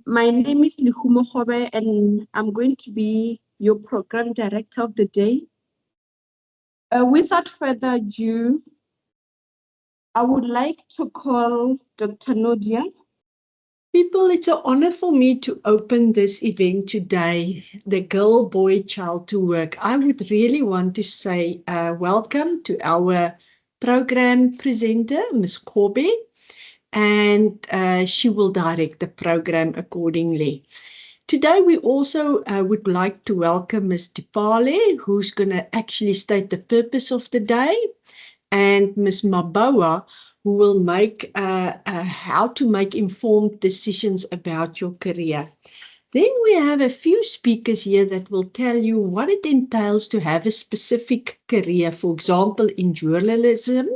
My name is Lihumo Khobe, and I'm going to be your program director of the day. Without further ado, I would like to call Dr. Nodia. People, it's an honor for me to open this event today, the Girl, Boy, Child to Work. I would really want to say welcome to our program presenter, Ms. Kobe, and she will direct the program accordingly. Today, we also would like to welcome Ms. Tipale, who's going to actually state the purpose of the day, and Ms. Maboa, who will make how to make informed decisions about your career. Then we have a few speakers here that will tell you what it entails to have a specific career. For example, in journalism,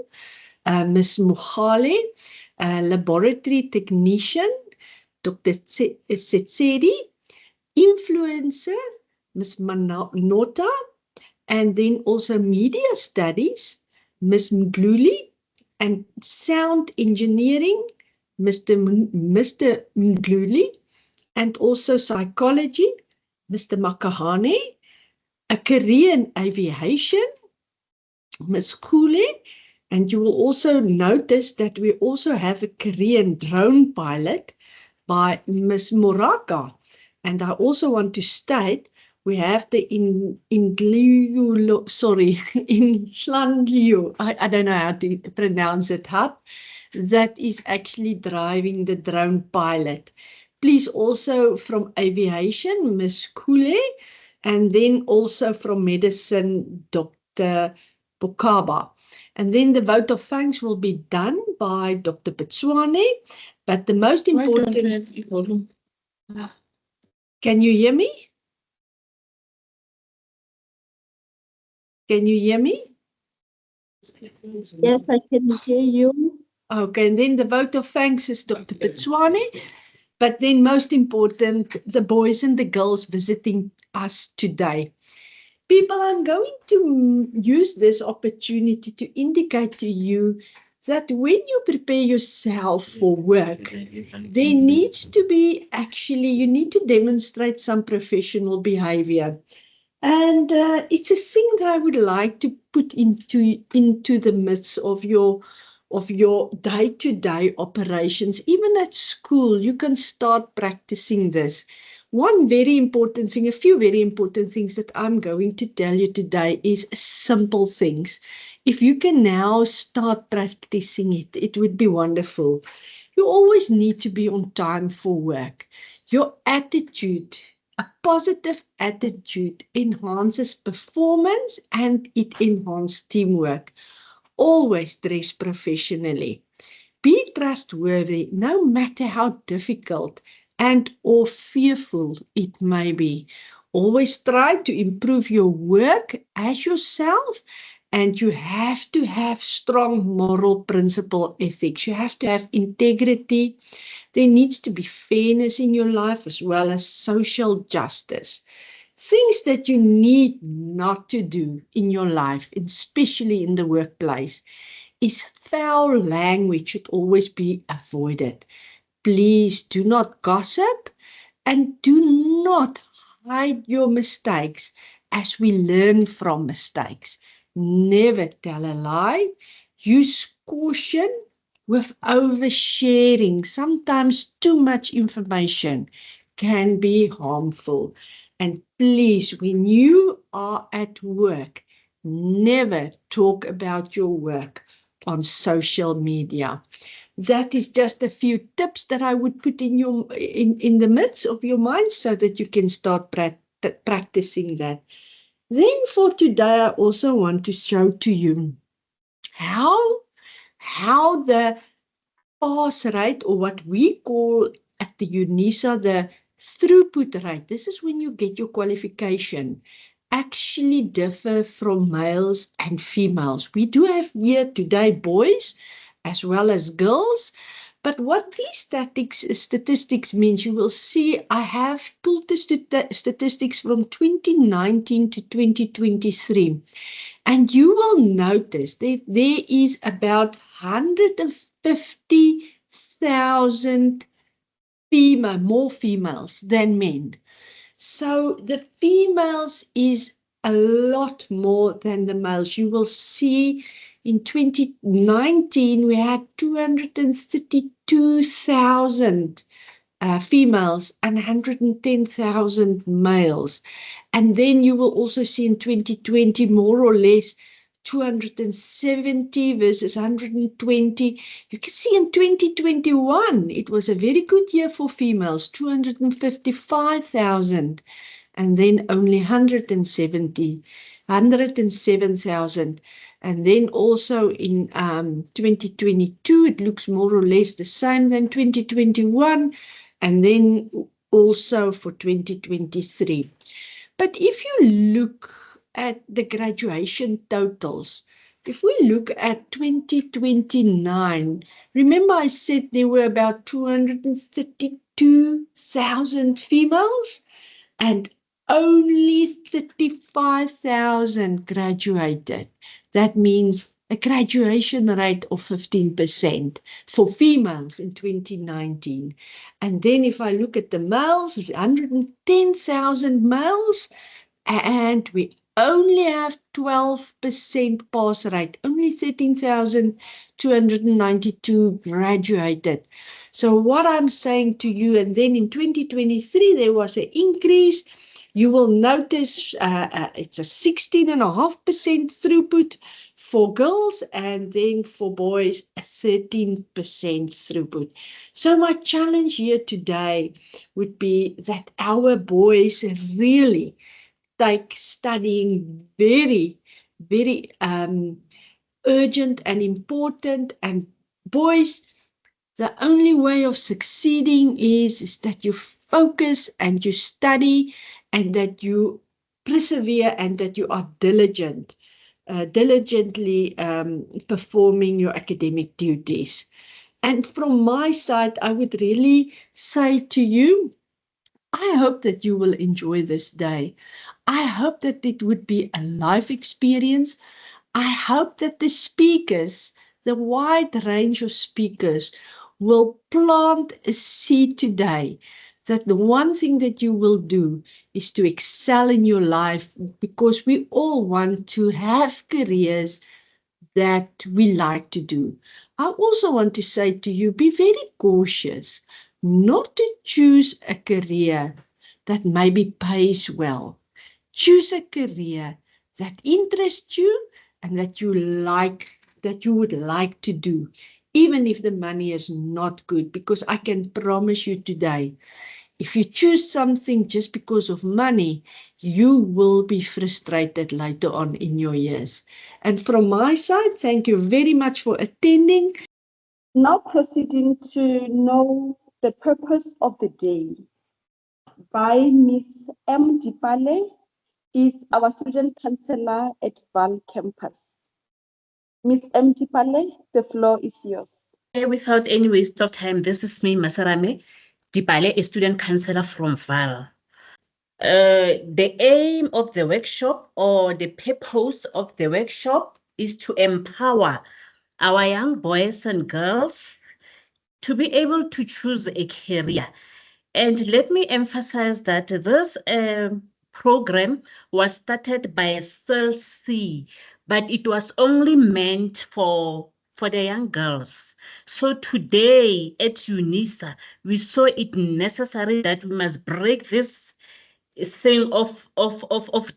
Ms. Mukhale, laboratory technician, Dr. Setsedi, influencer, Ms. Manota, and then also media studies, Ms. Mgluli, and sound engineering, Mr. Mgluli, and also psychology, Mr. Makahane, a career in aviation, Ms. Khule, and you will also notice that we also have a career in drone pilot by Ms. Moraka. And I also want to state we have the Inhlanlio, I don't know how to pronounce it, that is actually driving the drone pilot. Please also from aviation, Ms. Kule, and then also from medicine, Dr. Bokaba. And then the vote of thanks will be done by Dr. Betswane. But the most important... Can you hear me? Can you hear me? Yes, I can hear you. Okay, and then the vote of thanks is Dr. Betswane. But then most important, the boys and the girls visiting us today. People, I'm going to use this opportunity to indicate to you that when you prepare yourself for work, there needs to be you need to demonstrate some professional behavior. And it's a thing that I would like to put into the midst of your day-to-day operations. Even at school, you can start practicing this. One very important thing, a few very important things that I'm going to tell you today is simple things. If you can now start practicing it, it would be wonderful. You always need to be on time for work. Your attitude, a positive attitude, enhances performance and it enhances teamwork. Always dress professionally. Be trustworthy no matter how difficult and or fearful it may be. Always try to improve your work as yourself, and you have to have strong moral principle ethics. You have to have integrity. There needs to be fairness in your life as well as social justice. Things that you need not to do in your life, especially in the workplace, is foul language should always be avoided. Please do not gossip and do not hide your mistakes as we learn from mistakes. Never tell a lie. Use caution with oversharing. Sometimes too much information can be harmful. And please, when you are at work, never talk about your work on social media. That is just a few tips that I would put in the midst of your mind so that you can start practicing that. Then for today, I also want to show to you how the pass rate, or what we call at the UNISA the throughput rate, this is when you get your qualification, actually differ from males and females. We do have here today boys as well as girls, but what these statistics means, you will see I have pulled the statistics from 2019 to 2023, and you will notice that there is about 150,000 more females than men. So the females is a lot more than the males. You will see in 2019, we had 232,000 females and 110,000 males. And then you will also see in 2020, more or less, 270 versus 120. You can see in 2021, it was a very good year for females, 255,000, and then only 107,000. And then also in 2022, it looks more or less the same than 2021, and then also for 2023. But if you look at the graduation totals, if we look at 2029, remember I said there were about 232,000 females and only 35,000 graduated. That means a graduation rate of 15% for females in 2019. And then if I look at the males, 110,000 males, and we only have 12% pass rate, only 13,292 graduated. So what I'm saying to you, and then in 2023, there was an increase. You will notice it's a 16.5% throughput for girls, and then for boys, a 13% throughput. So my challenge here today would be that our boys really take studying very, very urgent and important. And boys, the only way of succeeding is that you focus and you study and that you persevere and that you are diligently performing your academic duties. And from my side, I would really say to you, I hope that you will enjoy this day. I hope that it would be a life experience. I hope that the speakers, the wide range of speakers, will plant a seed today that the one thing that you will do is to excel in your life, because we all want to have careers that we like to do. I also want to say to you, be very cautious not to choose a career that maybe pays well. Choose a career that interests you and that you would like to do, even if the money is not good, because I can promise you today, if you choose something just because of money, you will be frustrated later on in your years. And from my side, thank you very much for attending. Now proceeding to know the purpose of the day by Ms. M. Dipale. She is our student counselor at Val campus. Ms. M. Dipale, the floor is yours. Without any waste of time, this is me, Masarame Dipale, a student counselor from Val. The aim of the workshop, or the purpose of the workshop, is to empower our young boys and girls to be able to choose a career. And let me emphasize that this program was started by SLC, but it was only meant for the young girls. So today at UNISA, we saw it necessary that we must break this thing of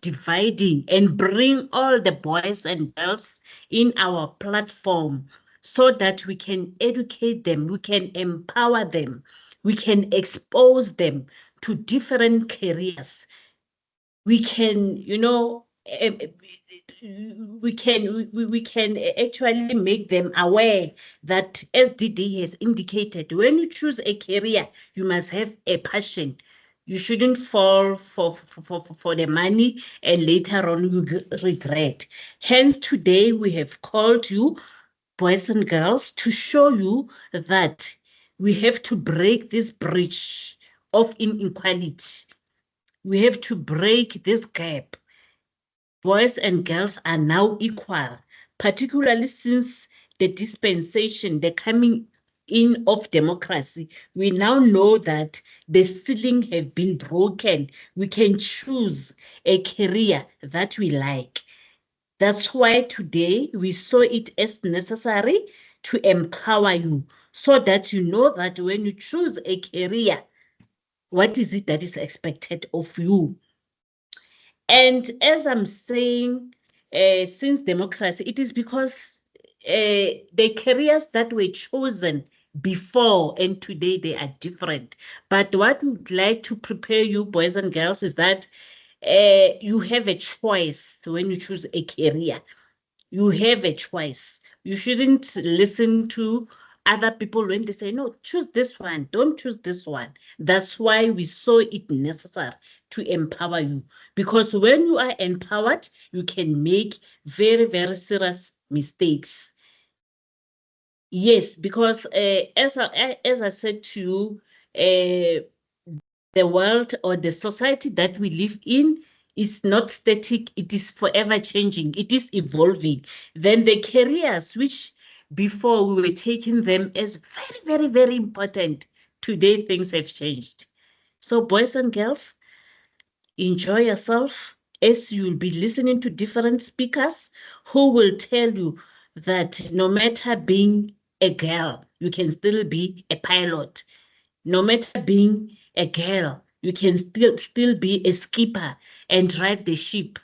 dividing and bring all the boys and girls in our platform so that we can educate them, we can empower them, we can expose them to different careers. We can, we can actually make them aware that, as DD has indicated, when you choose a career, you must have a passion. You shouldn't fall for the money and later on you regret. Hence, today we have called you, boys and girls, to show you that we have to break this bridge of inequality. We have to break this gap. Boys and girls are now equal, particularly since the dispensation, the coming in of democracy, we now know that the ceiling have been broken. We can choose a career that we like. That's why today we saw it as necessary to empower you so that you know that when you choose a career, what is it that is expected of you? And as I'm saying, since democracy, it is because the careers that were chosen before and today they are different. But what we would like to prepare you, boys and girls, is that you have a choice when you choose a career. You have a choice. You shouldn't listen to other people when they say, no, choose this one, don't choose this one. That's why we saw it necessary to empower you. Because when you are empowered, you can make very, very serious mistakes. Yes, because as I said to you, the world or the society that we live in is not static, it is forever changing, it is evolving. Then the careers which before we were taking them as very, very, very important, today things have changed. So boys and girls, enjoy yourself as you'll be listening to different speakers who will tell you that no matter being a girl, you can still be a pilot. No matter being a girl, you can still be a skipper and drive the ship.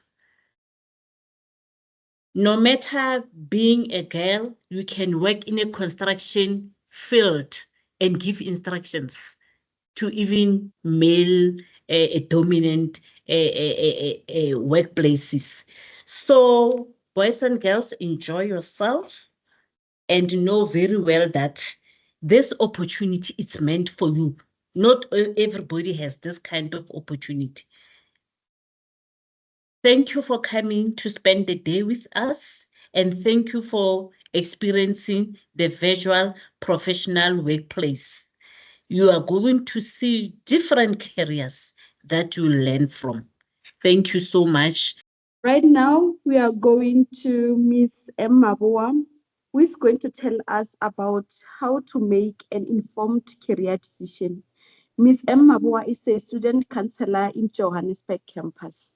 No matter being a girl, you can work in a construction field and give instructions to even male dominant workplaces. So boys and girls, enjoy yourself and know very well that this opportunity is meant for you. Not everybody has this kind of opportunity. Thank you for coming to spend the day with us, and thank you for experiencing the virtual professional workplace. You are going to see different careers that you learn from. Thank you so much. Right now, we are going to Miss Emma Boa, who is going to tell us about how to make an informed career decision. Miss Emma Boa is a student counselor in Johannesburg campus.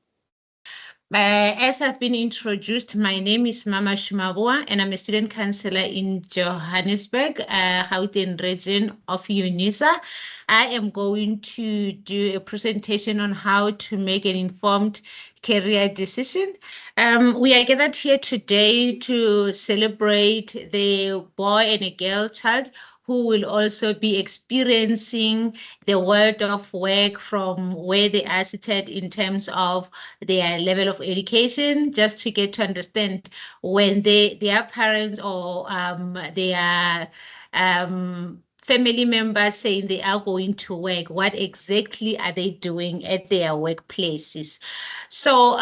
As I've been introduced, my name is Mama Shumabua, and I'm a student counselor in Johannesburg, Gauteng region of UNISA. I am going to do a presentation on how to make an informed career decision. We are gathered here today to celebrate the boy and a girl child who will also be experiencing the world of work from where they are seated in terms of their level of education, just to get to understand when their parents or their family members saying they are going to work, what exactly are they doing at their workplaces? So,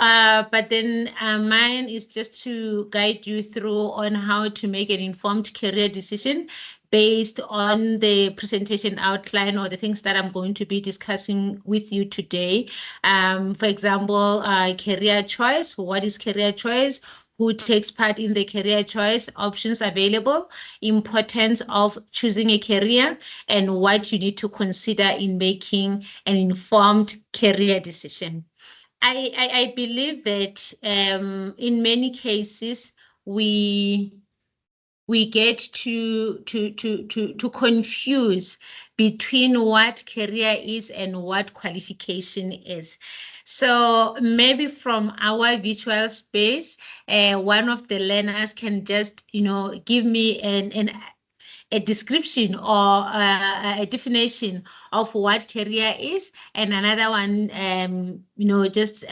but then mine is just to guide you through on how to make an informed career decision based on the presentation outline or the things that I'm going to be discussing with you today. For example, career choice. What is career choice? Who takes part in the career choice, options available, importance of choosing a career, and what you need to consider in making an informed career decision. I believe that in many cases we get to confuse between what career is and what qualification is. So maybe from our virtual space, one of the learners can just, give me a description or a definition of what career is, and another one, just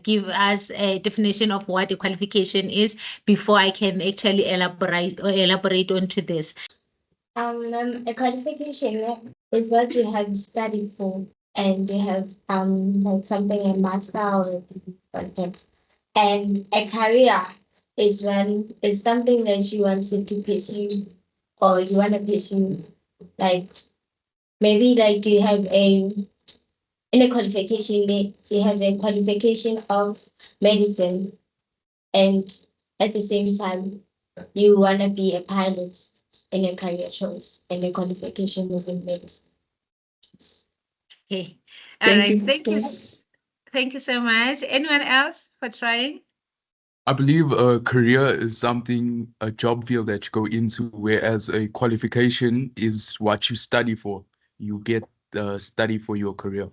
give us a definition of what a qualification is before I can actually elaborate onto this. A qualification is what you have studied for, and you have like something a master or a degree context. And a career is when it's something that you want to pursue or you want to pursue, like maybe like you have in a qualification, you have a qualification of medicine, and at the same time you want to be a pilot. in your career choice, and your qualification is in medicine. Okay. All Thank right. you. Thank you so much. Anyone else for trying? I believe a career is something, a job field that you go into, whereas a qualification is what you study for. You get study for your career.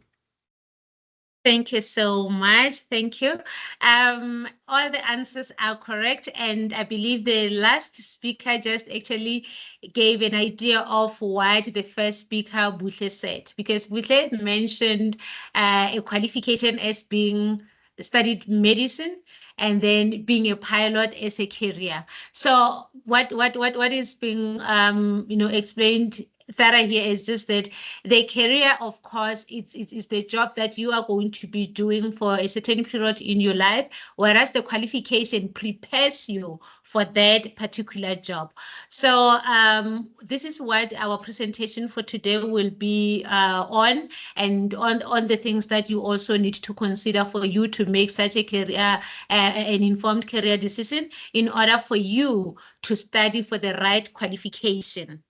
Thank you so much. Thank you. All the answers are correct. And I believe the last speaker just actually gave an idea of what the first speaker, Buhle, said. Because Buhle mentioned a qualification as being studied medicine and then being a pilot as a career. So what is being explained thorough here is just that the career, of course, it's the job that you are going to be doing for a certain period in your life, whereas the qualification prepares you for that particular job. So this is what our presentation for today will be on, and on the things that you also need to consider for you to make such a career, an informed career decision in order for you to study for the right qualification.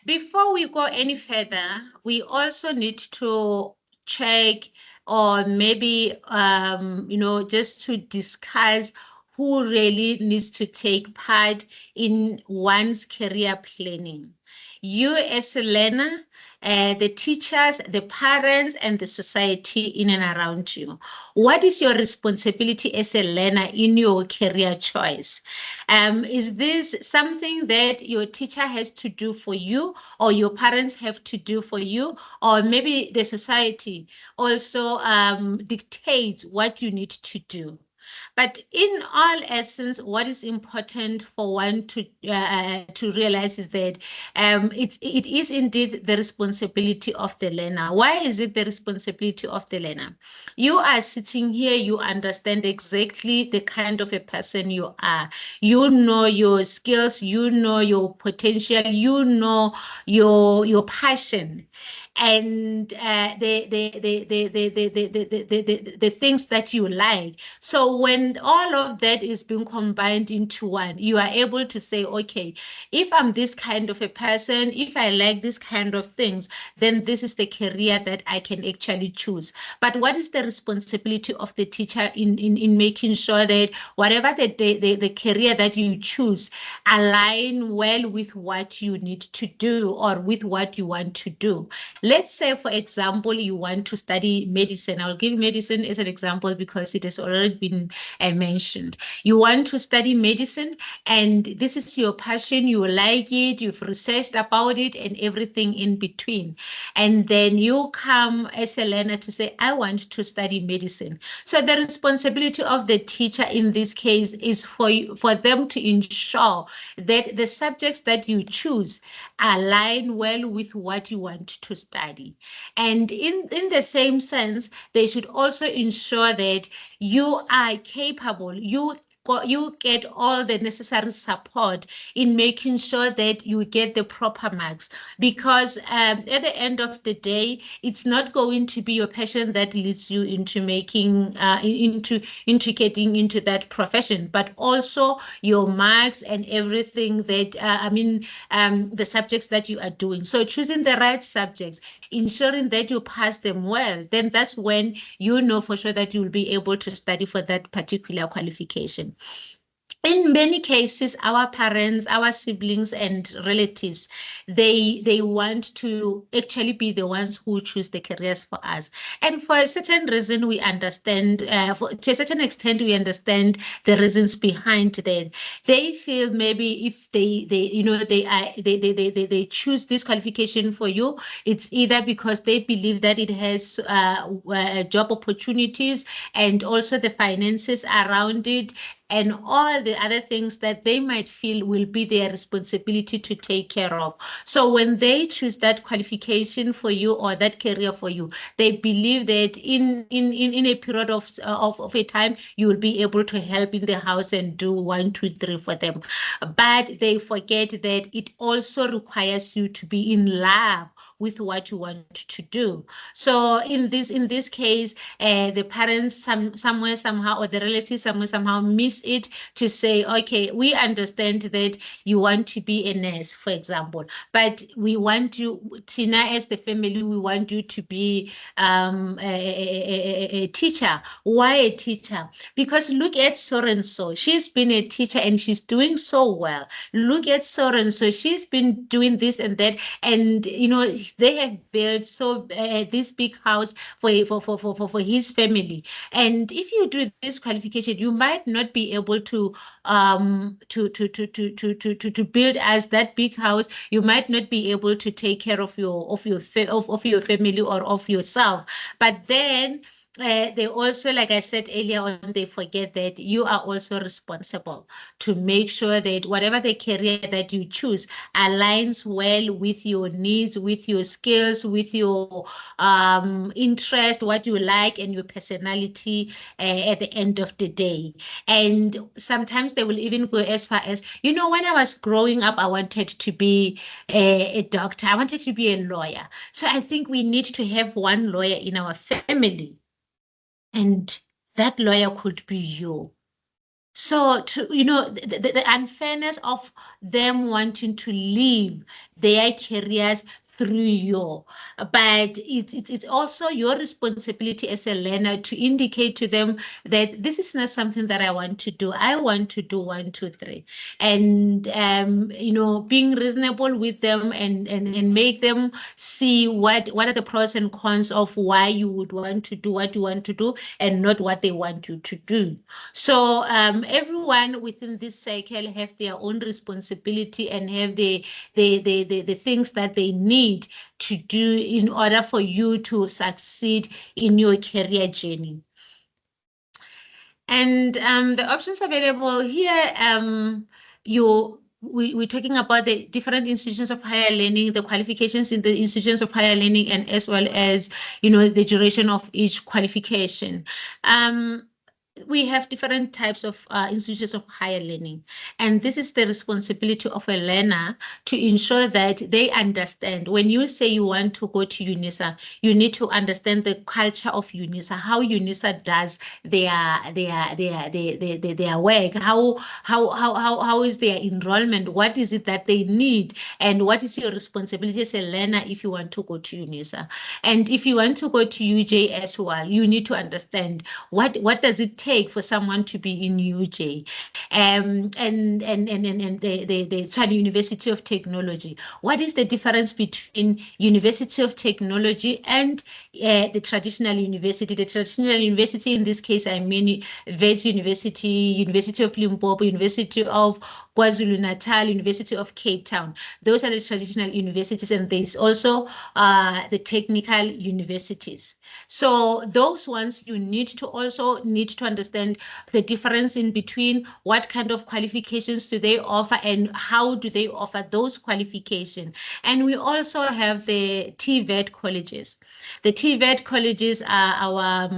Before we go any further, we also need to check, or maybe, just to discuss who really needs to take part in one's career planning. You as a learner, the teachers, the parents, and the society in and around you. What is your responsibility as a learner in your career choice? Is this something that your teacher has to do for you, or your parents have to do for you, or maybe the society also dictates what you need to do? But in all essence, what is important for one to realize is that it is indeed the responsibility of the learner. Why is it the responsibility of the learner? You are sitting here, you understand exactly the kind of a person you are. You know your skills, you know your potential, you know your passion, and the things that you like. So when all of that is being combined into one, you are able to say, okay, if I'm this kind of a person, if I like this kind of things, then this is the career that I can actually choose. But what is the responsibility of the teacher in making sure that whatever the career that you choose align well with what you need to do or with what you want to do? Let's say, for example, you want to study medicine. I'll give medicine as an example because it has already been mentioned. You want to study medicine, and this is your passion. You like it. You've researched about it and everything in between. And then you come as a learner to say, I want to study medicine. So the responsibility of the teacher in this case is for them to ensure that the subjects that you choose align well with what you want to study. And in the same sense, they should also ensure that you are capable, you get all the necessary support in making sure that you get the proper marks, because at the end of the day, it's not going to be your passion that leads you into making into getting into that profession, but also your marks and everything that the subjects that you are doing. So choosing the right subjects, ensuring that you pass them well, then that's when you know for sure that you will be able to study for that particular qualification. In many cases, our parents, our siblings, and relatives, they want to actually be the ones who choose the careers for us. And for a certain reason, we understand, to a certain extent, we understand the reasons behind that. They feel maybe if they choose this qualification for you, it's either because they believe that it has job opportunities and also the finances around it, and all the other things that they might feel will be their responsibility to take care of. So when they choose that qualification for you or that career for you, they believe that in a period of a time, you will be able to help in the house and do 1, 2, 3 for them. But they forget that it also requires you to be in love with what you want to do. So in this case, the parents somewhere somehow, or the relatives somewhere somehow miss it to say, okay, we understand that you want to be a nurse, for example, but we want you, Tina, as the family, we want you to be a teacher. Why a teacher? Because look at so and so. She's been a teacher and she's doing so well. Look at so and so. She's been doing this and that, and you know they have built this big house for his family. And if you do this qualification, you might not be able to build as that big house. You might not be able to take care of your family or of yourself. But then they also, like I said earlier on, they forget that you are also responsible to make sure that whatever the career that you choose aligns well with your needs, with your skills, with your interest, what you like, and your personality at the end of the day. And sometimes they will even go as far as, you know, when I was growing up, I wanted to be a doctor. I wanted to be a lawyer. So I think we need to have one lawyer in our family. And that lawyer could be you. So, the unfairness of them wanting to leave their careers through you, but it's also your responsibility as a learner to indicate to them that this is not something that I want to do. I want to do 1, 2, 3, and being reasonable with them and make them see what are the pros and cons of why you would want to do what you want to do and not what they want you to do. So everyone within this cycle have their own responsibility and have the things that they need to do in order for you to succeed in your career journey. And the options available here, we're talking about the different institutions of higher learning, the qualifications in the institutions of higher learning, and as well as, the duration of each qualification. We have different types of institutions of higher learning, and this is the responsibility of a learner to ensure that they understand. When you say you want to go to UNISA, you need to understand the culture of UNISA, how UNISA does their work, how is their enrollment, what is it that they need, and what is your responsibility as a learner if you want to go to UNISA. And if you want to go to UJ as well, you need to understand what does it take for someone to be in UJ, and the Tshwane University of Technology. What is the difference between University of Technology and the traditional university? The traditional university, in this case, I mean Wits University, University of Limpopo, University of KwaZulu-Natal, University of Cape Town. Those are the traditional universities, and there's also the technical universities. So those ones you need to understand the difference in between what kind of qualifications do they offer and how do they offer those qualifications. And we also have the TVET colleges. The TVET colleges are our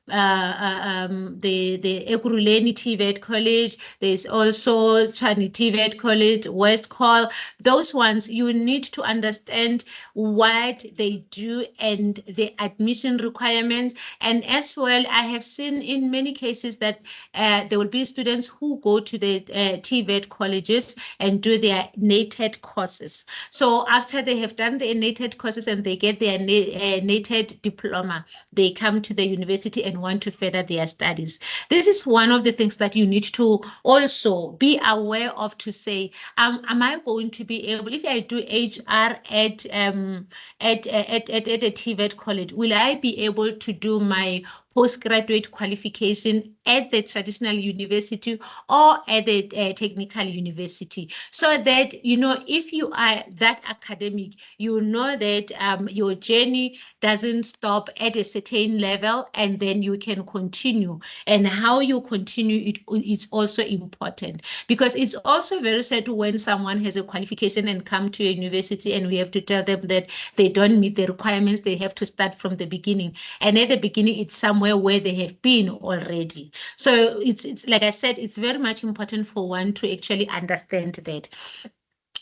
the Ekurhuleni TVET College. There's also Tshwane TVET College, West Call. Those ones, you need to understand what they do and the admission requirements. And as well, I have seen in many cases that there will be students who go to the TVET colleges and do their NATED courses. So after they have done the NATED courses and they get their NATED diploma, they come to the university and want to further their studies. This is one of the things that you need to also be aware of, to say, am I going to be able, if I do HR at a TVET college, will I be able to do my postgraduate qualification at the traditional university or at the technical university, so that, if you are that academic, you know that your journey doesn't stop at a certain level and then you can continue. And how you continue it's also important, because it's also very sad when someone has a qualification and come to a university and we have to tell them that they don't meet the requirements, they have to start from the beginning. And at the beginning, it's somewhere where they have been already. So it's like I said, it's very much important for one to actually understand that.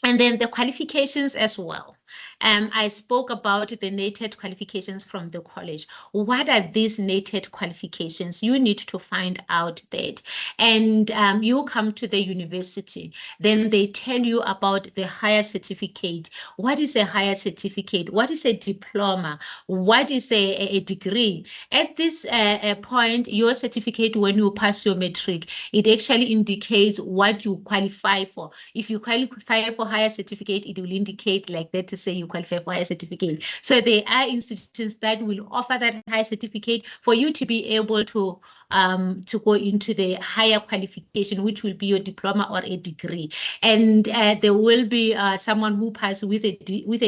And then the qualifications as well. I spoke about the NATED qualifications from the college. What are these NATED qualifications? You need to find out that. And you come to the university, then they tell you about the higher certificate. What is a higher certificate? What is a diploma? What is a degree? At this point, your certificate, when you pass your matric, it actually indicates what you qualify for. If you qualify for higher certificate, it will indicate like that to say you qualify for higher certificate. So there are institutions that will offer that higher certificate for you to be able to go into the higher qualification, which will be your diploma or a degree. And there will be someone who passes with a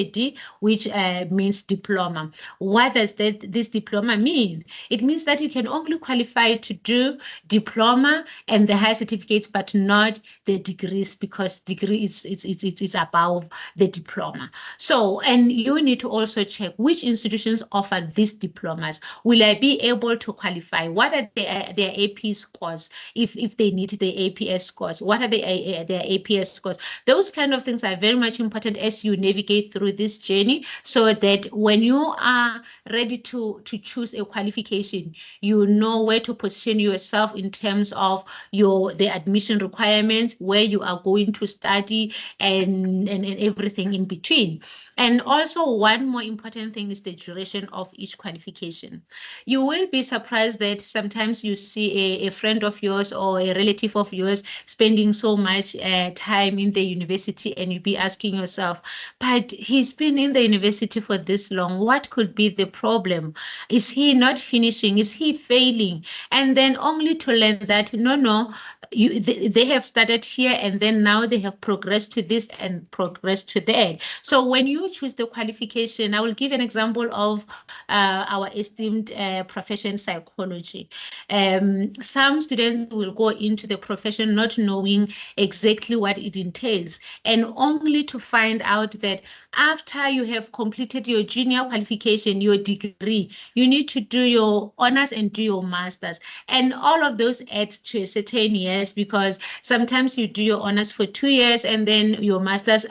D, which means diploma. What does this diploma mean? It means that you can only qualify to do diploma and the higher certificates, but not the degrees, because degree is above the diploma. So, and you need to also check which institutions offer these diplomas. Will I be able to qualify? What are their AP scores? If they need the APS scores, what are their APS scores? Those kind of things are very much important as you navigate through this journey, so that when you are ready to choose a qualification, you know where to position yourself in terms of the admission requirements, where you are going to study, and everything in between. And also, one more important thing is the duration of each qualification. You will be surprised that sometimes you see a friend of yours or a relative of yours spending so much time in the university, and you be asking yourself, but he's been in the university for this long. What could be the problem? Is he not finishing? Is he failing? And then only to learn that, no, they have started here, and then now they have progressed to this and progressed to that. So when you choose the qualification, I will give an example of our esteemed profession, psychology. Some students will go into the profession not knowing exactly what it entails, and only to find out that after you have completed your junior qualification, your degree, you need to do your honors and do your masters. And all of those add to a certain years, because sometimes you do your honors for 2 years and then your masters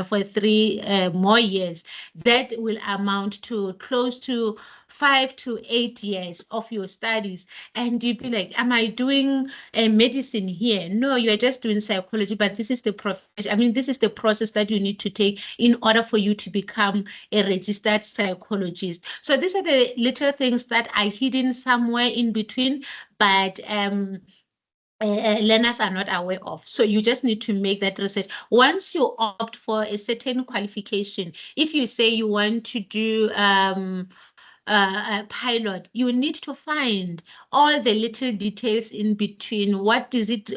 for 3 more years. That will amount to close to 5 to 8 years of your studies. And you'd be like, am I doing medicine here? No, you're just doing psychology, but this is the profession. I mean, this is the process that you need to take in order for you to become a registered psychologist. So these are the little things that are hidden somewhere in between, but learners are not aware of. So you just need to make that research. Once you opt for a certain qualification, if you say you want to do pilot, you need to find all the little details in between. What does it,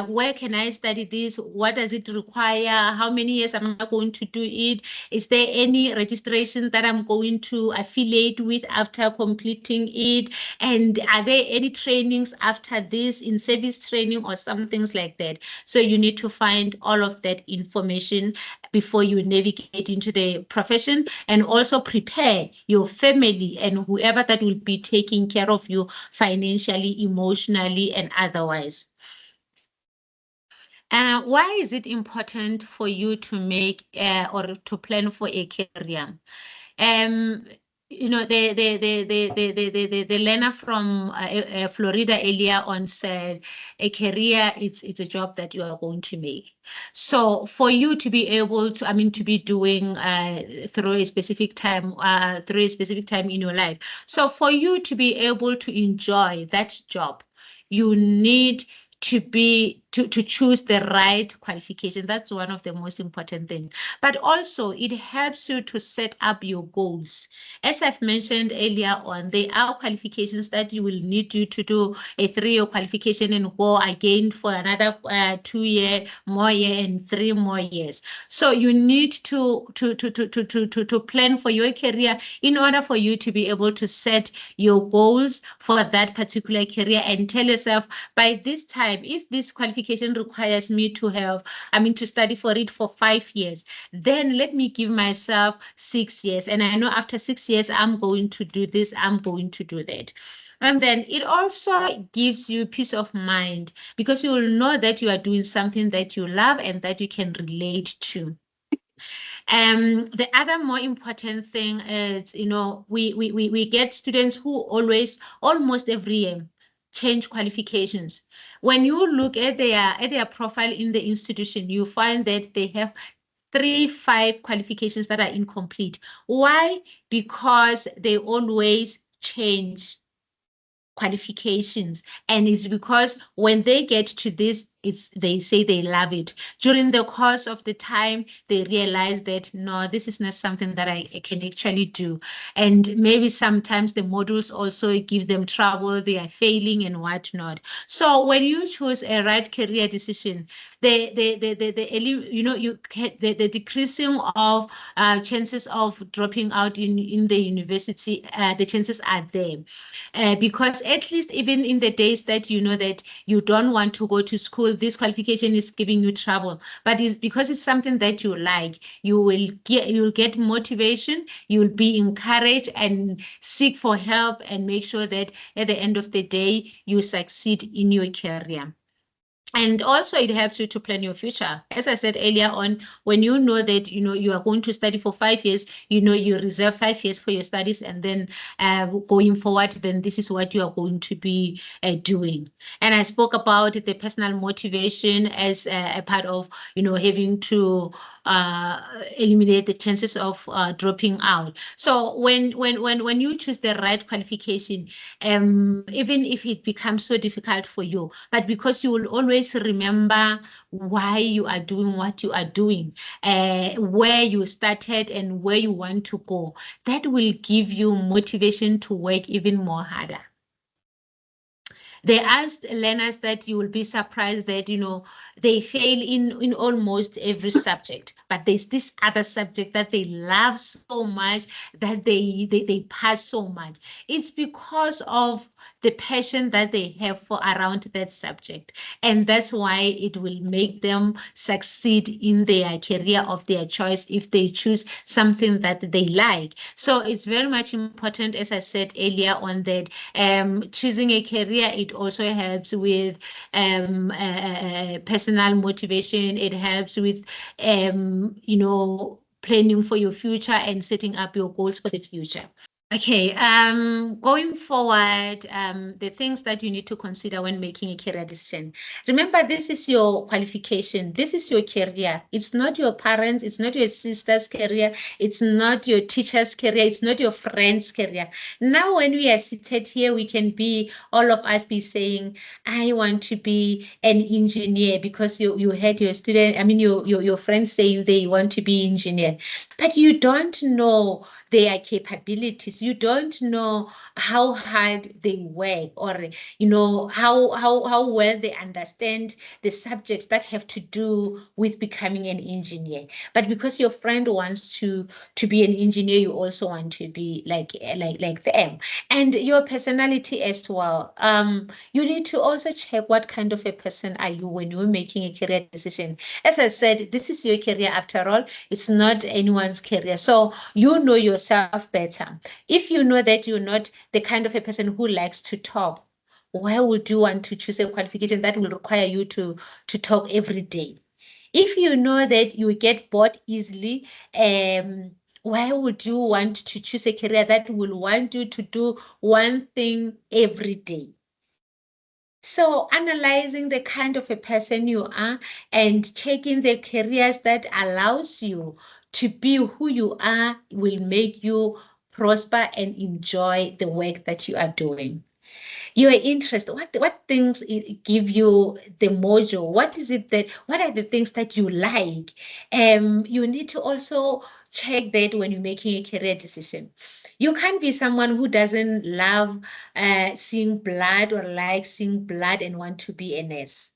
where can I study this? What does it require? How many years am I going to do it? Is there any registration that I'm going to affiliate with after completing it? And are there any trainings after this, in service training or some things like that? So you need to find all of that information before you navigate into the profession, and also prepare your family and whoever that will be taking care of you financially, emotionally, and otherwise. Why is it important for you to make or to plan for a career? You know, the learner from Florida earlier on said, a career, it's a job that you are going to make. So for you to be able to, to be doing through a specific time in your life. So for you to be able to enjoy that job, you need to choose the right qualification. That's one of the most important things. But also it helps you to set up your goals. As I've mentioned earlier on, there are qualifications that you will need you to do a 3-year qualification and go again for another 2-year more year and 3 more years. So you need to plan for your career in order for you to be able to set your goals for that particular career and tell yourself, by this time time, if this qualification requires me to have, to study for it for 5 years, then let me give myself 6 years. And I know after 6 years, I'm going to do this, I'm going to do that. And then it also gives you peace of mind because you will know that you are doing something that you love and that you can relate to. The other more important thing is, we get students who almost every year, change qualifications. When you look at their profile in the institution, you find that they have 3-5 qualifications that are incomplete. Why? Because they always change qualifications, and it's because when they get to this, they say they love it. During the course of the time, they realize that no, this is not something that I can actually do. And maybe sometimes the modules also give them trouble, they are failing and whatnot. So when you choose a right career decision, the decreasing of chances of dropping out in the university, the chances are there. Because at least even in the days that you know that you don't want to go to school, this qualification is giving you trouble, but it's because it's something that you like, you'll get motivation, you'll be encouraged and seek for help and make sure that at the end of the day you succeed in your career. And also it helps you to plan your future. As I said earlier on, when you know that you are going to study for 5 years, you reserve 5 years for your studies, and then going forward, then this is what you are going to be doing. And I spoke about the personal motivation as a part of having to eliminate the chances of dropping out. So when you choose the right qualification, even if it becomes so difficult for you, but because you will always remember why you are doing what you are doing, where you started and where you want to go, that will give you motivation to work even more harder. They asked learners that you will be surprised that, they fail in almost every subject, but there's this other subject that they love so much that they pass so much. It's because of the passion that they have for around that subject. And that's why it will make them succeed in their career of their choice if they choose something that they like. So it's very much important, as I said earlier on, that choosing a career, it also helps with personal motivation. It helps with planning for your future and setting up your goals for the future. Okay, going forward, the things that you need to consider when making a career decision. Remember, this is your qualification. This is your career. It's not your parents. It's not your sister's career. It's not your teacher's career. It's not your friend's career. Now, when we are seated here, we can be, all of us be saying, I want to be an engineer, because you had your student, your friends saying they want to be engineer, but you don't know their capabilities. You don't know how hard they work, or how well they understand the subjects that have to do with becoming an engineer. But because your friend wants to be an engineer, you also want to be like them. And your personality as well. You need to also check what kind of a person are you when you're making a career decision. As I said, this is your career after all. It's not anyone's career. So you know yourself better. If you know that you're not the kind of a person who likes to talk, why would you want to choose a qualification that will require you to talk every day? If you know that you get bored easily, why would you want to choose a career that will want you to do one thing every day? So analyzing the kind of a person you are and checking the careers that allows you to be who you are will make you prosper and enjoy the work that you are doing. Your interest, what things give you the mojo? What are the things that you like? You need to also check that when you're making a career decision. You can't be someone who doesn't love seeing blood or like seeing blood and want to be a nurse.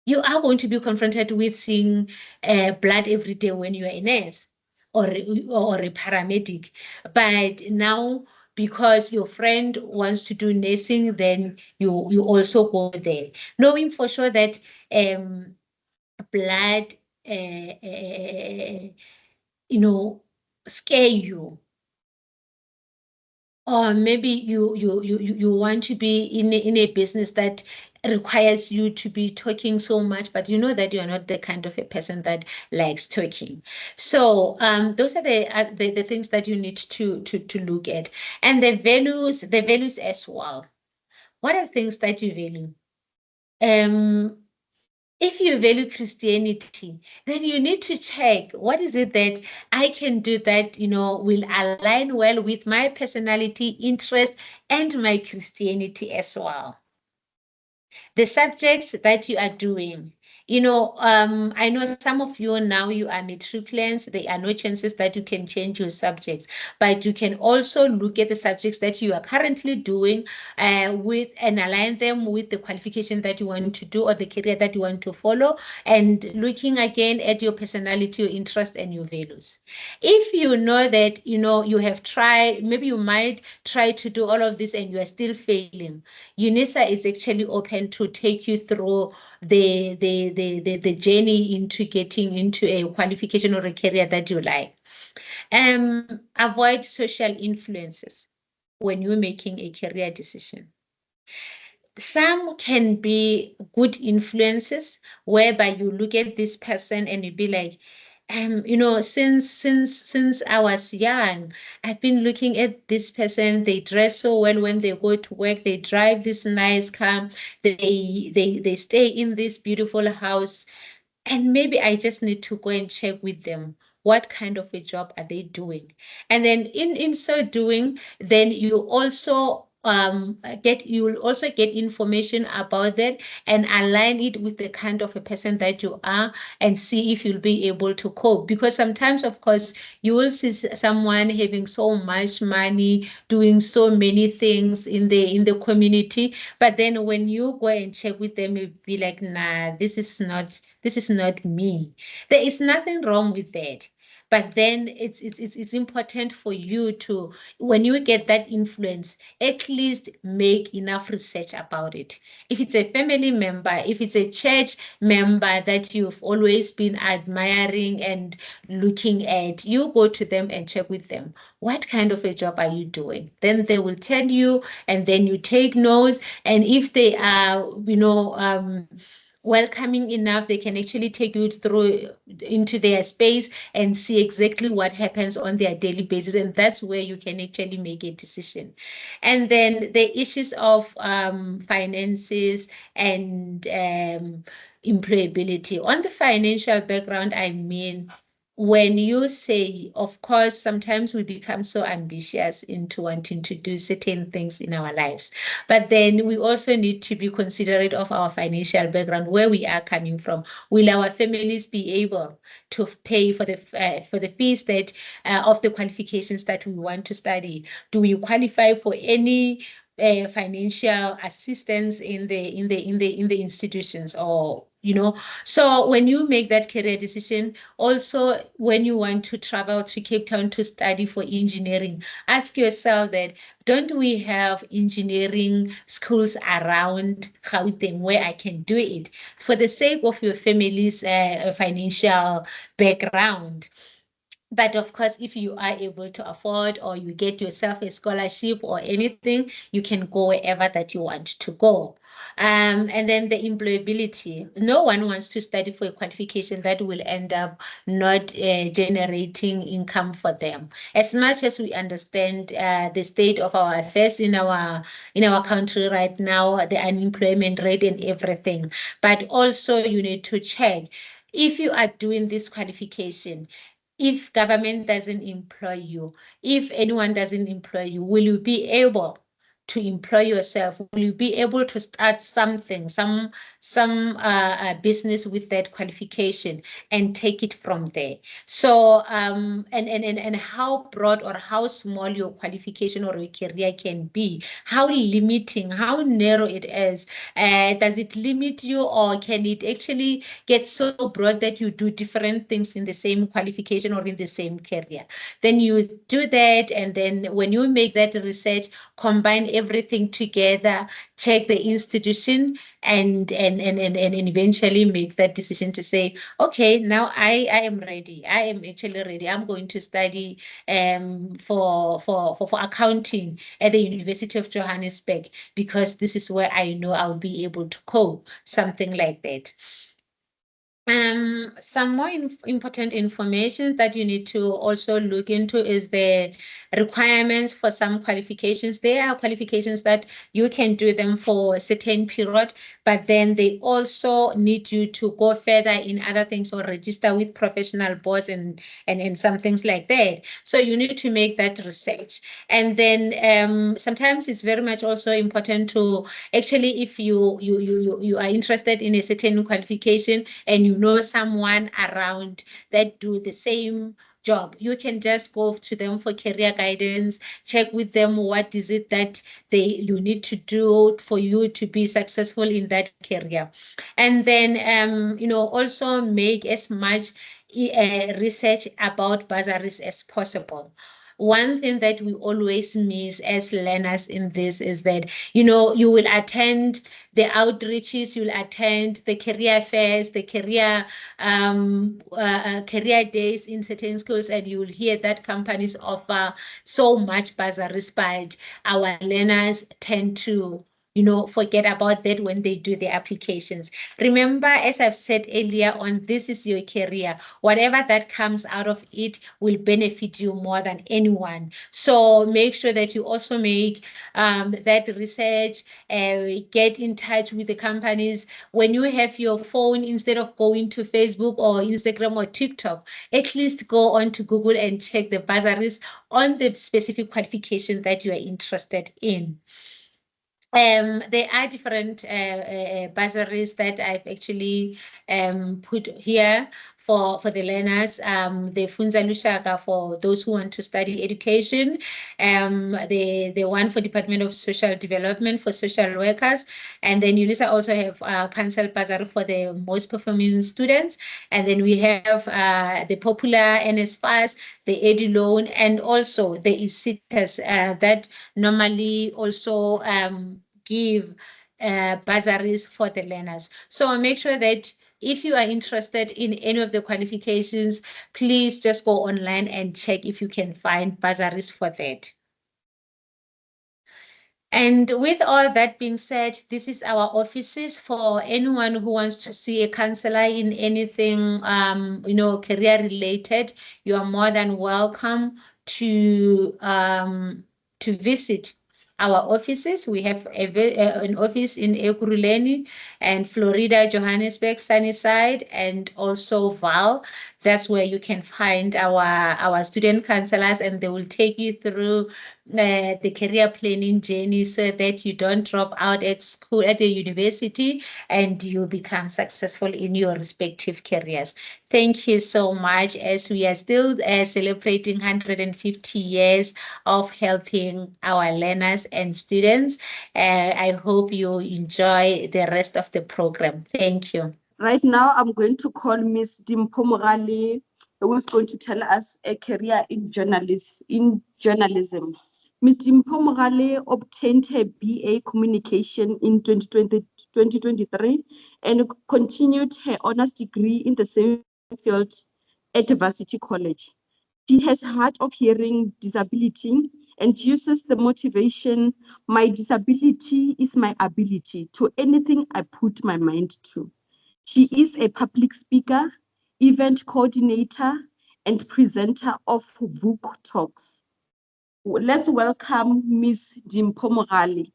You are going to be confronted with seeing blood every day when you are a nurse or a paramedic. But now because your friend wants to do nursing, then you also go there, knowing for sure that blood, scare you. Or maybe you want to be in a business that requires you to be talking so much, but you know that you are not the kind of a person that likes talking. So those are the things that you need to look at. And the values as well. What are things that you value? If you value Christianity, then you need to check what is it that I can do that, will align well with my personality, interest, and my Christianity as well. The subjects that you are doing. I know some of you now, you are matriculants. There are no chances that you can change your subjects, but you can also look at the subjects that you are currently doing with and align them with the qualification that you want to do or the career that you want to follow, and looking again at your personality, your interest, and your values. If you know that, you have tried, maybe you might try to do all of this and you are still failing, UNISA is actually open to take you through the journey into getting into a qualification or a career that you like. Avoid social influences when you're making a career decision. Some can be good influences whereby you look at this person and you be like, since I was young, I've been looking at this person. They dress so well when they go to work. They drive this nice car. They stay in this beautiful house. And maybe I just need to go and check with them. What kind of a job are they doing? And then in so doing, then you also will also get information about that and align it with the kind of a person that you are, and see if you'll be able to cope. Because sometimes, of course, you will see someone having so much money, doing so many things in the community, but then when you go and check with them, you'll be like, nah, this is not me. There is nothing wrong with that. But then it's important for you to, when you get that influence, at least make enough research about it. If it's a family member, if it's a church member that you've always been admiring and looking at, you go to them and check with them. What kind of a job are you doing? Then they will tell you, and then you take notes. And if they are, welcoming enough, they can actually take you through into their space and see exactly what happens on their daily basis. And that's where you can actually make a decision. And then the issues of finances and employability. On the financial background, I mean, when you say, of course, sometimes we become so ambitious into wanting to do certain things in our lives, but then we also need to be considerate of our financial background, where we are coming from. Will our families be able to pay for the fees that of the qualifications that we want to study? Do we qualify for any financial assistance in the institutions, or so when you make that career decision, also when you want to travel to Cape Town to study for engineering, ask yourself that, don't we have engineering schools around Gauteng where I can do it for the sake of your family's financial background? But of course, if you are able to afford, or you get yourself a scholarship or anything, you can go wherever that you want to go. And then the employability. No one wants to study for a qualification that will end up not generating income for them. As much as we understand the state of our affairs in our country right now, the unemployment rate and everything, but also you need to check, if you are doing this qualification, if government doesn't employ you, if anyone doesn't employ you, will you be able to employ yourself? Will you be able to start something, some business with that qualification and take it from there? So and how broad or how small your qualification or your career can be, how limiting, how narrow it is. Does it limit you, or can it actually get so broad that you do different things in the same qualification or in the same career? Then you do that, and then when you make that research, combine everything together, check the institution, and eventually make that decision to say, okay, now I am ready. I am actually ready. I'm going to study for accounting at the University of Johannesburg, because this is where I know I'll be able to cope, something like that. Some more important information that you need to also look into is the requirements for some qualifications. There are qualifications that you can do them for a certain period, but then they also need you to go further in other things or register with professional boards and some things like that. So you need to make that research. And then sometimes it's very much also important to actually, if you are interested in a certain qualification and you know someone around that do the same job, you can just go to them for career guidance, check with them what is it that you need to do for you to be successful in that career. And then also make as much research about bursaries as possible. One thing that we always miss as learners in this is that, you will attend the outreaches, you'll attend the career fairs, the career days in certain schools, and you'll hear that companies offer so much bursaries, but our learners tend to forget about that when they do the applications. Remember, as I've said earlier on, this is your career. Whatever that comes out of it will benefit you more than anyone. So make sure that you also make that research, get in touch with the companies. When you have your phone, instead of going to Facebook or Instagram or TikTok, at least go on to Google and check the bursaries on the specific qualification that you are interested in. There are different bursaries that I've actually put here for the learners. The Funza Lushaka for those who want to study education, the one for Department of Social Development for social workers, and then UNISA also have council bursary for the most performing students, and then we have the popular NSFAS, the EduLoan, and also the ECITAS that normally also give bursaries for the learners. So make sure that if you are interested in any of the qualifications, please just go online and check if you can find bursaries for that. And with all that being said, this is our offices for anyone who wants to see a counselor in anything, career related. You are more than welcome to visit our offices. We have an office in Ekurhuleni and Florida, Johannesburg, Sunnyside, and also Vaal. That's where you can find our student counselors, and they will take you through the career planning journey so that you don't drop out at school, at the university, and you become successful in your respective careers. Thank you so much, as we are still celebrating 150 years of helping our learners and students. I hope you enjoy the rest of the program. Thank you. Right now, I'm going to call Ms. Dimpho Morale, who is going to tell us a career in journalism. Ms. Dimpho Morale obtained her BA Communication in 2023 and continued her honors degree in the same field at Varsity College. She has hard of hearing disability and uses the motivation, "My disability is my ability to anything I put my mind to." She is a public speaker, event coordinator, and presenter of VOOC Talks. Let's welcome Ms. Dimpho Morale.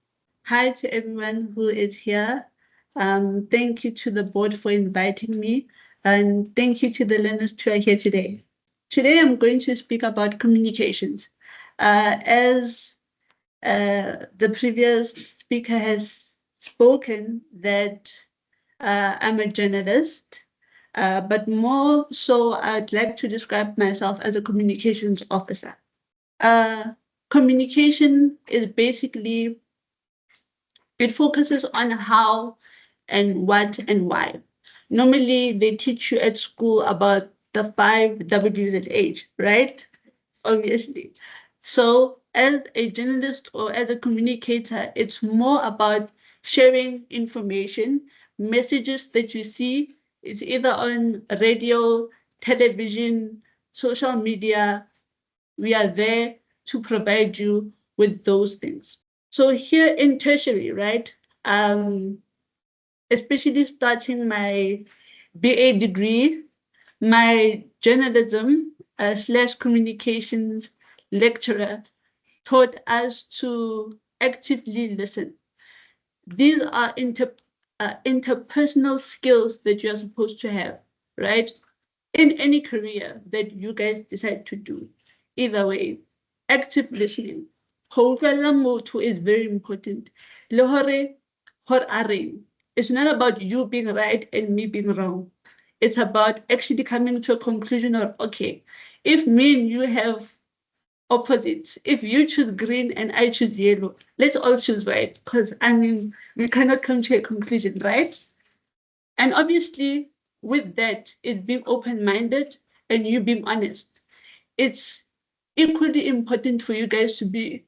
Hi to everyone who is here. Thank you to the board for inviting me, and thank you to the learners who are here today. Today I'm going to speak about communications. As the previous speaker has spoken that I'm a journalist, but more so I'd like to describe myself as a communications officer. Communication is basically, it focuses on how and what and why. Normally they teach you at school about the 5 W's at age, right? Obviously. So as a journalist or as a communicator, it's more about sharing information, messages that you see. It's either on radio, television, social media. We are there to provide you with those things. So here in tertiary, right? Especially starting my BA degree, my journalism slash communications lecturer taught us to actively listen. These are interpersonal skills that you're supposed to have, right? In any career that you guys decide to do. Either way, active listening. Ho utlwella motho is very important. Le hore a reng. It's not about you being right and me being wrong. It's about actually coming to a conclusion of, okay, if me and you have opposites, if you choose green and I choose yellow, let's all choose white, because I mean, we cannot come to a conclusion, right? And obviously, with that, it being open-minded and you being honest. It's equally important for you guys to be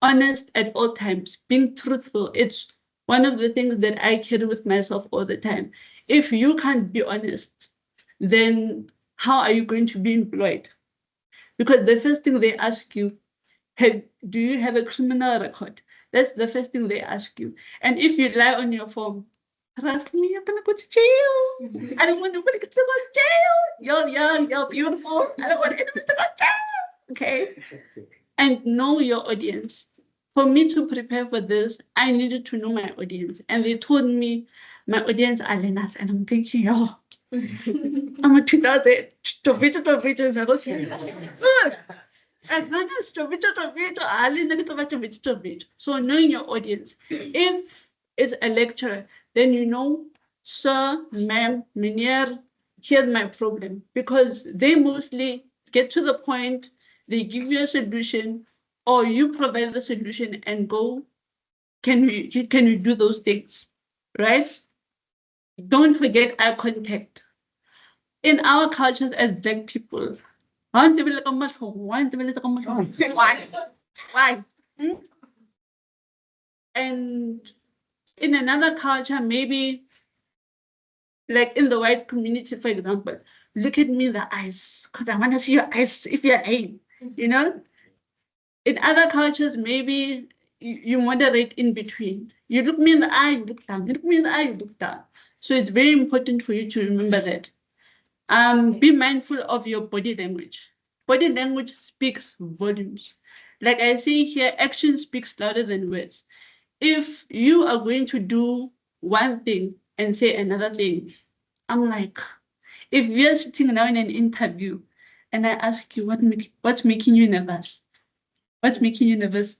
honest at all times, being truthful. It's one of the things that I carry with myself all the time. If you can't be honest, then how are you going to be employed? Because the first thing they ask you, do you have a criminal record? That's the first thing they ask you. And if you lie on your form, trust me, I'm gonna go to jail. I don't want nobody to go to jail. You're young, you're beautiful. I don't want anybody to go to jail. Okay? And know your audience. For me to prepare for this, I needed to know my audience. And they told me my audience are learners. And I'm thinking, yo, I'm a 2000. As long as so knowing your audience. If it's a lecturer, then you know, sir, ma'am, Minier, here's my problem. Because they mostly get to the point, they give you a solution, or you provide the solution and go, can we do those things? Right? Don't forget eye contact. In our cultures as Black people, why? And in another culture, maybe like in the white community, for example, look at me in the eyes, because I want to see your eyes if you're lying, you know? In other cultures, maybe you moderate in between. You look me in the eye, you look down. You look me in the eye, you look down. So it's very important for you to remember that. Be mindful of your body language. Body language speaks volumes. Like I say here, action speaks louder than words. If you are going to do one thing and say another thing, I'm like, if you're sitting now in an interview and I ask you what's making you nervous? What's making you nervous?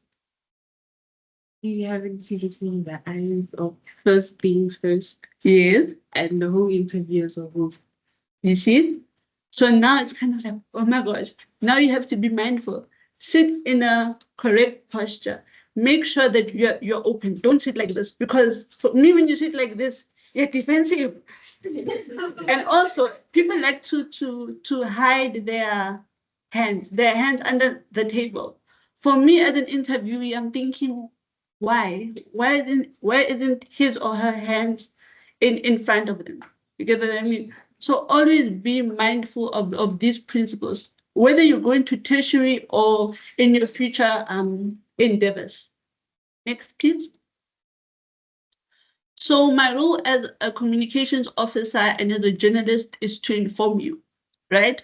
You haven't seen it in the eyes of first things first. Yes. And the whole interview as a whole. You see? So now it's kind of like, oh my gosh, now you have to be mindful. Sit in a correct posture. Make sure that you're open. Don't sit like this, because for me, when you sit like this, you're defensive. And also, people like to hide their hands under the table. For me, as an interviewee, I'm thinking, why? Why isn't his or her hands in front of them? You get what I mean? So always be mindful of these principles, whether you're going to tertiary or in your future endeavors. Next, please. So my role as a communications officer and as a journalist is to inform you, right?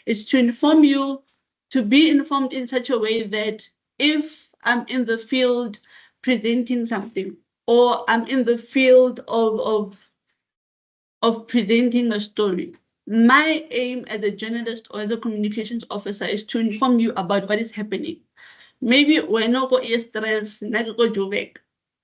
It's to inform you, to be informed in such a way that if I'm in the field presenting something, or I'm in the field of presenting a story, my aim as a journalist or as a communications officer is to inform you about what is happening. maybe when I go stress, I go Joburg.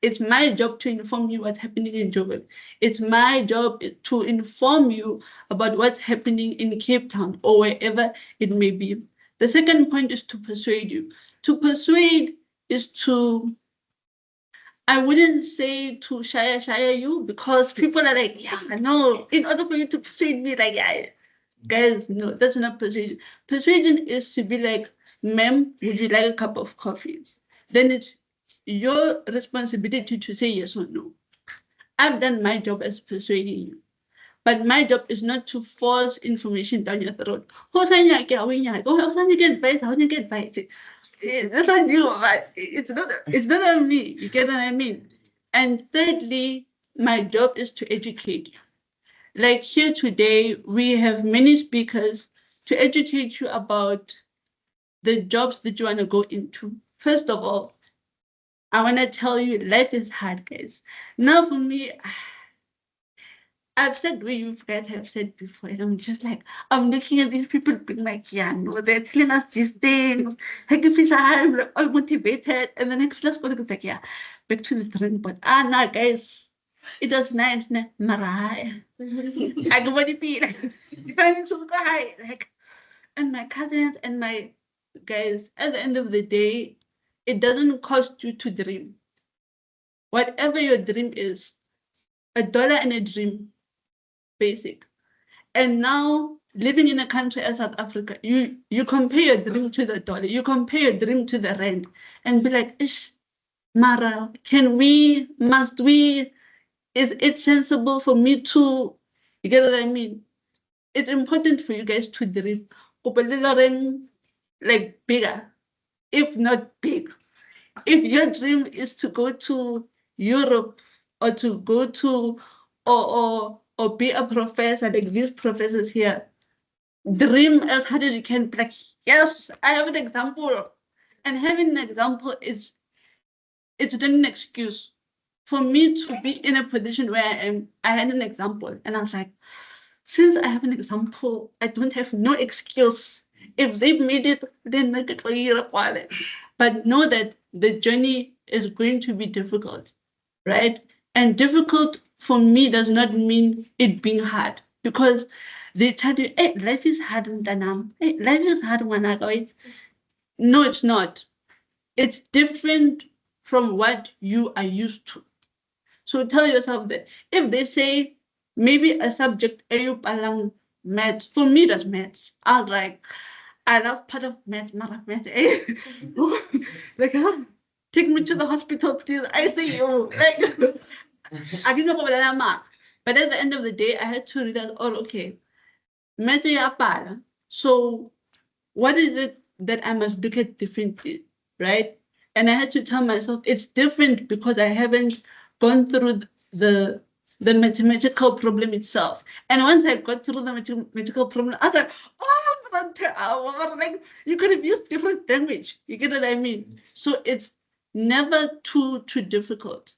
It's my job to inform you what's happening in Joburg. It's my job to inform you about what's happening in Cape Town or wherever it may be. The second point is to persuade you. To persuade is to, I wouldn't say to shire you, because people are like, yeah, no, in order for you to persuade me, like, yeah, guys, no, that's not persuasion. Persuasion is to be like, ma'am, would you like a cup of coffee? Then it's your responsibility to say yes or no. I've done my job as persuading you, but my job is not to force information down your throat. That's on you, but it's not on me. You get what I mean? And thirdly, my job is to educate you. Like here today, we have many speakers to educate you about the jobs that you want to go into. First of all, I want to tell you, life is hard, guys. Now for me, I've said what you guys have said before, and I'm just like, I'm looking at these people being like, yeah, no, they're telling us these things. I can feel I'm like all motivated. And the next class colleague is like, yeah, back to the drawing board. Nah, guys, it was nice, Mara. I go what it be like, like, and my cousins and my guys, at the end of the day, it doesn't cost you to dream. Whatever your dream is, $1 and a dream, basic. And now living in a country as South Africa, you compare your dream to the dollar, you compare your dream to the rand, and be like, ish, Mara, must we, is it sensible for me to, you get what I mean? It's important for you guys to dream like bigger, if not big. If your dream is to go to Europe or to go to or be a professor like these professors here, dream as hard as you can. Like, yes, I have an example, and having an example it's not an excuse. For me to be in a position where I am, I had an example, and I was like, since I have an example, I don't have no excuse. If they've made it, then make it for Europe. But know that the journey is going to be difficult, right? And difficult for me does not mean it being hard, because they tell you, hey, life is hard, Ntanam. Hey, life is hard, Wanaka. No, it's not. It's different from what you are used to. So tell yourself that if they say maybe a subject, along maths, for me that's maths. I was like, I love part of maths, like, take me to the hospital, please. I say you. Like, I didn't know about math. But at the end of the day, I had to realize, oh, okay, maths. So what is it that I must look at differently, right? And I had to tell myself it's different because I haven't gone through the mathematical problem itself. And once I got through the mathematical problem, I was like, oh, like, you could have used different language. You get what I mean? So it's never too difficult.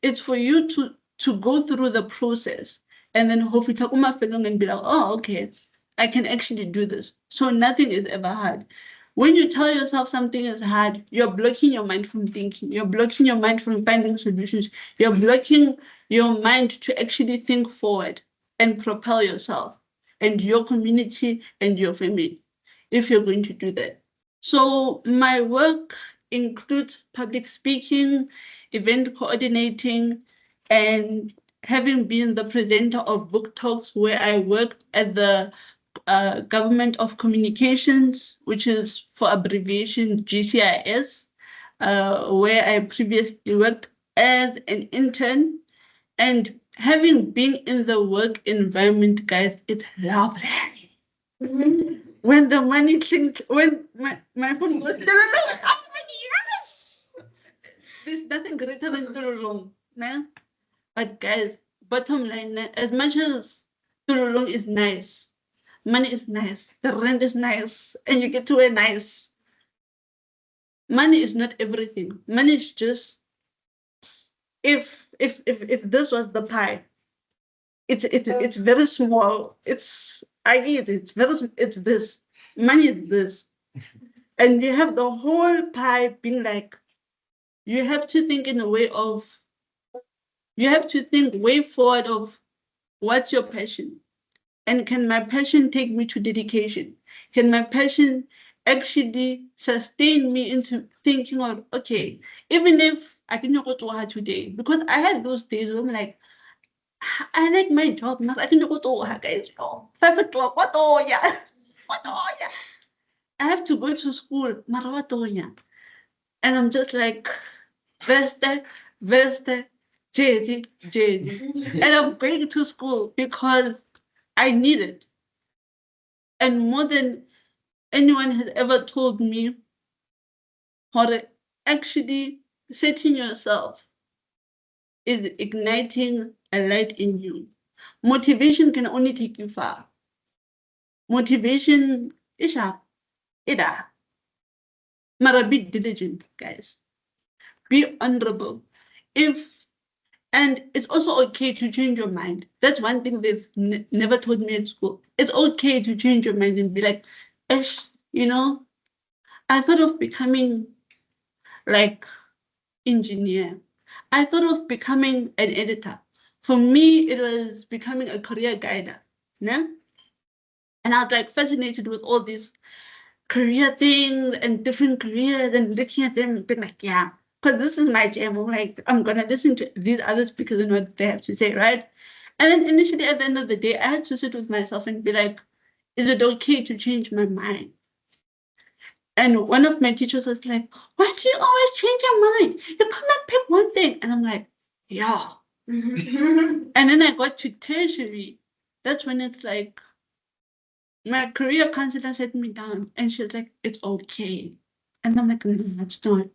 It's for you to go through the process and then hopefully and be like, oh, okay, I can actually do this. So nothing is ever hard. When you tell yourself something is hard, you're blocking your mind from thinking. You're blocking your mind from finding solutions. You're blocking your mind to actually think forward and propel yourself and your community and your family, if you're going to do that. So my work includes public speaking, event coordinating, and having been the presenter of book talks where I worked at the Government of Communications, which is for abbreviation GCIS, where I previously worked as an intern. And having been in the work environment, guys, it's lovely. When the money clinked, when my phone goes, oh, yes! There's nothing greater than Tululong, nah? But guys, bottom line, as much as Tululong is nice, money is nice, the rent is nice, and you get to wear nice. Money is not everything. Money is just, if this was the pie, it's very small. It's this. Money is this. And you have the whole pie being like, you have to think in a way of, you have to think way forward of what's your passion. And can my passion take me to dedication? Can my passion actually sustain me into thinking of, okay, even if I didn't go to work today, because I had those days where I'm like, I like my job, but I didn't go to work, guys. 5 o'clock, what oh yeah, what oh yeah. I have to go to school, but what oh yeah. And I'm just like, Veste, JD. And I'm going to school because I need it. And more than anyone has ever told me, how to actually setting yourself is igniting a light in you. Motivation can only take you far. Motivation is sharp. But be diligent, guys. Be honorable. And it's also okay to change your mind. That's one thing they've never taught me at school. It's okay to change your mind and be like, you know, I thought of becoming like engineer. I thought of becoming an editor. For me, it was becoming a career guider. Yeah? And I was like fascinated with all these career things and different careers and looking at them and being like, yeah, because this is my jam. I'm like, I'm going to listen to these other speakers and what they have to say, right? And then initially at the end of the day, I had to sit with myself and be like, is it okay to change my mind? And one of my teachers was like, why do you always change your mind? You cannot pick one thing. And I'm like, yeah. And then I got to tertiary. That's when it's like, my career counselor sat me down and she's like, it's okay. And I'm like, no, it's not.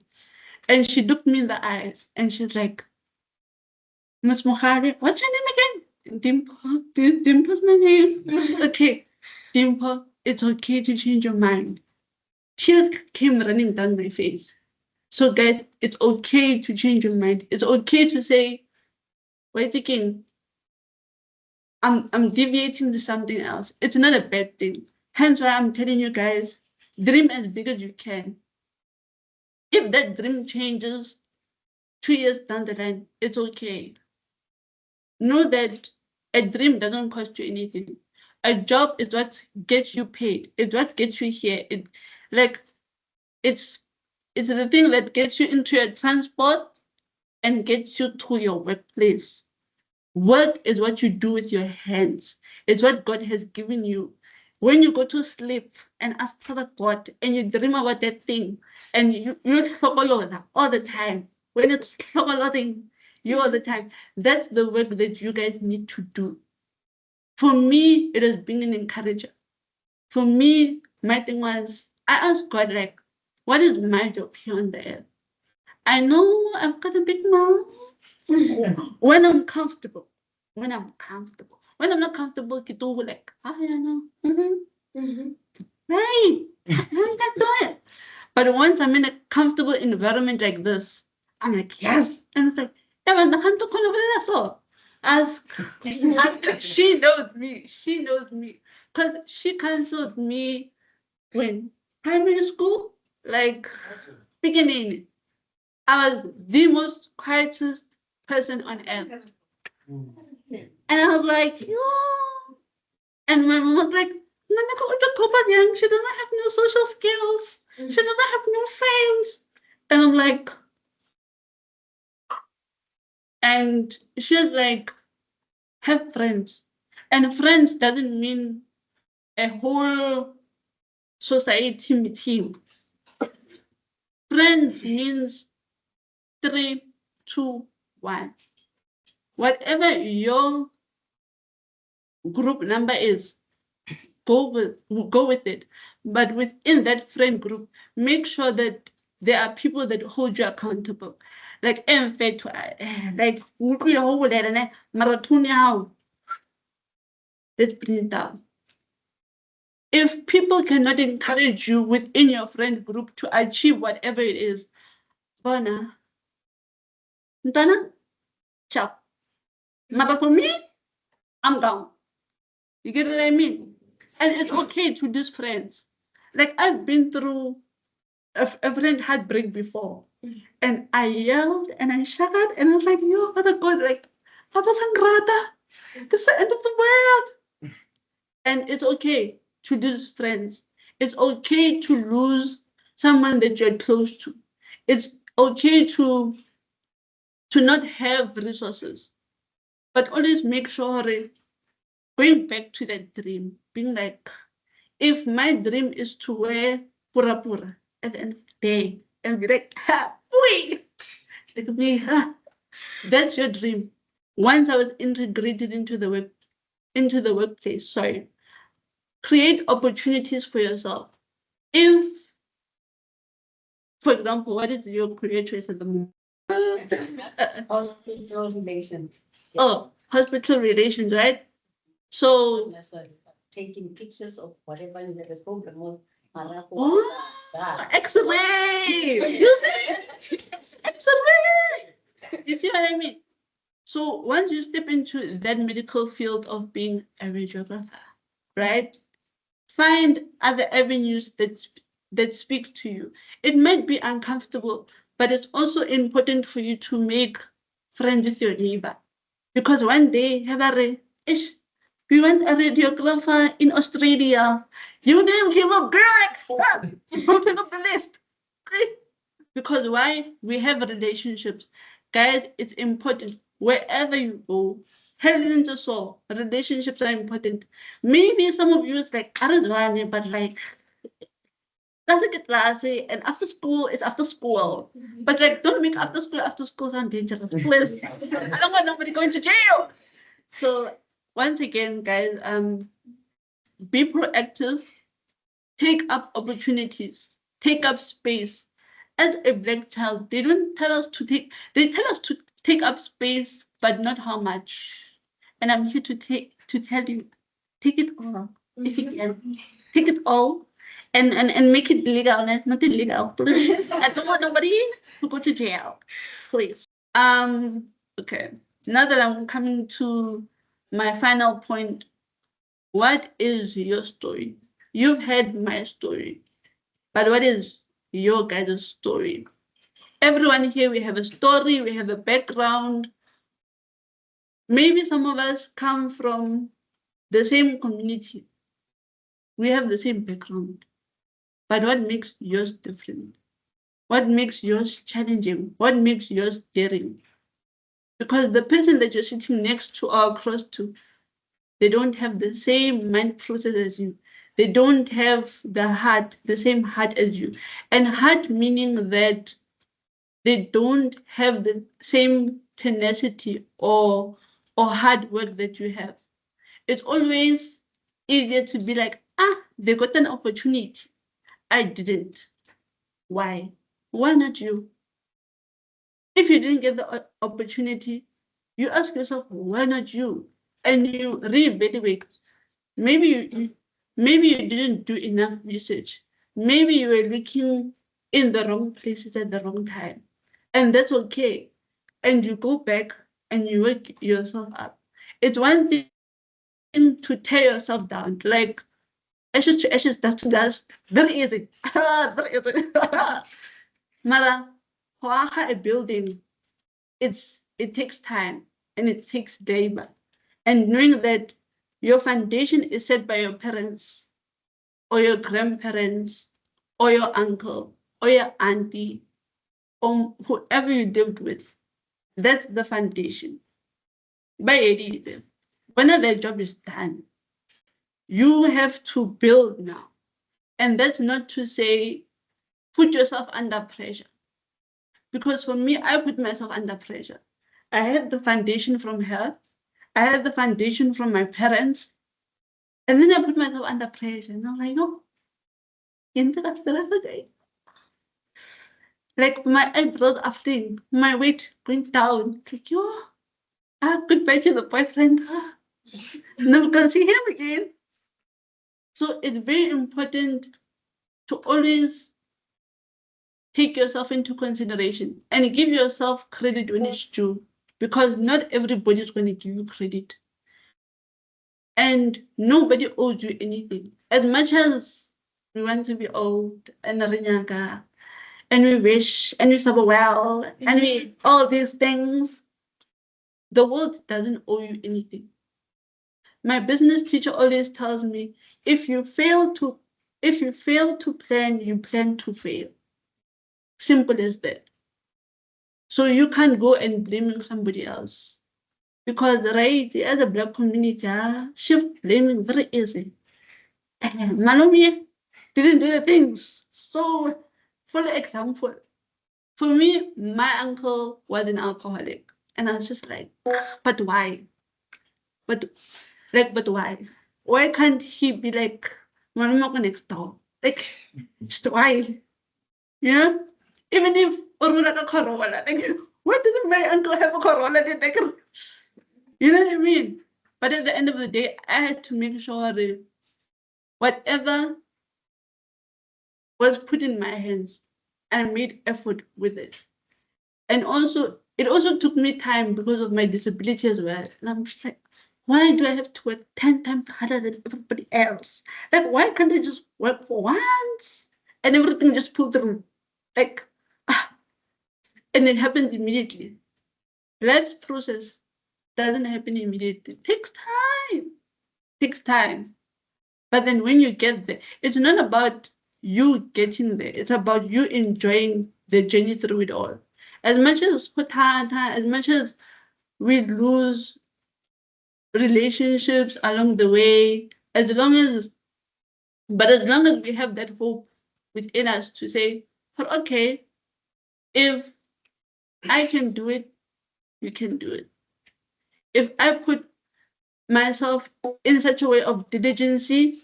And she looked me in the eyes and she's like, Ms. Mohale, what's your name again? Dimple. Dimple's my name. Okay, Dimple, it's okay to change your mind. Tears came running down my face. So guys, it's okay to change your mind. It's okay to say, wait again, I'm deviating to something else. It's not a bad thing. Hence why I'm telling you guys, dream as big as you can. If that dream changes 2 years down the line, it's okay. Know that a dream doesn't cost you anything. A job is what gets you paid. It's what gets you here. It's the thing that gets you into your transport and gets you to your workplace. Work is what you do with your hands. It's what God has given you. When you go to sleep and ask for the God and you dream about that thing and you follow that all the time, when it's following you all the time, that's the work that you guys need to do. For me, it has been an encourager. For me, my thing was, I asked God, like, what is my job here on the earth? I know I've got a big mouth. When I'm comfortable. When I'm not comfortable, I do like, don't know. Right. Let's do it. But once I'm in a comfortable environment like this, I'm like, yes. And it's like, ask. She knows me. She knows me. Because she counseled me when primary school, like beginning. I was the most quietest person on earth. And I was like, yo. And my mom was like, she doesn't have no social skills. She doesn't have no friends. And I'm like, and she's like, have friends. And friends doesn't mean a whole society team. Friends means 3, 2, 1. Whatever your group number is, go with it. But within that friend group, make sure that there are people that hold you accountable. Like let's bring it down. If people cannot encourage you within your friend group to achieve whatever it is, Bona, Ntana, ciao. But for me, I'm gone. You get what I mean? And it's okay to lose friends. Like I've been through a friend heartbreak before. And I yelled and I shouted and I was like, yo, Father God, like, Papa Sangrata, this is the end of the world. And it's okay to lose friends. It's okay to lose someone that you're close to. It's okay to not have resources. But always make sure going back to that dream, being like, if my dream is to wear pura pura at the end of the day and be like, ha, wee, like me, ha, that's your dream. Once I was integrated into the workplace, sorry, create opportunities for yourself. If, for example, what is your career choice at the moment? Hospital relations. Oh, hospital relations, right? So, Taking pictures of whatever you have a problem with. oh, X-ray! You see? It's X-ray! You see what I mean? So once you step into that medical field of being a radiographer, right? Find other avenues that speak to you. It might be uncomfortable, but it's also important for you to make friends with your neighbor. Because one day, we want a radiographer in Australia. You didn't give up, girl. Open up the list. Okay? Because why? We have relationships. Guys, it's important. Wherever you go, head into soul. Relationships are important. Maybe some of you is like, Arizona, but like, that's a classy, and after school is after school. But like, don't make after school sound dangerous. Please. I don't want nobody going to jail. So once again, guys, be proactive, take up opportunities, take up space. As a Black child, they don't tell us to take, they tell us to take up space, but not how much. And I'm here to tell you, take it all. If you can, take it all and make it legal, not illegal. I don't want nobody to go to jail. Please. Okay. Now that I'm coming to my final point, what is your story? You've heard my story, but what is your guys' story? Everyone here, we have a story, we have a background. Maybe some of us come from the same community. We have the same background. But what makes yours different? What makes yours challenging? What makes yours daring? Because the person that you're sitting next to or across to, they don't have the same mind process as you. They don't have the same heart as you. And heart meaning that they don't have the same tenacity or hard work that you have. It's always easier to be like, they got an opportunity. I didn't. Why? Why not you? If you didn't get the opportunity, you ask yourself, why not you? And you reevaluate. Maybe you didn't do enough research. Maybe you were looking in the wrong places at the wrong time. And that's okay. And you go back and you work yourself up. It's one thing to tear yourself down, like ashes to ashes, dust to dust. Very easy. Very easy. Mara, a building, it takes time and it takes labor. And knowing that your foundation is set by your parents or your grandparents or your uncle or your auntie or whoever you lived with, that's the foundation. By Eddie, when their job is done, you have to build now. And that's not to say put yourself under pressure. Because for me, I put myself under pressure. I had the foundation from her. I had the foundation from my parents. And then I put myself under pressure. And I'm like, oh, like my eyebrows are fling, my weight going down. Like, yo, goodbye to the boyfriend. Never gonna see him again. So it's very important to always take yourself into consideration and give yourself credit when it's due, because not everybody is going to give you credit. And nobody owes you anything. As much as we want to be old and Rinyaga, and we wish, and we suffer well, and we all these things. The world doesn't owe you anything. My business teacher always tells me, if you fail to plan, you plan to fail. Simple as that. So you can't go and blame somebody else. Because right, as a Black community, shift blaming very easy. Manomi didn't do the things. So, for example, for me, my uncle was an alcoholic. And I was just like, but why? But why? Why can't he be like Manomi next door? Like, just why? Yeah? Even if Orula got Corolla, like, why doesn't my uncle have a Corolla? Like, you know what I mean? But at the end of the day, I had to make sure that whatever was put in my hands, I made effort with it. And also, it also took me time because of my disability as well. And I'm just like, why do I have to work 10 times harder than everybody else? Like, why can't I just work for once and everything just pull through? Like, and it happens immediately. Life's process doesn't happen immediately. It takes time. But then when you get there, it's not about you getting there. It's about you enjoying the journey through it all. As much as we lose relationships along the way, as long as we have that hope within us to say, okay, if I can do it, you can do it. If I put myself in such a way of diligency,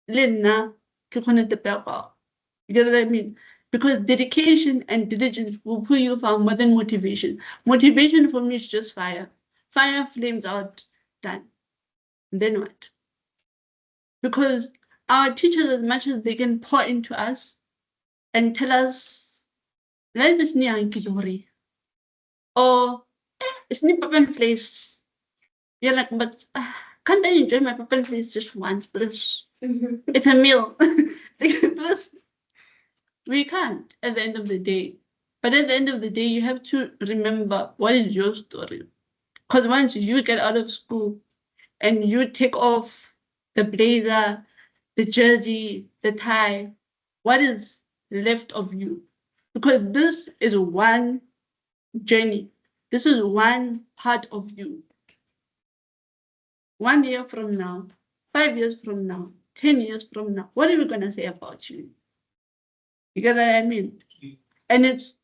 Lena, you get what I mean? Because dedication and diligence will pull you far more than motivation. Motivation for me is just fire. Fire flames out, done. And then what? Because our teachers, as much as they can pour into us and tell us, life is near Kidori. Or it's near Papan place. You're like, but can't I enjoy my Papan place just once, please? It's a meal. Plus, we can't at the end of the day. But at the end of the day, you have to remember what is your story. Because once you get out of school and you take off the blazer, the jersey, the tie, what is left of you? Because this is one journey. This is one part of you. 1 year from now, 5 years from now, 10 years from now, what are we going to say about you? You get what I mean? And it's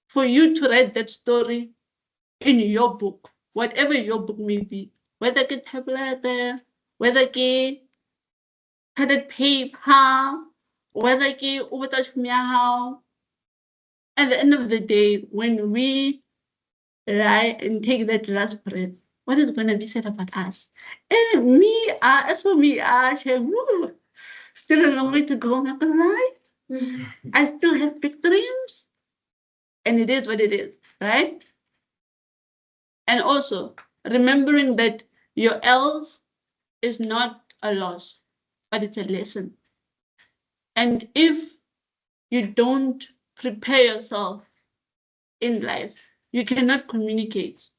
for you to write that story in your book, whatever your book may be, whether it's tablet, whether it's padded paper, whether it's over at the end of the day, when we lie and take that last breath, what is going to be said about us? As for me, still a long way to go, I'm not going to lie. I still have big dreams. And it is what it is, right? And also, remembering that your else is not a loss, but it's a lesson. And if you don't prepare yourself in life, you cannot communicate.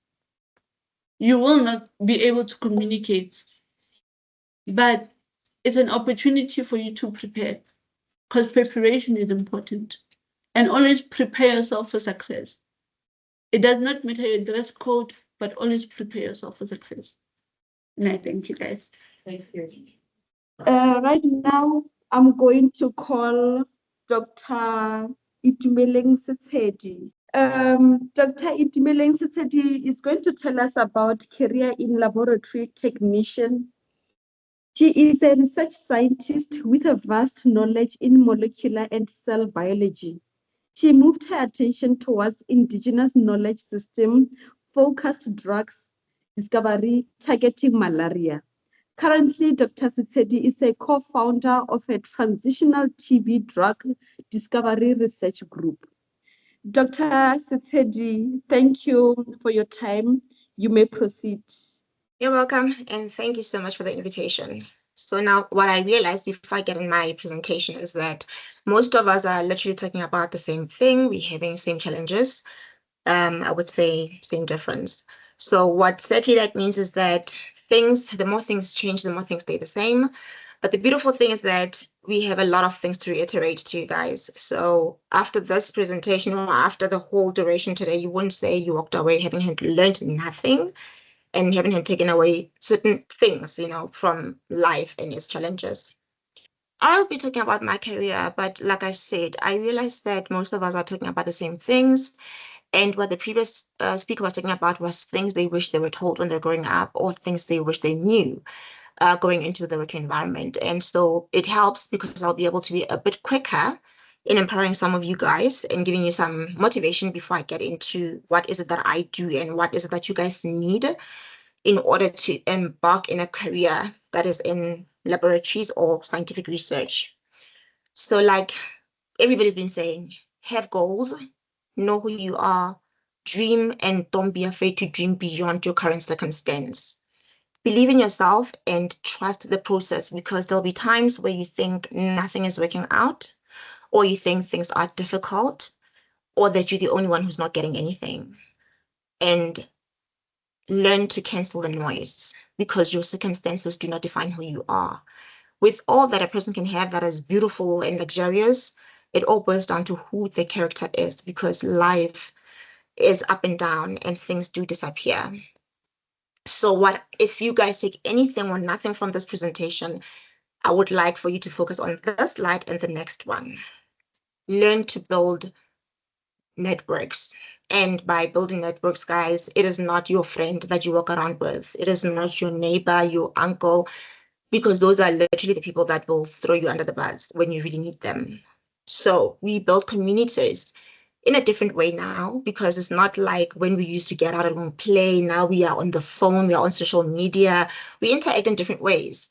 You will not be able to communicate. But it's an opportunity for you to prepare, because preparation is important. And always prepare yourself for success. It does not matter your dress code, but always prepare yourself for success. And I thank you guys. Thank you. Right now, I'm going to call Dr. Itumeleng Setsedi. Dr. Itumeleng Setsedi is going to tell us about career in laboratory technician. She is a research scientist with a vast knowledge in molecular and cell biology. She moved her attention towards indigenous knowledge system, focused drugs discovery targeting malaria. Currently, Dr. Setsedi is a co-founder of a transitional TB drug discovery research group. Dr. Setsedi, thank you for your time. You may proceed. You're welcome, and thank you so much for the invitation. So now what I realized before I get in my presentation is that most of us are literally talking about the same thing. We're having the same challenges. I would say same difference. So what sadly that means is that the more things change, the more things stay the same. But the beautiful thing is that we have a lot of things to reiterate to you guys. So after this presentation or after the whole duration today, you wouldn't say you walked away having learned nothing and having taken away certain things, from life and its challenges. I'll be talking about my career, but like I said, I realized that most of us are talking about the same things. And what the previous speaker was talking about was things they wish they were told when they're growing up or things they wish they knew going into the working environment. And so it helps because I'll be able to be a bit quicker in empowering some of you guys and giving you some motivation before I get into what is it that I do and what is it that you guys need in order to embark in a career that is in laboratories or scientific research. So like everybody's been saying, have goals, know who you are, dream, and don't be afraid to dream beyond your current circumstance. Believe in yourself and trust the process, because there'll be times where you think nothing is working out, or you think things are difficult, or that you're the only one who's not getting anything. And learn to cancel the noise, because your circumstances do not define who you are. With all that a person can have that is beautiful and luxurious, it all boils down to who their character is, because life is up and down and things do disappear. So if you guys take anything or nothing from this presentation, I would like for you to focus on this slide and the next one. Learn to build networks. And by building networks, guys, it is not your friend that you walk around with. It is not your neighbor, your uncle, because those are literally the people that will throw you under the bus when you really need them. So we build communities in a different way now, because it's not like when we used to get out and play. Now we are on the phone, we are on social media, we interact in different ways.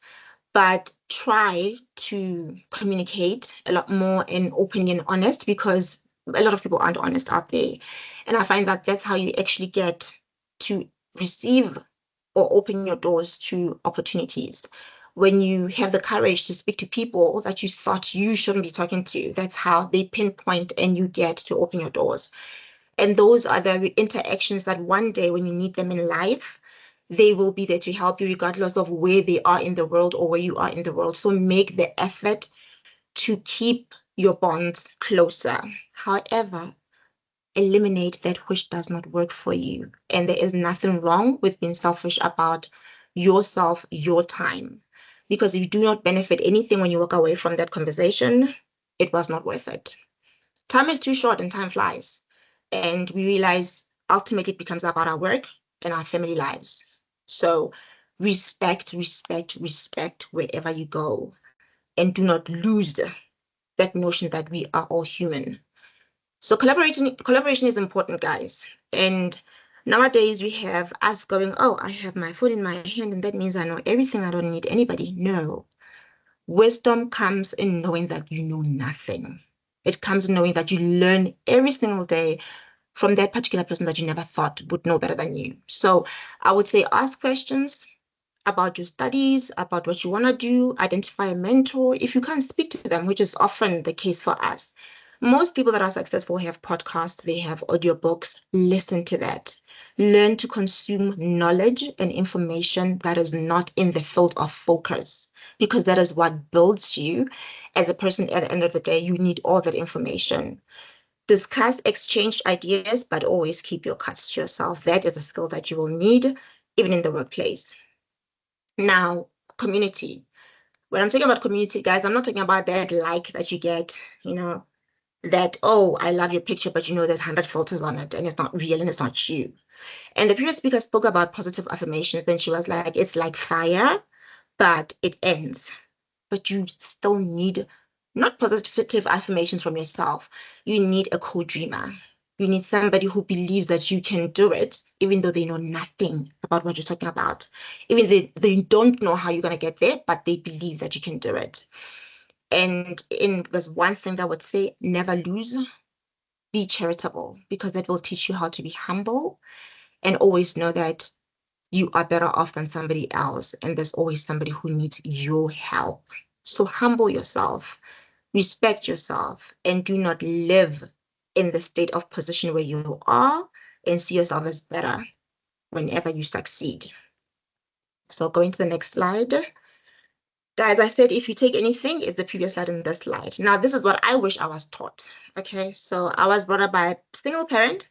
But try to communicate a lot more and open and honest, because a lot of people aren't honest out there. And I find that that's how you actually get to receive or open your doors to opportunities. When you have the courage to speak to people that you thought you shouldn't be talking to, that's how they pinpoint and you get to open your doors. And those are the interactions that one day when you need them in life, they will be there to help you regardless of where they are in the world or where you are in the world. So make the effort to keep your bonds closer. However, eliminate that which does not work for you. And there is nothing wrong with being selfish about yourself, your time. Because if you do not benefit anything when you walk away from that conversation, it was not worth it. Time is too short and time flies. And we realize ultimately it becomes about our work and our family lives. So respect, respect, respect wherever you go. And do not lose that notion that we are all human. So collaboration is important, guys. And nowadays we have us going, oh, I have my phone in my hand and that means I know everything. I don't need anybody. No. Wisdom comes in knowing that you know nothing. It comes in knowing that you learn every single day from that particular person that you never thought would know better than you. So I would say ask questions about your studies, about what you want to do, identify a mentor. If you can't speak to them, which is often the case for us, most people that are successful have podcasts, they have audiobooks. Listen to that. Learn to consume knowledge and information that is not in the field of focus, because that is what builds you as a person. At the end of the day, you need all that information. Discuss, exchange ideas, but always keep your cards to yourself. That is a skill that you will need even in the workplace. Now, community. When I'm talking about community, guys, I'm not talking about that like that you get, that, oh, I love your picture, but there's 100 filters on it and it's not real and it's not you. And the previous speaker spoke about positive affirmations. Then she was like, it's like fire, but it ends. But you still need not positive affirmations from yourself. You need a co-dreamer. You need somebody who believes that you can do it, even though they know nothing about what you're talking about. Even they don't know how you're going to get there, but they believe that you can do it. And there's one thing that I would say, never lose, be charitable, because that will teach you how to be humble and always know that you are better off than somebody else, and there's always somebody who needs your help. So humble yourself, respect yourself, and do not live in the state of position where you are and see yourself as better whenever you succeed. So going to the next slide. Guys, I said if you take anything, it's the previous slide and this slide. Now, this is what I wish I was taught. Okay, so I was brought up by a single parent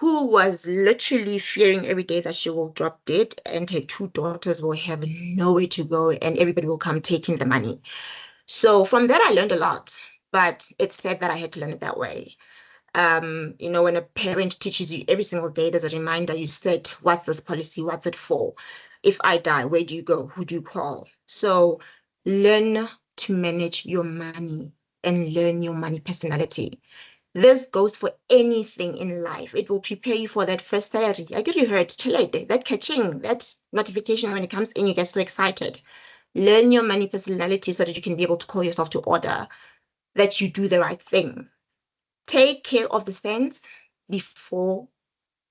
who was literally fearing every day that she will drop dead and her 2 daughters will have nowhere to go and everybody will come taking the money. So from that, I learned a lot, but it's sad that I had to learn it that way. You know, when a parent teaches you every single day, there's a reminder, you said, what's this policy? What's it for? If I die, where do you go? Who do you call? So learn to manage your money and learn your money personality. This goes for anything in life. It will prepare you for that first salary. I get you heard, that catching, that notification when it comes in, you get so excited. Learn your money personality so that you can be able to call yourself to order, that you do the right thing. Take care of the cents before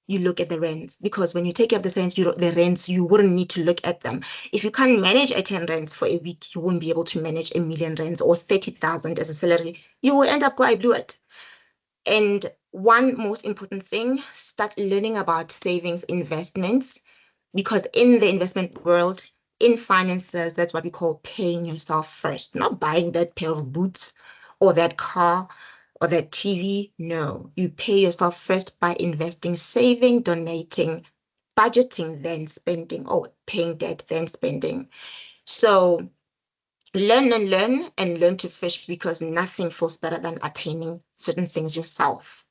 you look at the rents, because when you take care of the cents, the rents, you wouldn't need to look at them. If you can't manage a 10 rents for a week, you won't be able to manage 1 million rents or 30,000 as a salary. You will end up going, I blew it. And one most important thing, start learning about savings, investments, because in the investment world, in finances, that's what we call paying yourself first, not buying that pair of boots or that car or that TV. No, you pay yourself first by investing, saving, donating, budgeting, then spending, or paying debt, then spending. So learn and learn to fish, because nothing feels better than attaining certain things yourself.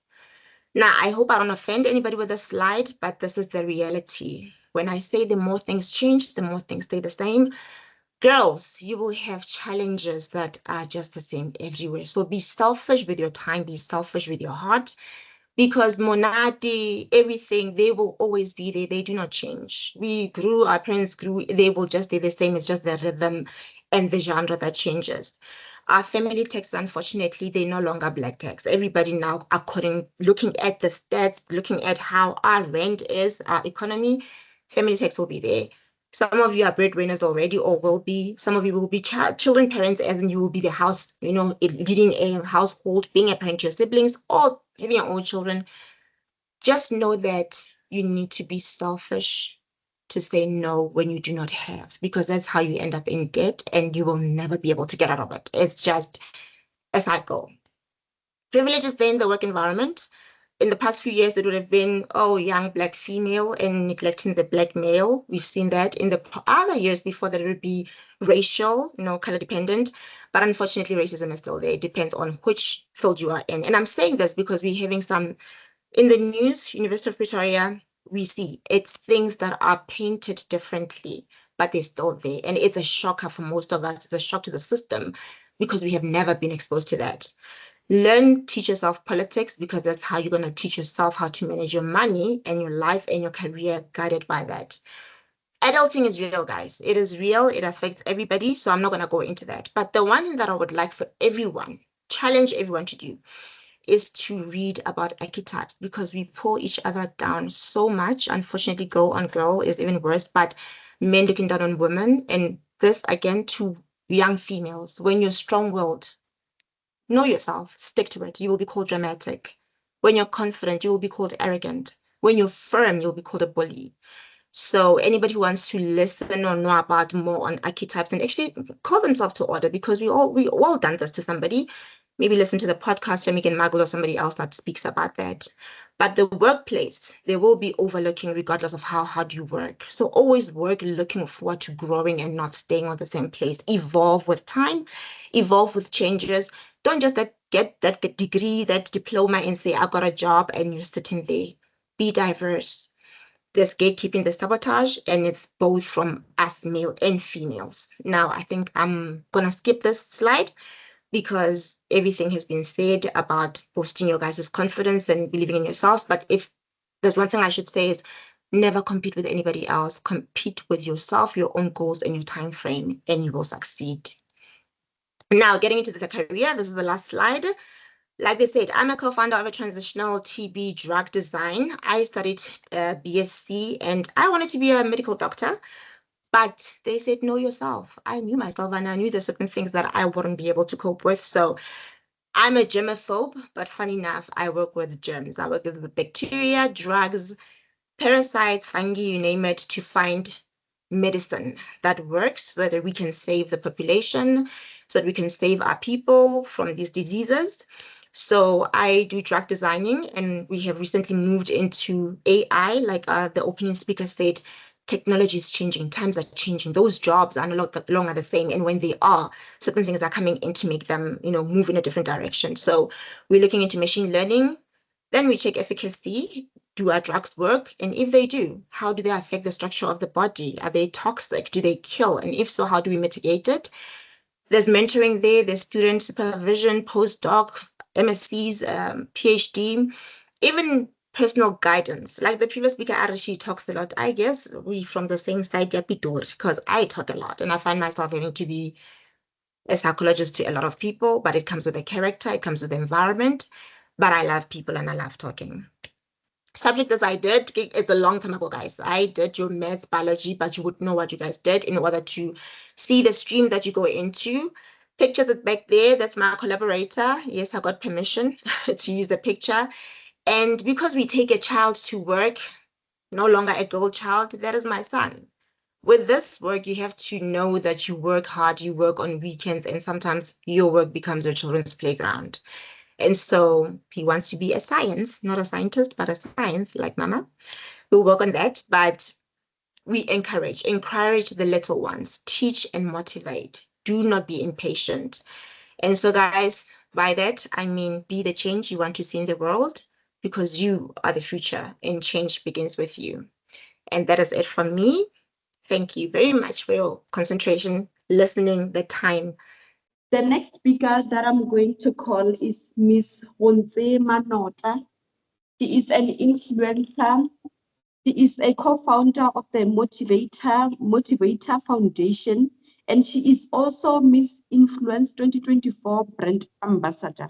Now, I hope I don't offend anybody with this slide, but this is the reality. When I say the more things change, the more things stay the same. Girls, you will have challenges that are just the same everywhere. So be selfish with your time, be selfish with your heart, because monadi, everything, they will always be there. They do not change. We grew, our parents grew, they will just stay the same. It's just the rhythm and the genre that changes. Our family tax, unfortunately, they're no longer black tax. Everybody now, looking at the stats, looking at how our rent is, our economy, family tax will be there. Some of you are breadwinners already or will be. Some of you will be children parents, as in you will be the house, leading a household, being a parent to your siblings or having your own children. Just know that you need to be selfish to say no when you do not have, because that's how you end up in debt and you will never be able to get out of it. It's just a cycle. Privilege is there in the work environment. In the past few years, it would have been, young black female and neglecting the black male. We've seen that. In the other years before that, it would be racial, color dependent. But unfortunately, racism is still there. It depends on which field you are in. And I'm saying this because we're having some, in the news, University of Pretoria, we see it's things that are painted differently, but they're still there. And it's a shocker for most of us. It's a shock to the system because we have never been exposed to that. Teach yourself politics, because that's how you're going to teach yourself how to manage your money and your life and your career guided by that. Adulting is real, guys. It is real. It affects everybody. So I'm not going to go into that. But the one thing that I would like for everyone, challenge everyone to do, is to read about archetypes, because we pull each other down so much. Unfortunately, girl on girl is even worse, but men looking down on women. And this, again, to young females, when you're strong-willed, know yourself, stick to it. You will be called dramatic. When you're confident, you will be called arrogant. When you're firm, you'll be called a bully. So anybody who wants to listen or know about more on archetypes and actually call themselves to order, because we all done this to somebody. Maybe listen to the podcast, Remigan Magul or somebody else that speaks about that. But the workplace, they will be overlooking regardless of how hard you work. So always work looking forward to growing and not staying on the same place. Evolve with time, evolve with changes. Don't just get that degree, that diploma and say, I got a job and you're sitting there. Be diverse. There's gatekeeping, there's sabotage, and it's both from us, male and females. Now, I think I'm going to skip this slide because everything has been said about boosting your guys' confidence and believing in yourselves. But if there's one thing I should say is never compete with anybody else. Compete with yourself, your own goals, and your time frame, and you will succeed. Now, getting into the career, this is the last slide. Like they said, I'm a co-founder of a transitional TB drug design. I studied BSc and I wanted to be a medical doctor, but they said, know yourself. I knew myself and I knew there's certain things that I wouldn't be able to cope with. So I'm a germaphobe, but funny enough, I work with germs. I work with bacteria, drugs, parasites, fungi, you name it, to find medicine that works so that we can save the population, so that we can save our people from these diseases. So I do drug designing, and we have recently moved into AI. Like the opening speaker said, technology is changing, times are changing. Those jobs are no longer the same, and when they are, certain things are coming in to make them, move in a different direction. So we're looking into machine learning. Then we check efficacy. Do our drugs work? And if they do, how do they affect the structure of the body? Are they toxic? Do they kill? And if so, how do we mitigate it? There's mentoring there, there's student supervision, postdoc, MSCs, PhD, even personal guidance. Like the previous speaker, Arishi, talks a lot. I guess we from the same side, because I talk a lot and I find myself having to be a psychologist to a lot of people, but it comes with a character, it comes with the environment. But I love people and I love talking. Subject that I did, it's a long time ago, guys. I did your maths, biology, but you would know what you guys did in order to see the stream that you go into. Picture that back there, that's my collaborator. Yes, I got permission to use the picture. And because we take a child to work, no longer a girl child, that is my son. With this work, you have to know that you work hard, you work on weekends, and sometimes your work becomes your children's playground. And so he wants to be a science, not a scientist, but a science like mama. We'll work on that, but we encourage the little ones, teach and motivate. Do not be impatient. And so guys, by that, I mean, be the change you want to see in the world because you are the future and change begins with you. And that is it from me. Thank you very much for your concentration, listening, the time. The next speaker that I'm going to call is Miss Honze Manota. She is an influencer. She is a co-founder of the Motivator Foundation, and she is also Miss Influence 2024 brand ambassador.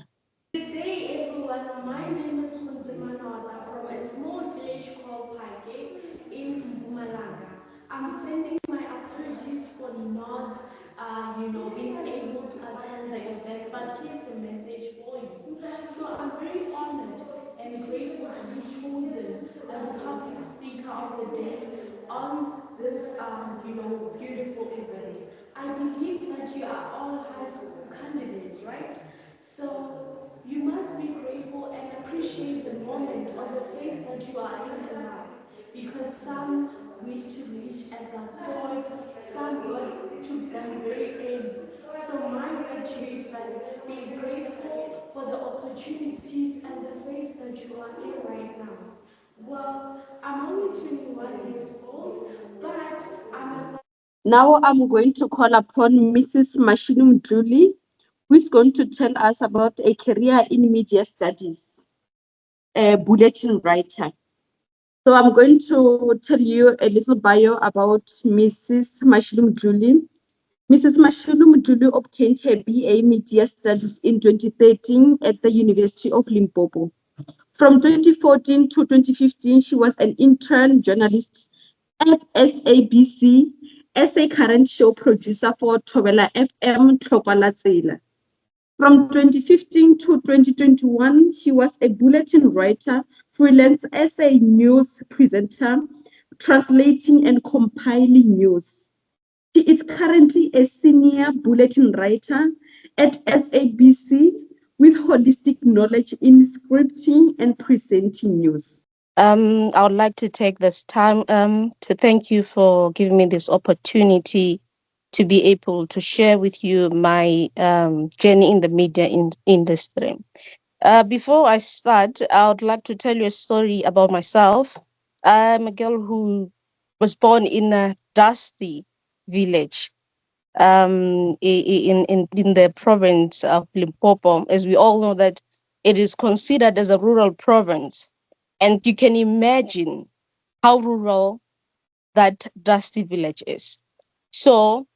Good day, everyone. My name is Honze Manota from a small village called Pake in Mpumalanga. I'm sending my apologies for not, being able to attend the event, but here's a message for you. So I'm very honored and grateful to be chosen as a public speaker of the day on this, beautiful event. I believe that you are all high school candidates, right? So you must be grateful and appreciate the moment or the phase that you are in life, because some wish to reach at that point, some got to them very early. So my word to you is that be grateful for the opportunities and the phase that you are in right now. Well, I'm only 21 years old, but I'm a Now I'm going to call upon Mrs. Mashinum Mdluli, who is going to tell us about a career in media studies, a bulletin writer. So I'm going to tell you a little bio about Mrs. Mashinum Mdluli. Mrs. Mashinum Mdluli obtained her BA Media Studies in 2013 at the University of Limpopo. From 2014 to 2015, she was an intern journalist at SABC as a current show producer for Thobela FM Tlhokwala Tsela. From 2015 to 2021, she was a bulletin writer, freelance as a news presenter, translating and compiling news. She is currently a senior bulletin writer at SABC with holistic knowledge in scripting and presenting news. I would like to take this time to thank you for giving me this opportunity to be able to share with you my journey in the media industry. Before I start, I would like to tell you a story about myself. I'm a girl who was born in a dusty village in the province of Limpopo. As we all know that it is considered as a rural province. And you can imagine how rural that dusty village is. So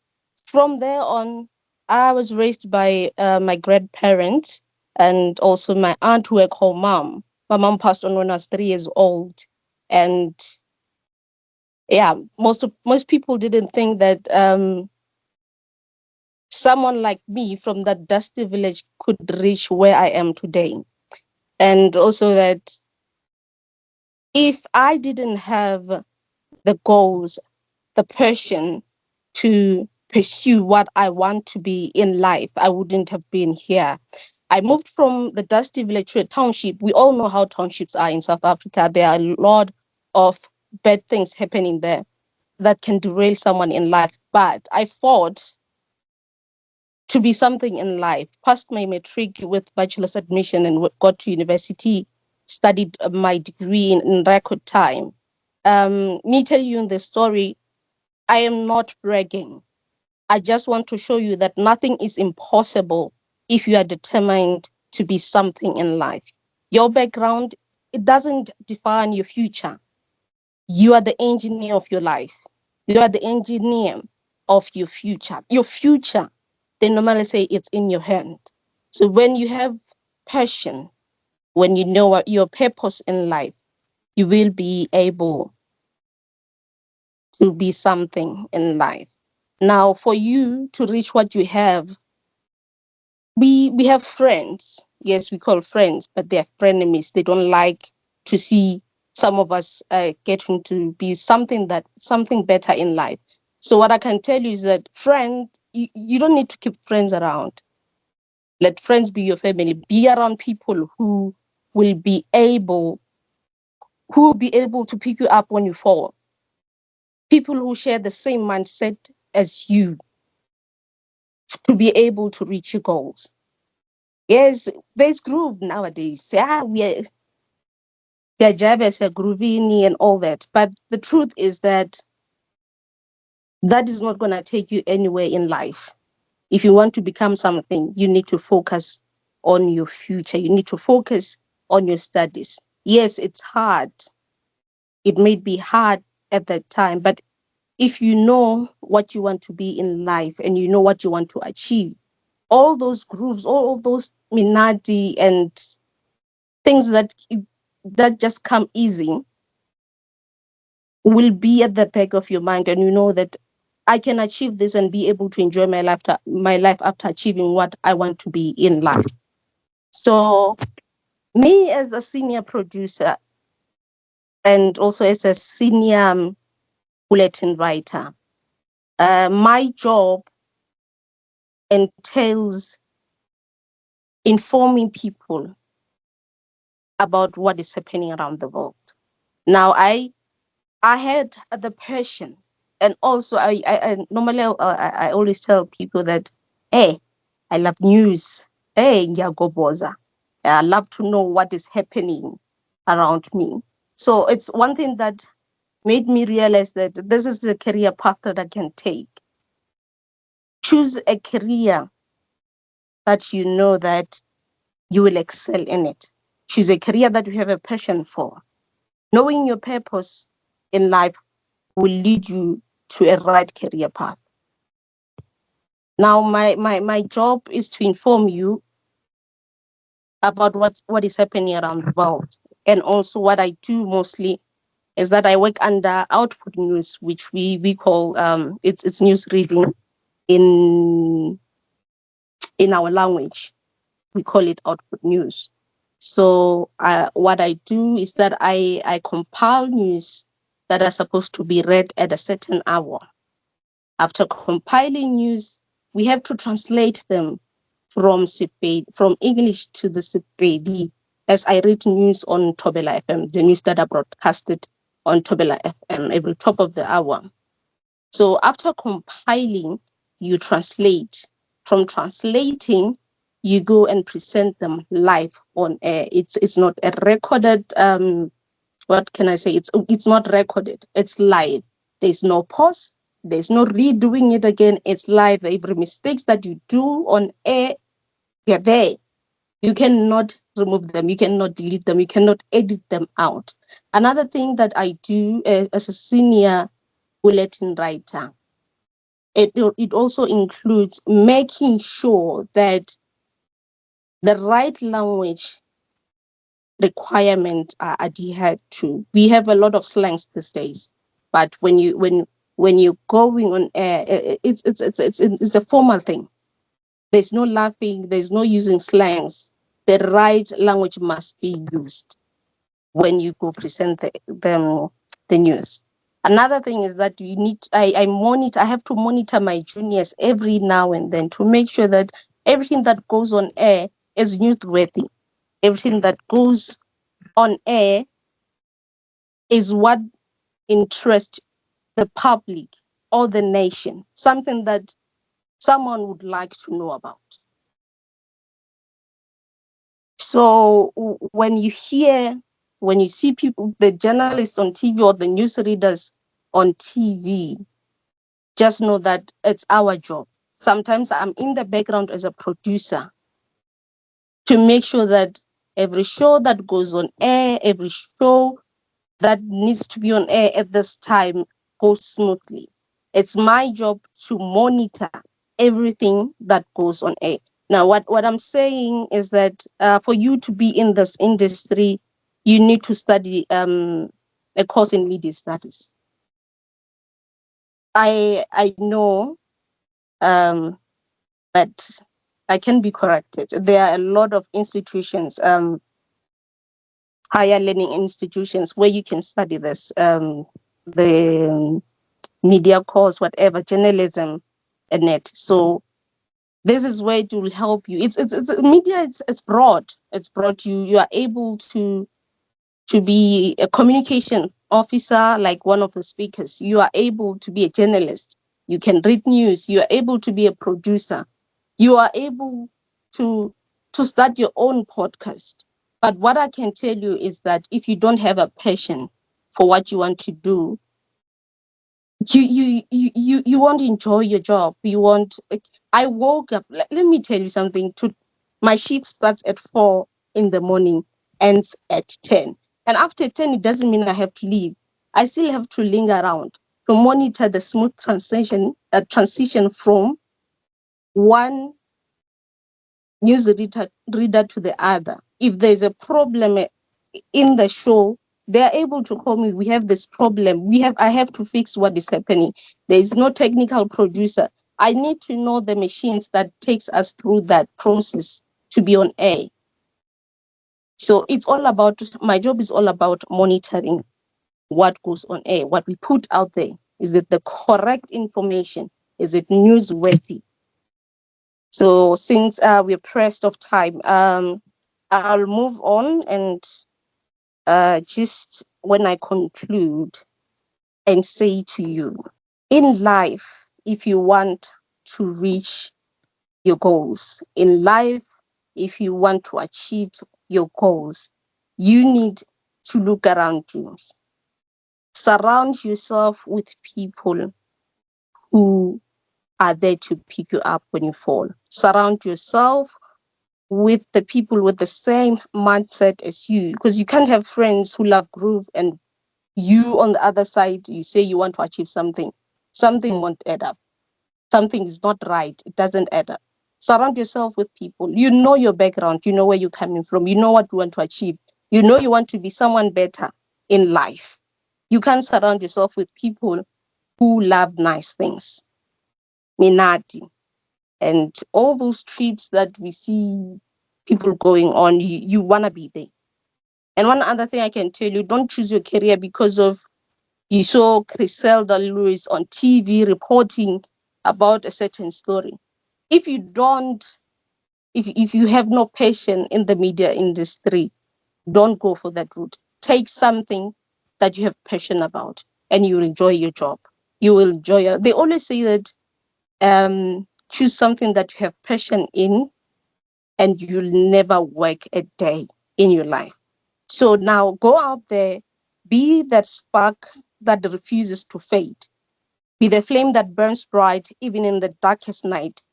from there on, I was raised by my grandparents and also my aunt who I call mom. My mom passed on when I was 3 years old. And yeah, most people didn't think that someone like me from that dusty village could reach where I am today. And also that if I didn't have the goals, the passion to pursue what I want to be in life, I wouldn't have been here. I moved from the dusty village to a township. We all know how townships are in South Africa. There are a lot of bad things happening there that can derail someone in life. But I fought to be something in life, passed my matric with bachelor's admission and got to university, studied my degree in record time. Me telling you in the story, I am not bragging. I just want to show you that nothing is impossible if you are determined to be something in life. Your background, it doesn't define your future. You are the engineer of your life. You are the engineer of your future. Your future, they normally say it's in your hand. So when you have passion, when you know what your purpose in life, you will be able to be something in life. Now, for you to reach what you have, we have friends. Yes, we call friends, but they're frenemies. They don't like to see some of us getting to be something better in life. So what I can tell you is that you don't need to keep friends around. Let friends be your family. Be around people who will be able to pick you up when you fall. People who share the same mindset as you to be able to reach your goals. Yes, there's groove nowadays. Yeah, we are Jabez, groovini and all that. But the truth is that is not going to take you anywhere in life. If you want to become something, you need to focus on your future. You need to focus on your studies. Yes, it's hard. It may be hard at that time, but if you know what you want to be in life and you know what you want to achieve, all those grooves, all of those minati and things that just come easy will be at the back of your mind, and you know that I can achieve this and be able to enjoy my life after achieving what I want to be in life. So me as a senior producer and also as a senior bulletin writer, my job entails informing people about what is happening around the world. Now, I had the passion, and also I normally I always tell people that, hey, I love news. Hey, ngiyagoboza. I love to know what is happening around me. So it's one thing that made me realize that this is the career path that I can take. Choose a career that you know that you will excel in it. Choose a career that you have a passion for. Knowing your purpose in life will lead you to a right career path. Now, my job is to inform you about what is happening around the world. And also what I do mostly is that I work under output news, which we call it's news reading in our language. We call it output news. So what I do is that I compile news that are supposed to be read at a certain hour. After compiling news, we have to translate them from English to the Sepedi, as I read news on Thobela FM, the news that are broadcasted on Thobela FM every top of the hour. So after compiling, you translate. From translating, you go and present them live on air. It's not a recorded, what can I say? It's not recorded. It's live. There's no pause. There's no redoing it again. It's live. Every mistakes that you do on air, they're there. You cannot remove them. You cannot delete them. You cannot edit them out. Another thing that I do as a senior bulletin writer, it also includes making sure that the right language requirements are adhered to. We have a lot of slangs these days, but when you're going on air, it's a formal thing. There's no laughing, there's no using slangs. The right language must be used when you go present the news. Another thing is that you need, I have to monitor my juniors every now and then to make sure that everything that goes on air is newsworthy. Everything that goes on air is what interests the public or the nation, something that someone would like to know about. So when you see people, the journalists on TV or the news readers on TV, just know that it's our job. Sometimes I'm in the background as a producer to make sure that every show that goes on air, every show that needs to be on air at this time goes smoothly. It's my job to monitor everything that goes on air. Now, what I'm saying is that for you to be in this industry, you need to study a course in media studies. I know but I can be corrected. There are a lot of institutions, higher learning institutions where you can study this, the media course, whatever, journalism, and net. So this is where it will help you. It's media. It's broad. It's broad. You are able to be a communication officer, like one of the speakers. You are able to be a journalist. You can read news. You are able to be a producer. You are able to start your own podcast. But what I can tell you is that if you don't have a passion for what you want to do, you won't enjoy your job. You won't. I woke up. Let me tell you something. My shift starts at 4 in the morning, ends at 10, and after 10, it doesn't mean I have to leave. I still have to linger around to monitor the smooth transition from one news reader to the other. If there's a problem in the show, they are able to call me. We have this problem. I have to fix what is happening. There is no technical producer. I need to know the machines that takes us through that process to be on air. So it's all about, my job is all about monitoring what goes on air, what we put out there. Is it the correct information? Is it newsworthy? So since we're pressed of time, I'll move on and just when I conclude and say to you, in life, if you want to reach your goals, in life, if you want to achieve your goals, you need to look around you. Surround yourself with people who are there to pick you up when you fall. Surround yourself with the people with the same mindset as you, because you can't have friends who love groove and you on the other side, you say you want to achieve something won't add up. Something is not right. It doesn't add up. Surround yourself with people. You know your background. You know where you're coming from. You know what you want to achieve. You know you want to be someone better in life. You can't surround yourself with people who love nice things. Minati. And all those trips that we see people going on, you want to be there. And one other thing I can tell you, don't choose your career because of you saw Griselda Lewis on TV reporting about a certain story. If you have no passion in the media industry, don't go for that route. Take something that you have passion about and you will enjoy your job. You will enjoy it. They always say that choose something that you have passion in and you'll never work a day in your life. So now go out there, be that spark that refuses to fade. Be the flame that burns bright even in the darkest night.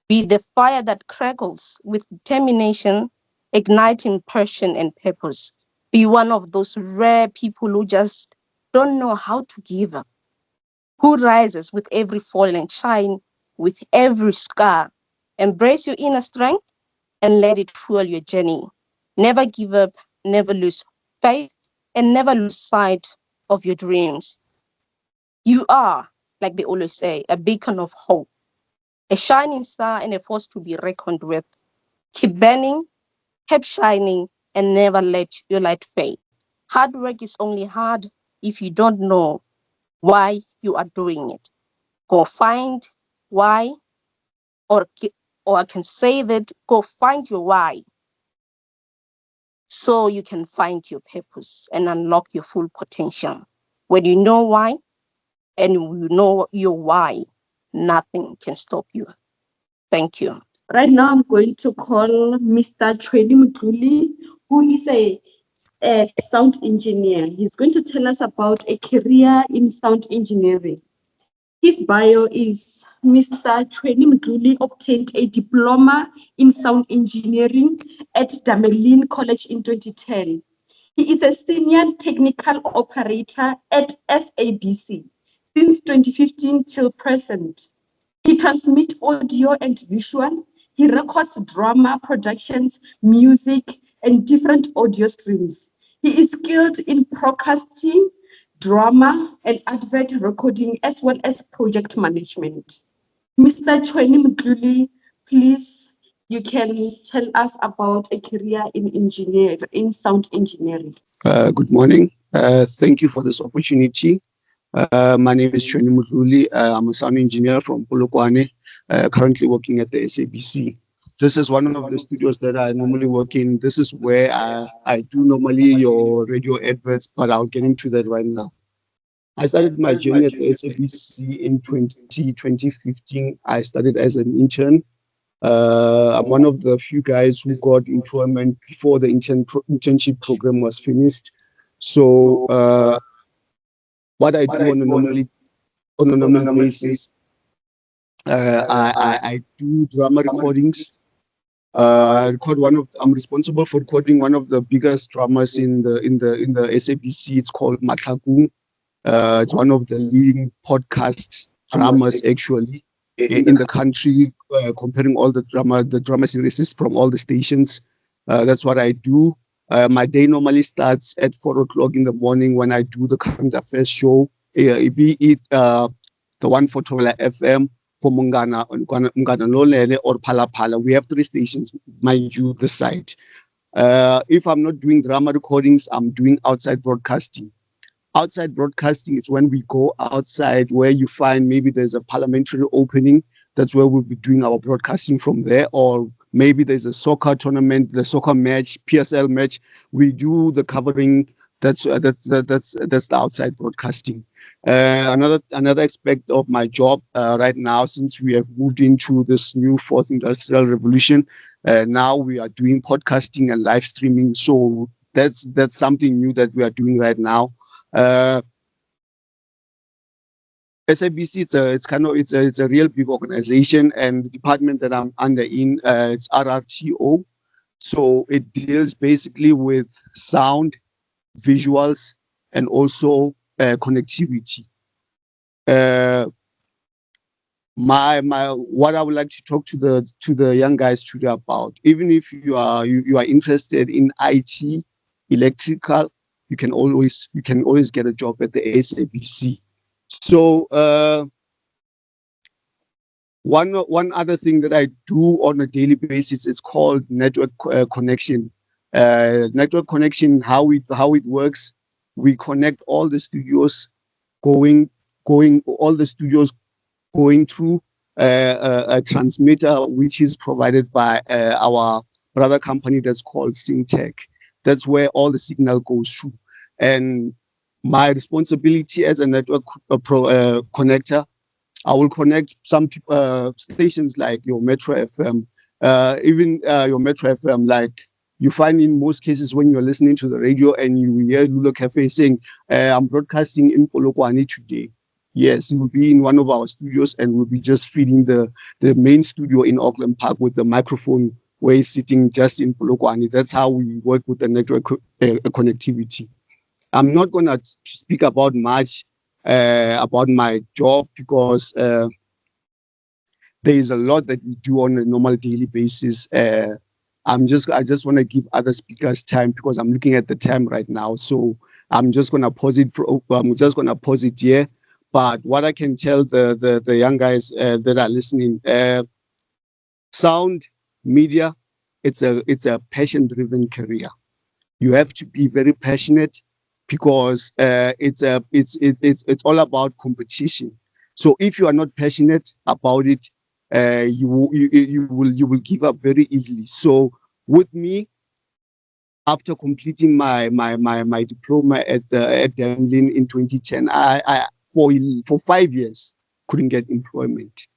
Be the fire that crackles with determination, igniting passion and purpose. Be one of those rare people who just don't know how to give up, who rises with every fall and shine with every scar. Embrace your inner strength and let it fuel your journey. Never give up, never lose faith, and never lose sight of your dreams. You are, like they always say, a beacon of hope, a shining star and a force to be reckoned with. Keep burning, keep shining, and never let your light fade. Hard work is only hard if you don't know why you are doing it. Go find why, or, or I can say that go find your why so you can find your purpose and unlock your full potential. When you know why and you know your why, nothing can stop you. Thank you. Right now, I'm going to call Mr. Chweni Mutuli, who is a sound engineer. He's going to tell us about a career in sound engineering. His bio is Mr. Chweni Mutuli obtained a diploma in sound engineering at Damelin College in 2010. He is a senior technical operator at SABC since 2015 till present. He transmits audio and visual. He records drama productions, music, and different audio streams. He is skilled in broadcasting, drama, and advert recording, as well as project management. Mr. Chweni Mutuli, please, you can tell us about a career in sound engineering. Good morning. Thank you for this opportunity. My name is Chweni Mutuli. I'm a sound engineer from Polokwane, currently working at the SABC. This is one of the studios that I normally work in. This is where I do normally your radio adverts, but I'll get into that right now. I started my journey at the SABC in 2015. I started as an intern. I'm one of the few guys who got employment before the internship program was finished. So what I do on a normal basis, I do drama recordings. I'm responsible for recording one of the biggest dramas in the SABC. It's called Matlakung. It's one of the leading podcast dramas actually in the country, comparing all the drama series from all the stations. That's what I do. My day normally starts at 4 o'clock in the morning when I do the current affairs show, be it the one for Tola FM, for Mungana Lolele, or Pala Pala. We have 3 stations, mind you, this side. If I'm not doing drama recordings, I'm doing outside broadcasting. Outside broadcasting is when we go outside where you find maybe there's a parliamentary opening. That's where we'll be doing our broadcasting from there. Or maybe there's a soccer tournament, the soccer match, PSL match. We do the covering. That's the outside broadcasting. Another aspect of my job right now, since we have moved into this new 4th industrial revolution, now we are doing podcasting and live streaming. So that's something new that we are doing right now. SABC, it's a real big organization, and the department that I'm under it's RRTO. So it deals basically with sound, visuals, and also connectivity. What I would like to talk to the young guys today about, even if you are interested in IT, electrical, you can always get a job at the SABC. So one other thing that I do on a daily basis, it's called network connection. Network connection, how it works, we connect all the studios going through a transmitter which is provided by our brother company that's called Syntech. That's where all the signal goes through. And my responsibility as a network connector, I will connect some stations like your Metro FM, even your Metro FM, like you find in most cases when you're listening to the radio and you hear Lula Cafe saying, I'm broadcasting in Polokwane today. Yes, it will be in one of our studios and we'll be just feeding the main studio in Auckland Park with the microphone where he's sitting just in Polokwane. That's how we work with the network connectivity. I'm not going to speak about much about my job because there is a lot that we do on a normal daily basis. I just want to give other speakers time because I'm looking at the time right now. So I'm just gonna pause it. I'm just gonna pause it here. But what I can tell the young guys that are listening, sound media, it's a passion-driven career. You have to be very passionate because it's all about competition. So if you are not passionate about it, you will give up very easily. So with me, after completing my diploma at Demlin in 2010, I for 5 years couldn't get employment.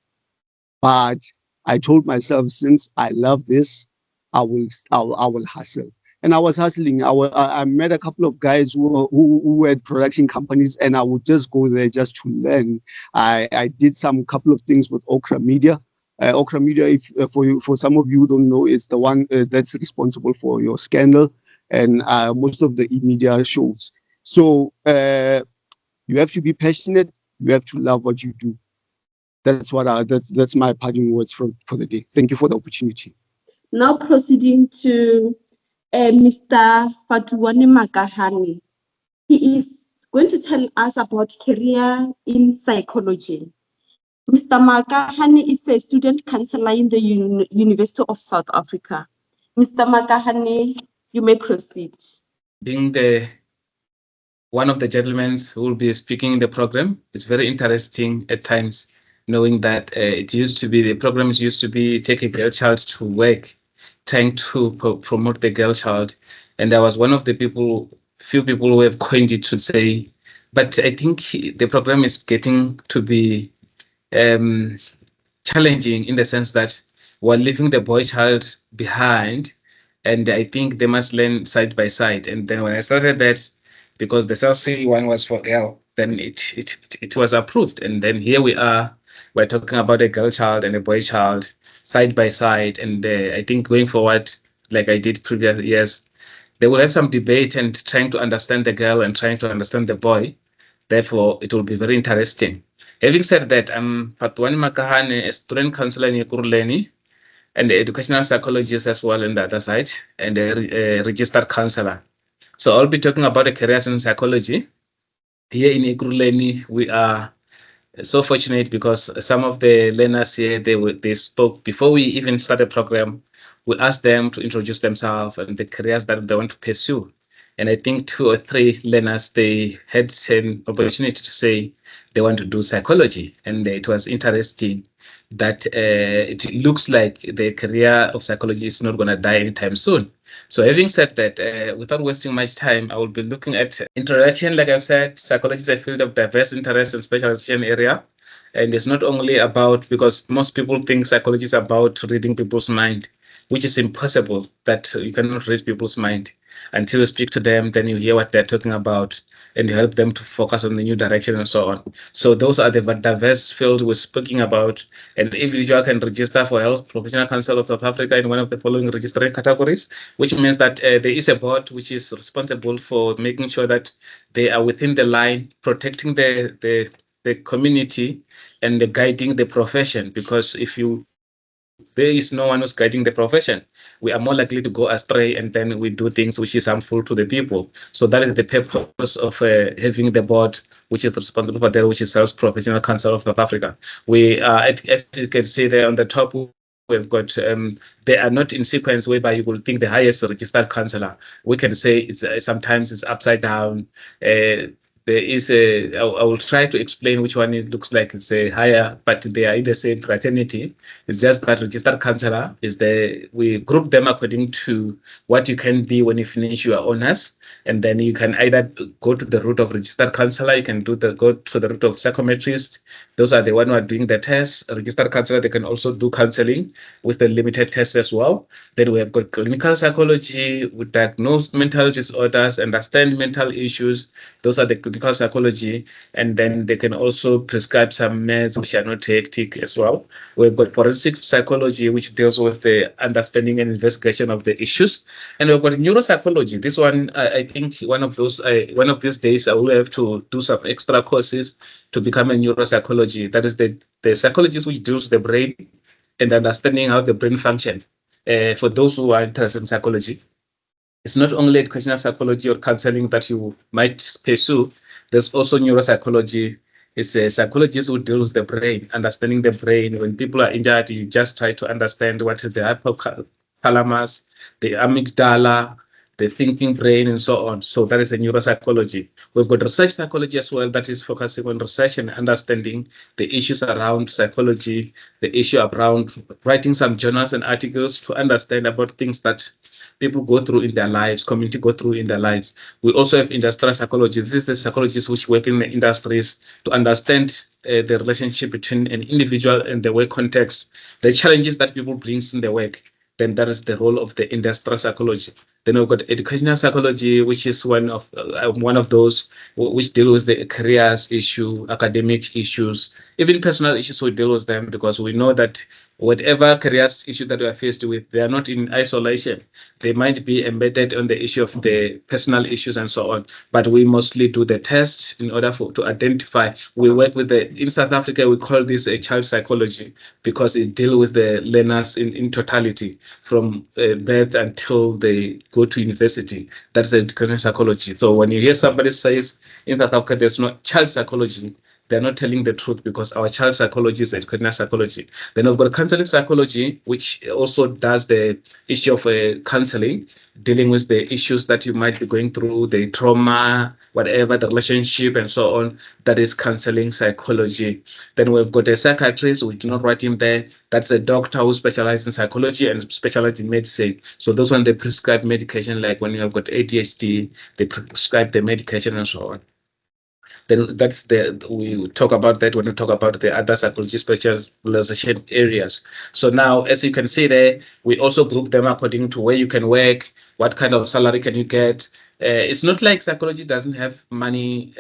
But I told myself, since I love this, I will hustle. And I was hustling. I met a couple of guys who had production companies, and I would just go there just to learn. I did some couple of things with Okra Media. Okra Media, if for some of you who don't know, is the one that's responsible for your Scandal and most of the e-media shows. So you have to be passionate. You have to love what you do. That's my parting words for the day. Thank you for the opportunity. Now proceeding to Mr. Fatuwane Makahane. He is going to tell us about career in psychology. Mr. Makahane is a student counselor in the University of South Africa. Mr. Makahane, you may proceed. Being one of the gentlemen who will be speaking in the program, it's very interesting at times, knowing that the programs used to be take a girl child to work, trying to promote the girl child. And I was one of the few people who have coined it to say, but I think the program is getting to be challenging in the sense that we're leaving the boy child behind, and I think they must learn side by side. And then when I started that, because the CLC one was for girl, then it was approved. And then here we're talking about a girl child and a boy child side by side. And I think going forward, like I did previous years, they will have some debate and trying to understand the girl and trying to understand the boy. Therefore, it will be very interesting. Having said that, I'm Fatuwane Makahane, a student counselor in Ekurhuleni, and the educational psychologist as well on the other side, and a registered counselor. So I'll be talking about the careers in psychology. Here in Ekurhuleni, we are so fortunate because some of the learners here, they spoke before we even start the program. We asked them to introduce themselves and the careers that they want to pursue. And I think 2 or 3 learners, they had an opportunity to say they want to do psychology. And it was interesting that it looks like the career of psychology is not going to die anytime soon. So having said that, without wasting much time, I will be looking at introduction. Like I've said, psychology is a field of diverse interest and specialization area. And it's not only about, because most people think psychology is about reading people's mind, which is impossible, that you cannot read people's mind. Until you speak to them, then you hear what they're talking about and you help them to focus on the new direction and so on. So those are the diverse fields we're speaking about. And if you can register for Health Professional Council of South Africa in one of the following registration categories, which means that there is a board which is responsible for making sure that they are within the line, protecting the community and guiding the profession. Because if there is no one who's guiding the profession, we are more likely to go astray, and then we do things which is harmful to the people. So that is the purpose of having the board, which is responsible for that, which is Health Professional Council of South Africa. We as you can see there on the top, we've got they are not in sequence whereby you will think the highest registered counselor. We can say it's sometimes it's upside down. There is I will try to explain which one it looks like it's a higher, but they are in the same fraternity. It's just that registered counselor is we group them according to what you can be when you finish your honors. And then you can either go to the route of registered counselor, you can go to the route of psychometrist. Those are the one who are doing the tests. Registered counselor, they can also do counseling with the limited tests as well. Then we have got clinical psychology, we diagnose mental disorders, understand mental issues. Those are the clinical psychology. And then they can also prescribe some meds which are not hectic as well. We've got forensic psychology, which deals with the understanding and investigation of the issues. And we've got neuropsychology. This one, I think one of these days I will have to do some extra courses to become a neuropsychology. That is the psychologist which deals with the brain and understanding how the brain functions. for those who are interested in psychology. It's not only educational psychology or counseling that you might pursue. There's also neuropsychology. It's a psychologist who deals with the brain, understanding the brain. When people are injured, you just try to understand what is the hypothalamus, the amygdala, the thinking brain, and so on. So that is a neuropsychology. We've got research psychology as well that is focusing on research and understanding the issues around psychology, the issue around writing some journals and articles to understand about things that people go through in their lives, community go through in their lives. We also have industrial psychologists. This is the psychologists which work in the industries to understand the relationship between an individual and the work context, the challenges that people bring in the work. Then that is the role of the industrial psychology. Then we've got educational psychology, which is one of those which deal with the careers issue, academic issues, even personal issues. We deal with them because we know that whatever careers issue that we are faced with, they are not in isolation. They might be embedded on the issue of the personal issues and so on. But we mostly do the tests in order to identify. We work with in South Africa, we call this a child psychology because it deals with the learners in totality from birth until they go to university. That's educational psychology. So when you hear somebody says in South Africa there's no child psychology, they're not telling the truth because our child psychology is educational psychology. Then we've got counseling psychology, which also does the issue of counseling, dealing with the issues that you might be going through, the trauma, whatever, the relationship and so on. That is counseling psychology. Then we've got a psychiatrist, we do not write him there. That's a doctor who specializes in psychology and specializes in medicine. So those ones, they prescribe medication, like when you have got ADHD, they prescribe the medication and so on. Then we talk about that when we talk about the other psychology specialization areas. So now, as you can see there, we also group them according to where you can work, what kind of salary can you get. It's not like psychology doesn't have money,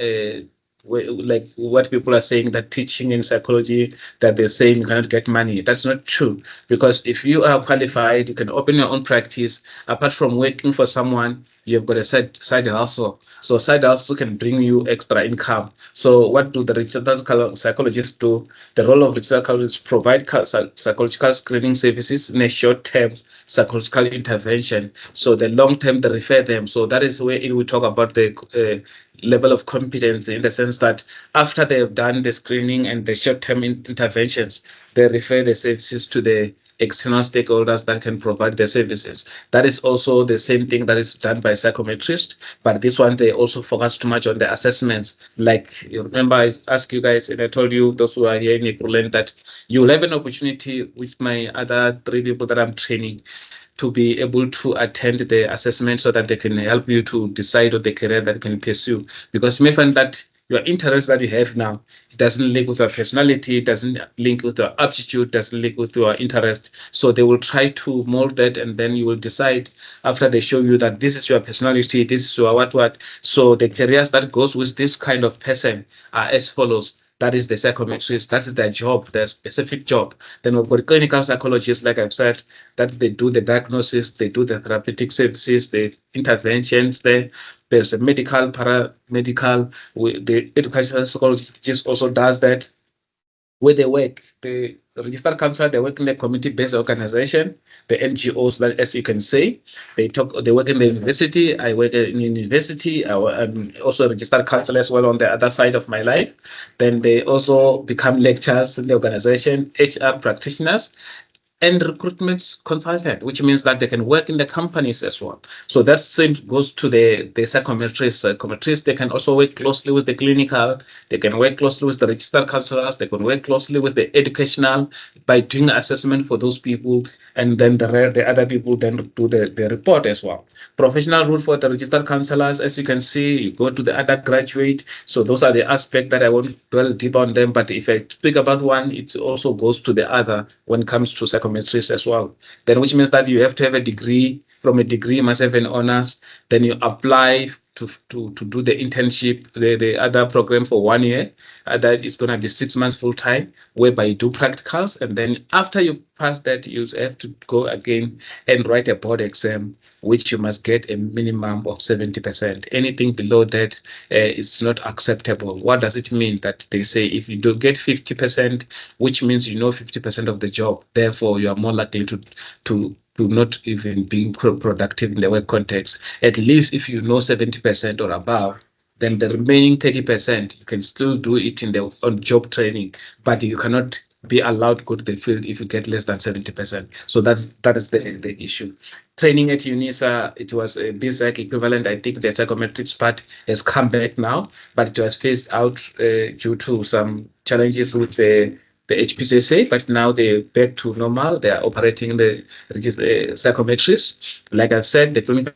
like what people are saying, that teaching in psychology, that they're saying you cannot get money. That's not true, because if you are qualified, you can open your own practice. Apart from working for someone, you've got a side hustle. So side hustle can bring you extra income. So what do the registered psychologists do? The role of registered psychologists provide psychological screening services in a short-term psychological intervention. So the long-term, they refer them. So that is where we talk about the level of competence, in the sense that after they have done the screening and the short-term interventions, they refer the services to the external stakeholders that can provide the services. That is also the same thing that is done by psychometrists, but this one, they also focus too much on the assessments. Like, you remember I asked you guys, and I told you, those who are here in Ekurhuleni, that you will have an opportunity with my other 3 people that I'm training to be able to attend the assessment so that they can help you to decide on the career that you can pursue. Because you may find that your interest that you have now, it doesn't link with your personality, it doesn't link with your aptitude, doesn't link with your interest. So they will try to mold that, and then you will decide after they show you that this is your personality, this is your what. So the careers that goes with this kind of person are as follows. That is the psychometrist. That is their job, their specific job. Then we've got clinical psychologists, like I've said, that they do the diagnosis, they do the therapeutic services, the interventions there. There's a medical, paramedical. The educational psychologist also does that. Where they work, the registered counselor, they work in a community-based organization, the NGOs, as you can say. They work in the university. I work in university. I'm also a registered counselor as well on the other side of my life. Then they also become lecturers in the organization, HR practitioners, and recruitment consultant, which means that they can work in the companies as well. So that same goes to the psychometrists. Psychometrists, they can also work closely with the clinical, they can work closely with the registered counselors, they can work closely with the educational by doing assessment for those people, and then the other people then do the report as well. Professional route for the registered counselors, as you can see, you go to the undergraduate. So those are the aspects that I won't dwell deep on them, but if I speak about one, it also goes to the other when it comes to psychometrists as well. Then which means that you have to have a degree. From a degree, you must have an honors. Then you apply to do the internship, the other program for 1 year. That is going to be 6 months full time, whereby you do practicals. And then after you pass that, you have to go again and write a board exam, which you must get a minimum of 70%. Anything below that is not acceptable. What does it mean? That they say if you do get 50%, which means you know 50% of the job, therefore you are more likely to to not even being productive in the work context. At least if you know 70% or above, then the remaining 30%, you can still do it in the on-job training, but you cannot be allowed to go to the field if you get less than 70%. So that is the issue. Training at UNISA, it was a BSEC equivalent. I think the psychometrics part has come back now, but it was phased out due to some challenges with the HPCSA, but now they're back to normal. They are operating the psychometrics. Like I've said, the clinical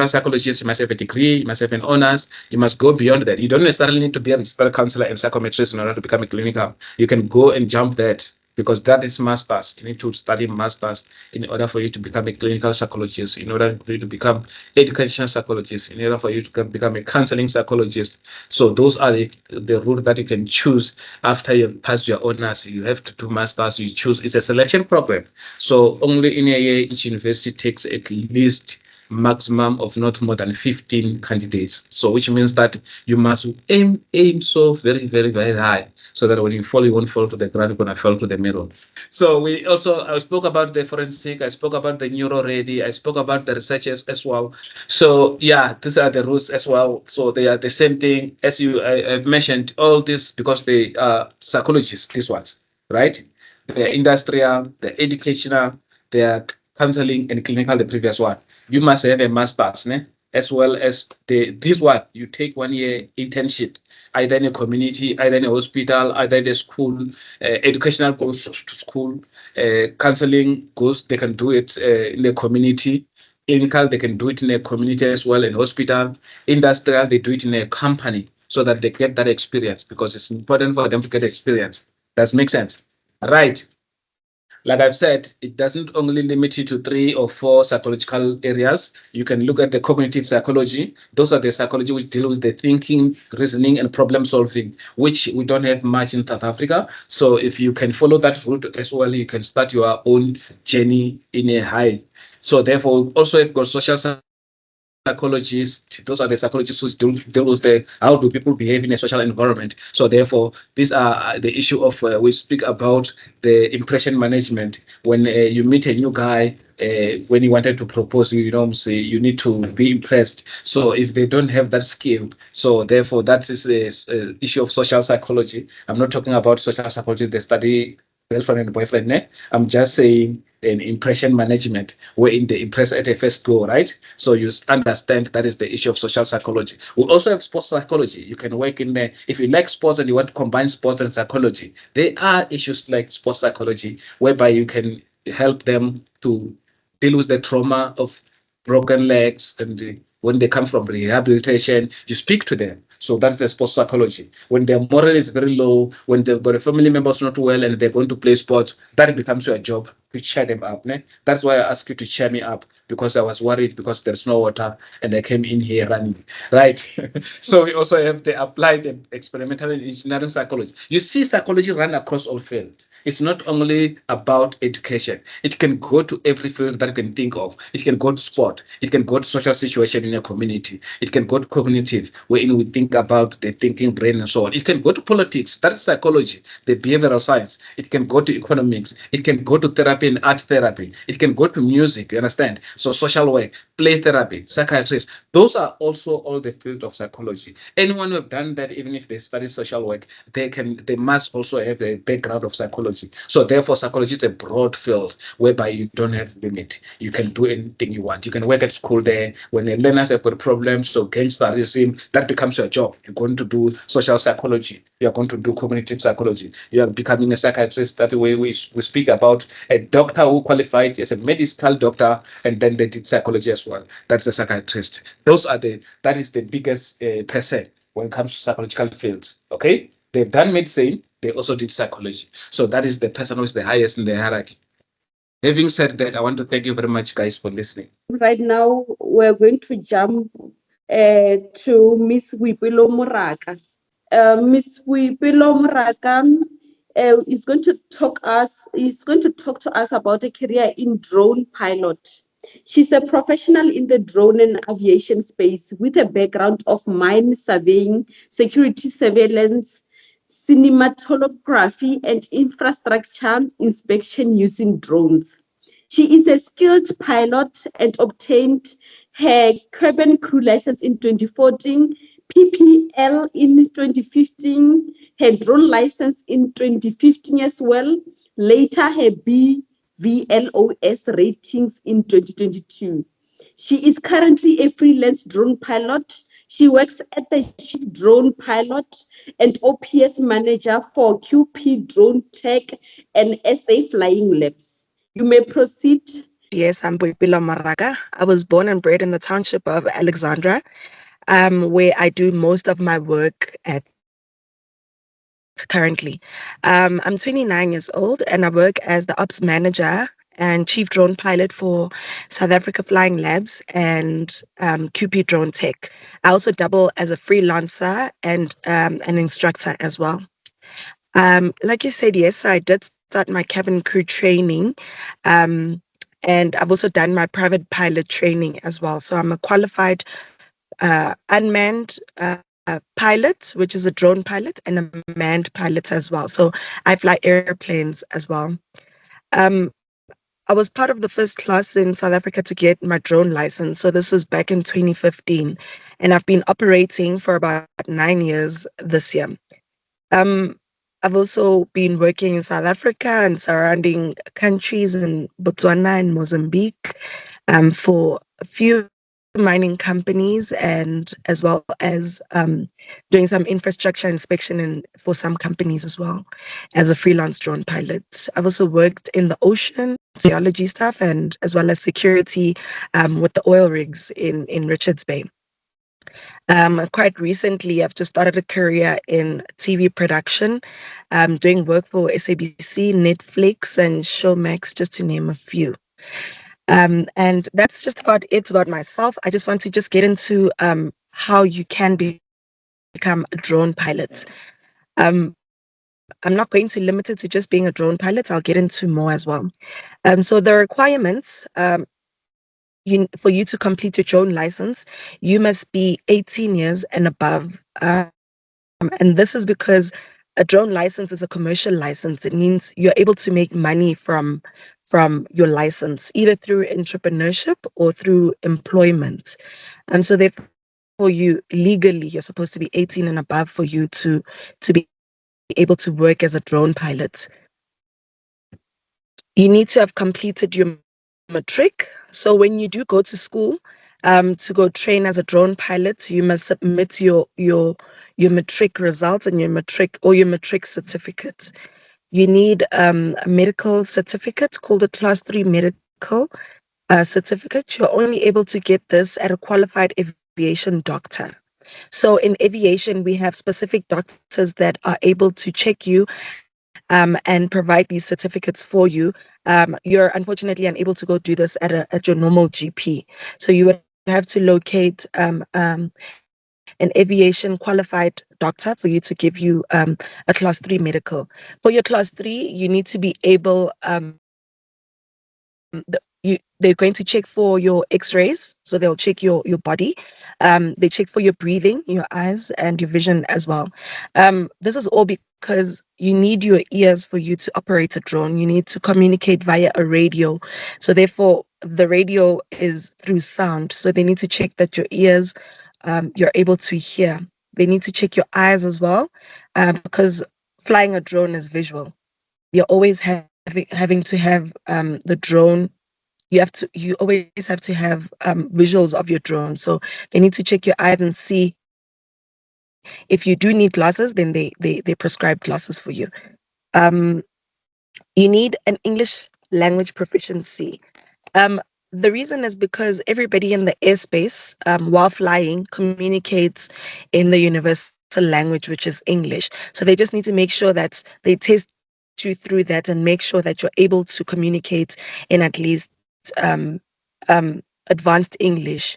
psychologist, you must have a degree, you must have an honors, you must go beyond that. You don't necessarily need to be a registered counselor and psychometrist in order to become a clinical. You can go and jump that, because that is masters. You need to study masters in order for you to become a clinical psychologist, in order for you to become educational psychologist, in order for you to become a counseling psychologist. So those are the route that you can choose after you've passed your honors. You have to do masters. You choose. It's a selection program. So only in a year, each university takes at least maximum of not more than 15 candidates. So which means that you must aim so very, very, very high, so that when you fall, you won't fall to the ground, you're gonna fall to the middle. So I spoke about the forensic, I spoke about the neuro ready, I spoke about the researchers as well. So yeah, these are the routes as well. So they are the same thing as I've mentioned, all this because they are psychologists, these ones, right? They're industrial, they're educational, they're counseling and clinical, the previous one. You must have a master's, as well as this one. You take 1 year internship, either in a community, either in a hospital, either in a school. Educational goes to school. Counseling goes, they can do it in the community. Clinical, they can do it in a community as well, in hospital. Industrial, they do it in a company, so that they get that experience, because it's important for them to get experience. Does make sense? Right. Like I've said, it doesn't only limit you to 3 or 4 psychological areas. You can look at the cognitive psychology. Those are the psychology which deal with the thinking, reasoning, and problem solving, which we don't have much in South Africa. So if you can follow that route as well, you can start your own journey in a high. So therefore, also you've got social psychologists. Those are the psychologists who deal with how do people behave in a social environment. So therefore, these are the issue of we speak about the impression management. When you meet a new guy, when you wanted to propose, say you need to be impressed. So if they don't have that skill, so therefore that is the issue of social psychology. I'm not talking about social psychology. They study girlfriend and boyfriend. I'm just saying an impression management, wherein they impress at a first go, right? So you understand that is the issue of social psychology. We also have sports psychology. You can work in there. If you like sports and you want to combine sports and psychology, there are issues like sports psychology, whereby you can help them to deal with the trauma of broken legs, and when they come from rehabilitation, you speak to them. So that's the sports psychology. When their morale is very low, when they've got a family member's not well and they're going to play sports, that becomes your job to cheer them up. That's why I asked you to cheer me up, because I was worried because there's no water and I came in here running, right? So we also have the applied and experimental engineering psychology. You see psychology run across all fields. It's not only about education. It can go to every field that you can think of. It can go to sport. It can go to social situation in a community. It can go to cognitive, wherein we think about the thinking brain and so on. It can go to politics. That is psychology, the behavioral science. It can go to economics. It can go to therapy and art therapy. It can go to music, you understand? So social work, play therapy, psychiatrists. Those are also all the field of psychology. Anyone who have done that, even if they study social work, they must also have a background of psychology. So therefore, psychology is a broad field whereby you don't have limit. You can do anything you want. You can work at school there. When the learners have got problems, so gangsterism, that becomes your job. You're going to do social psychology. You're going to do cognitive psychology. You are becoming a psychiatrist. That way we speak about a doctor who qualified as a medical doctor, and then they did psychology as well. That's a psychiatrist. That is the biggest percent when it comes to psychological fields. Okay? They've done medicine, they also did psychology. So that is the person who is the highest in the hierarchy. Having said that, I want to thank you very much, guys, for listening. Right now, we're going to jump to Miss Wipilo Muraka. Miss Wipilo Muraka is going to talk to us about a career in drone pilot. She's a professional in the drone and aviation space with a background of mine surveying, security surveillance, cinematography, and infrastructure inspection using drones. She is a skilled pilot and obtained her cabin crew license in 2014, PPL in 2015, her drone license in 2015 as well, later her BVLOS ratings in 2022. She is currently a freelance drone pilot. She works at the Chief Drone Pilot and OPS Manager for QP Drone Tech and SA Flying Labs. You may proceed. Yes, I'm Boipelo Maraga. I was born and bred in the township of Alexandra, where I do most of my work at currently. I'm 29 years old and I work as the ops manager and chief drone pilot for South Africa Flying Labs and QP Drone Tech. I also double as a freelancer and an instructor as well. Like you said, yes, I did start my cabin crew training. And I've also done my private pilot training as well. So I'm a qualified unmanned pilot, which is a drone pilot, and a manned pilot as well. So I fly airplanes as well. I was part of the first class in South Africa to get my drone license. So this was back in 2015. And I've been operating for about 9 years this year. I've also been working in South Africa and surrounding countries in Botswana and Mozambique for a few mining companies and as well as doing some infrastructure inspection for some companies as well as a freelance drone pilot. I've also worked in the ocean, geology stuff, and as well as security with the oil rigs in Richards Bay. Quite recently, I've just started a career in TV production, doing work for SABC, Netflix, and Showmax, just to name a few. And that's just about it about myself. I just want to just get into how you can become a drone pilot. I'm not going to limit it to just being a drone pilot. I'll get into more as well. So the requirements for you to complete your drone license, you must be 18 years and above. And this is because a drone license is a commercial license. It means you're able to make money from your license, either through entrepreneurship or through employment. And so therefore you're supposed to be 18 and above for you to be able to work as a drone pilot. You need to have completed your matric. So when you do go to school to go train as a drone pilot, you must submit your matric results and your matric certificate. You need a medical certificate called a Class 3 medical certificate. You're only able to get this at a qualified aviation doctor. So in aviation, we have specific doctors that are able to check you and provide these certificates for you. You're unfortunately unable to go do this at your normal GP. So you would have to locate an aviation qualified doctor for you to give you a Class 3 medical. For your Class 3, you need to be able, they're going to check for your x-rays, so they'll check your body. They check for your breathing, your eyes, and your vision as well. This is all because you need your ears for you to operate a drone. You need to communicate via a radio. So therefore, the radio is through sound. So they need to check that your ears, you're able to hear. They need to check your eyes as well, because flying a drone is visual. You're always having to have the drone. You always have to have visuals of your drone. So they need to check your eyes and see if you do need glasses, then they prescribe glasses for you. You need an English language proficiency. The reason is because everybody in the airspace, while flying, communicates in the universal language, which is English. So they just need to make sure that they test you through that and make sure that you're able to communicate in at least advanced English,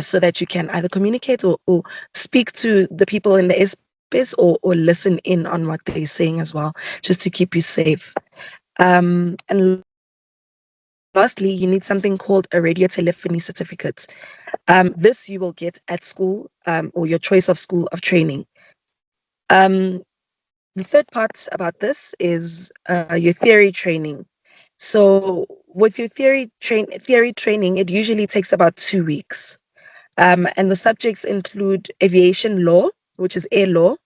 so that you can either communicate or speak to the people in the airspace or listen in on what they're saying as well, just to keep you safe. And lastly, you need something called a radio telephony certificate. This you will get at school, or your choice of school of training. The third part about this is your theory training. So with your theory training, it usually takes about 2 weeks. And the subjects include aviation law, which is air law,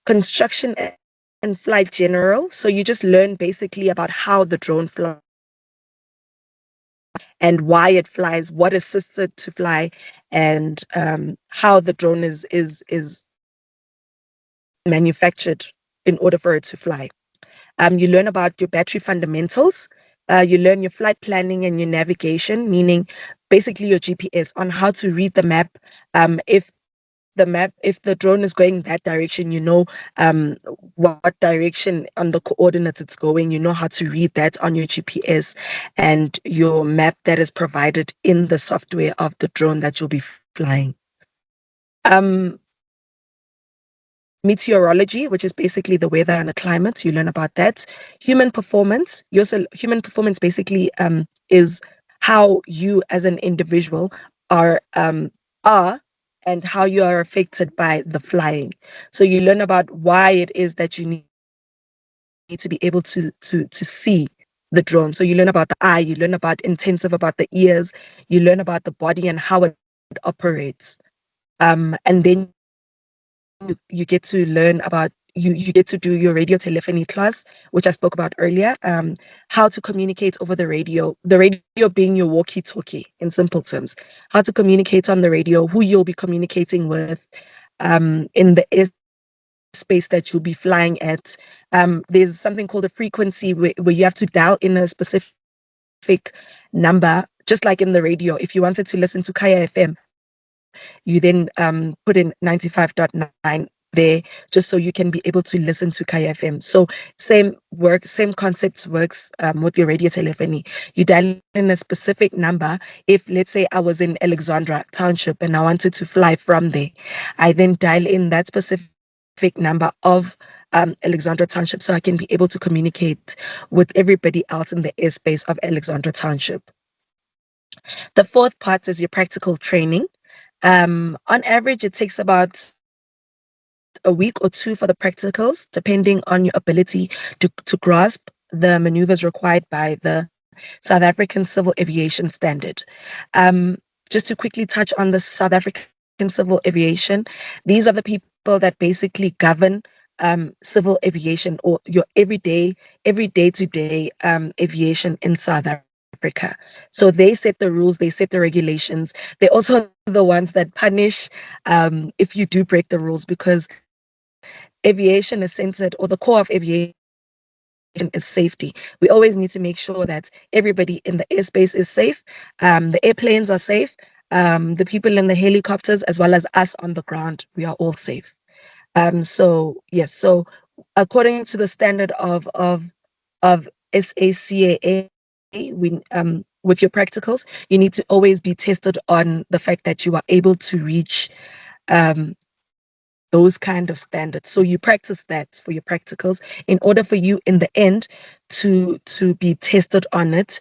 construction and flight general. So you just learn basically about how the drone flies and why it flies, what assists it to fly, and how the drone is manufactured in order for it to fly. You learn about your battery fundamentals. You learn your flight planning and your navigation, meaning basically your GPS on how to read the map. If the drone is going that direction, you know what direction on the coordinates it's going. You know how to read that on your GPS and your map that is provided in the software of the drone that you'll be flying. Meteorology, which is basically the weather and the climate. You learn about that. Human performance. Human performance basically is how you as an individual are and how you are affected by the flying. So you learn about why it is that you need to be able to see the drone. So you learn about the eye, you learn about intensive, about the ears, you learn about the body and how it operates. And then you get to learn about you get to do your radio telephony class, which I spoke about earlier. How to communicate over the radio being your walkie-talkie in simple terms. How to communicate on the radio, who you'll be communicating with, in the space that you'll be flying at. There's something called a frequency where you have to dial in a specific number, just like in the radio. If you wanted to listen to Kaya FM, you then put in 95.9 there, just so you can be able to listen to Kaya FM. So same concepts works with your radio telephony. You dial in a specific number. If, let's say, I was in Alexandra Township and I wanted to fly from there, I then dial in that specific number of Alexandra Township, so I can be able to communicate with everybody else in the airspace of Alexandra Township. The fourth part is your practical training. On average, it takes about a week or two for the practicals, depending on your ability to grasp the maneuvers required by the South African Civil Aviation Standard. Just to quickly touch on the South African Civil Aviation, these are the people that basically govern civil aviation, or your everyday to day aviation in South Africa. So they set the rules, they set the regulations. They're also the ones that punish if you do break the rules, because aviation is centered, or the core of aviation is safety. We always need to make sure that everybody in the airspace is safe, the airplanes are safe, the people in the helicopters, as well as us on the ground, we are all safe. So yes, so according to the standard of SACAA, we with your practicals, you need to always be tested on the fact that you are able to reach those kind of standards. So you practice that for your practicals in order for you in the end to be tested on it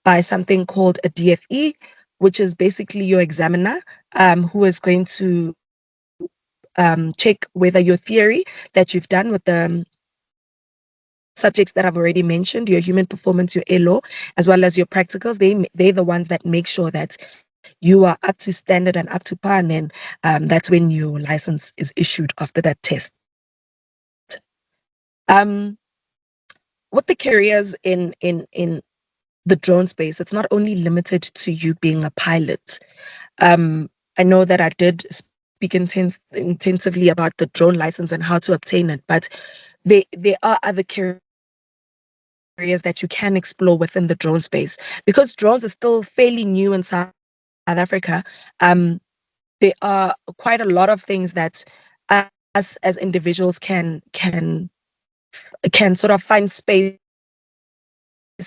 by something called a DFE, which is basically your examiner, who is going to check whether your theory that you've done with the subjects that I've already mentioned, your human performance, your LO, as well as your practicals, they're the ones that make sure that you are up to standard and up to par, and then that's when your license is issued after that test. With the careers in the drone space, it's not only limited to you being a pilot. I know that I did speak intensively about the drone license and how to obtain it, but there are other careers that you can explore within the drone space, because drones are still fairly new in South Africa. There are quite a lot of things that us as individuals can sort of find space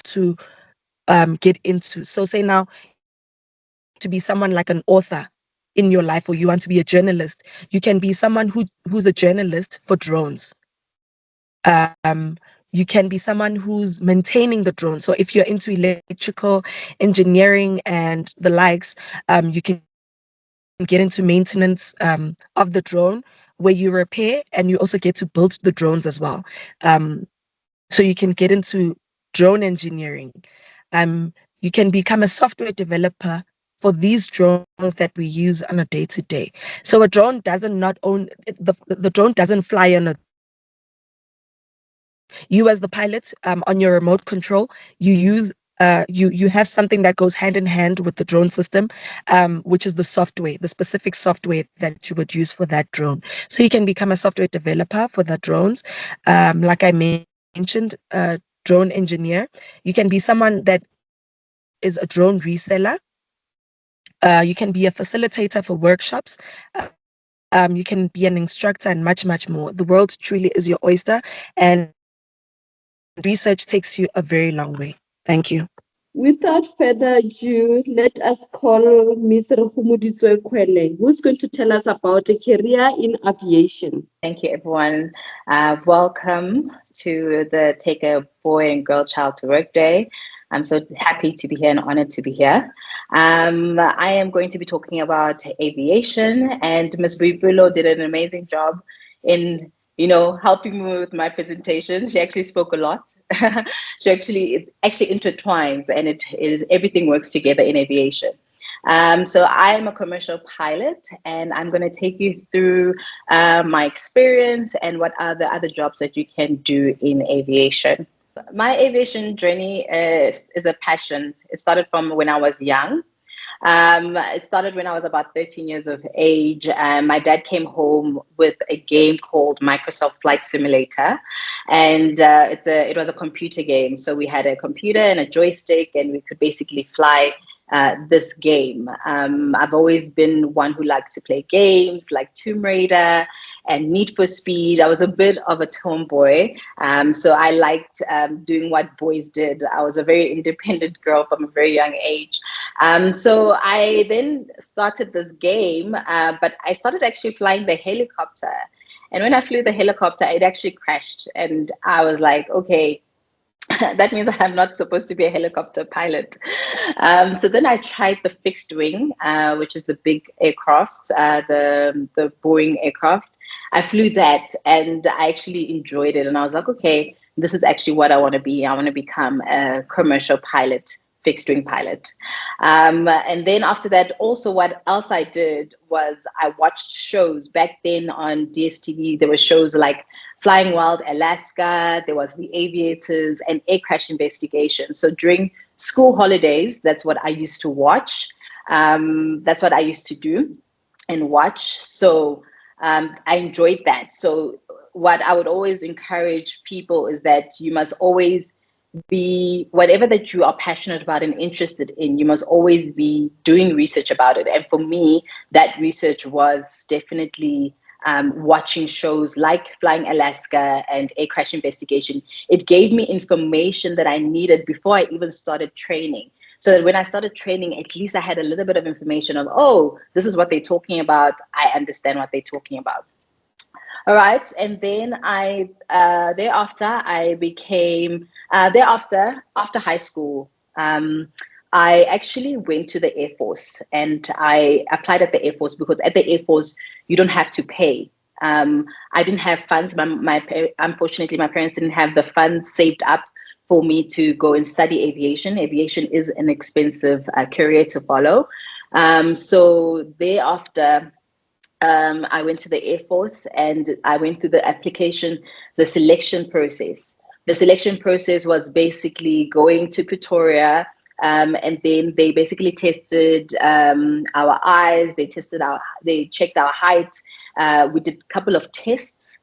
to get into. So say now, to be someone like an author in your life, or you want to be a journalist, you can be someone who's a journalist for drones. You can be someone who's maintaining the drone. So if you're into electrical engineering and the likes, you can get into maintenance of the drone, where you repair and you also get to build the drones as well. So you can get into drone engineering. you can become a software developer for these drones that we use on a day-to-day. So a drone doesn't not own the drone doesn't fly on a. You as the pilot, on your remote control, you use you have something that goes hand in hand with the drone system, which is the software, the specific software that you would use for that drone. So you can become a software developer for the drones. Like I mentioned, drone engineer. You can be someone that is a drone reseller. You can be a facilitator for workshops. You can be an instructor and much, much more. The world truly is your oyster, and research takes you a very long way. Thank you. Without further ado, let us call Ms. Ruhumuditswe Kwele, who's going to tell us about a career in aviation. Thank you, everyone. Welcome to the Take a Boy and Girl Child to Work Day. I'm so happy to be here and honored to be here. I am going to be talking about aviation, and Ms. Buipulo did an amazing job in, helping me with my presentation. She actually spoke a lot. She actually intertwines, and it is everything works together in aviation. So I'm a commercial pilot, and I'm going to take you through my experience and what are the other jobs that you can do in aviation. My aviation journey is a passion. It started from when I was young. It started when I was about 13 years of age. My dad came home with a game called Microsoft Flight Simulator, and it was a computer game. So we had a computer and a joystick, and we could basically fly this game. I've always been one who likes to play games like Tomb Raider and Need for Speed. I was a bit of a tomboy, so I liked doing what boys did. I was a very independent girl from a very young age. So I then started this game, but I started actually flying the helicopter. And when I flew the helicopter, it actually crashed. And I was like, okay, that means I'm not supposed to be a helicopter pilot. So then I tried the fixed wing, which is the big aircrafts, the Boeing aircraft. I flew that, and I actually enjoyed it. And I was like, okay, this is actually what I want to be. I want to become a commercial pilot, fixed wing pilot. And then after that, also what else I did was I watched shows. Back then on DSTV, there were shows like Flying Wild Alaska, there was The Aviators, and Air Crash Investigation. So during school holidays, that's what I used to watch. That's what I used to do and watch. So I enjoyed that. So what I would always encourage people is that you must always be, whatever that you are passionate about and interested in, you must always be doing research about it. And for me, that research was definitely watching shows like Flying Alaska and Air Crash Investigation. It gave me information that I needed before I even started training. So that when I started training, at least I had a little bit of information of, oh, this is what they're talking about. I understand what they're talking about. All right. And then thereafter, I became, after high school, I actually went to the Air Force, and I applied at the Air Force because at the Air Force, you don't have to pay. I didn't have funds. Unfortunately, my parents didn't have the funds saved up for me to go and study aviation. Aviation is an expensive career to follow. So thereafter, I went to the Air Force, and I went through the selection process. The selection process was basically going to Pretoria, and then they basically tested our eyes. They checked our height. We did a couple of tests,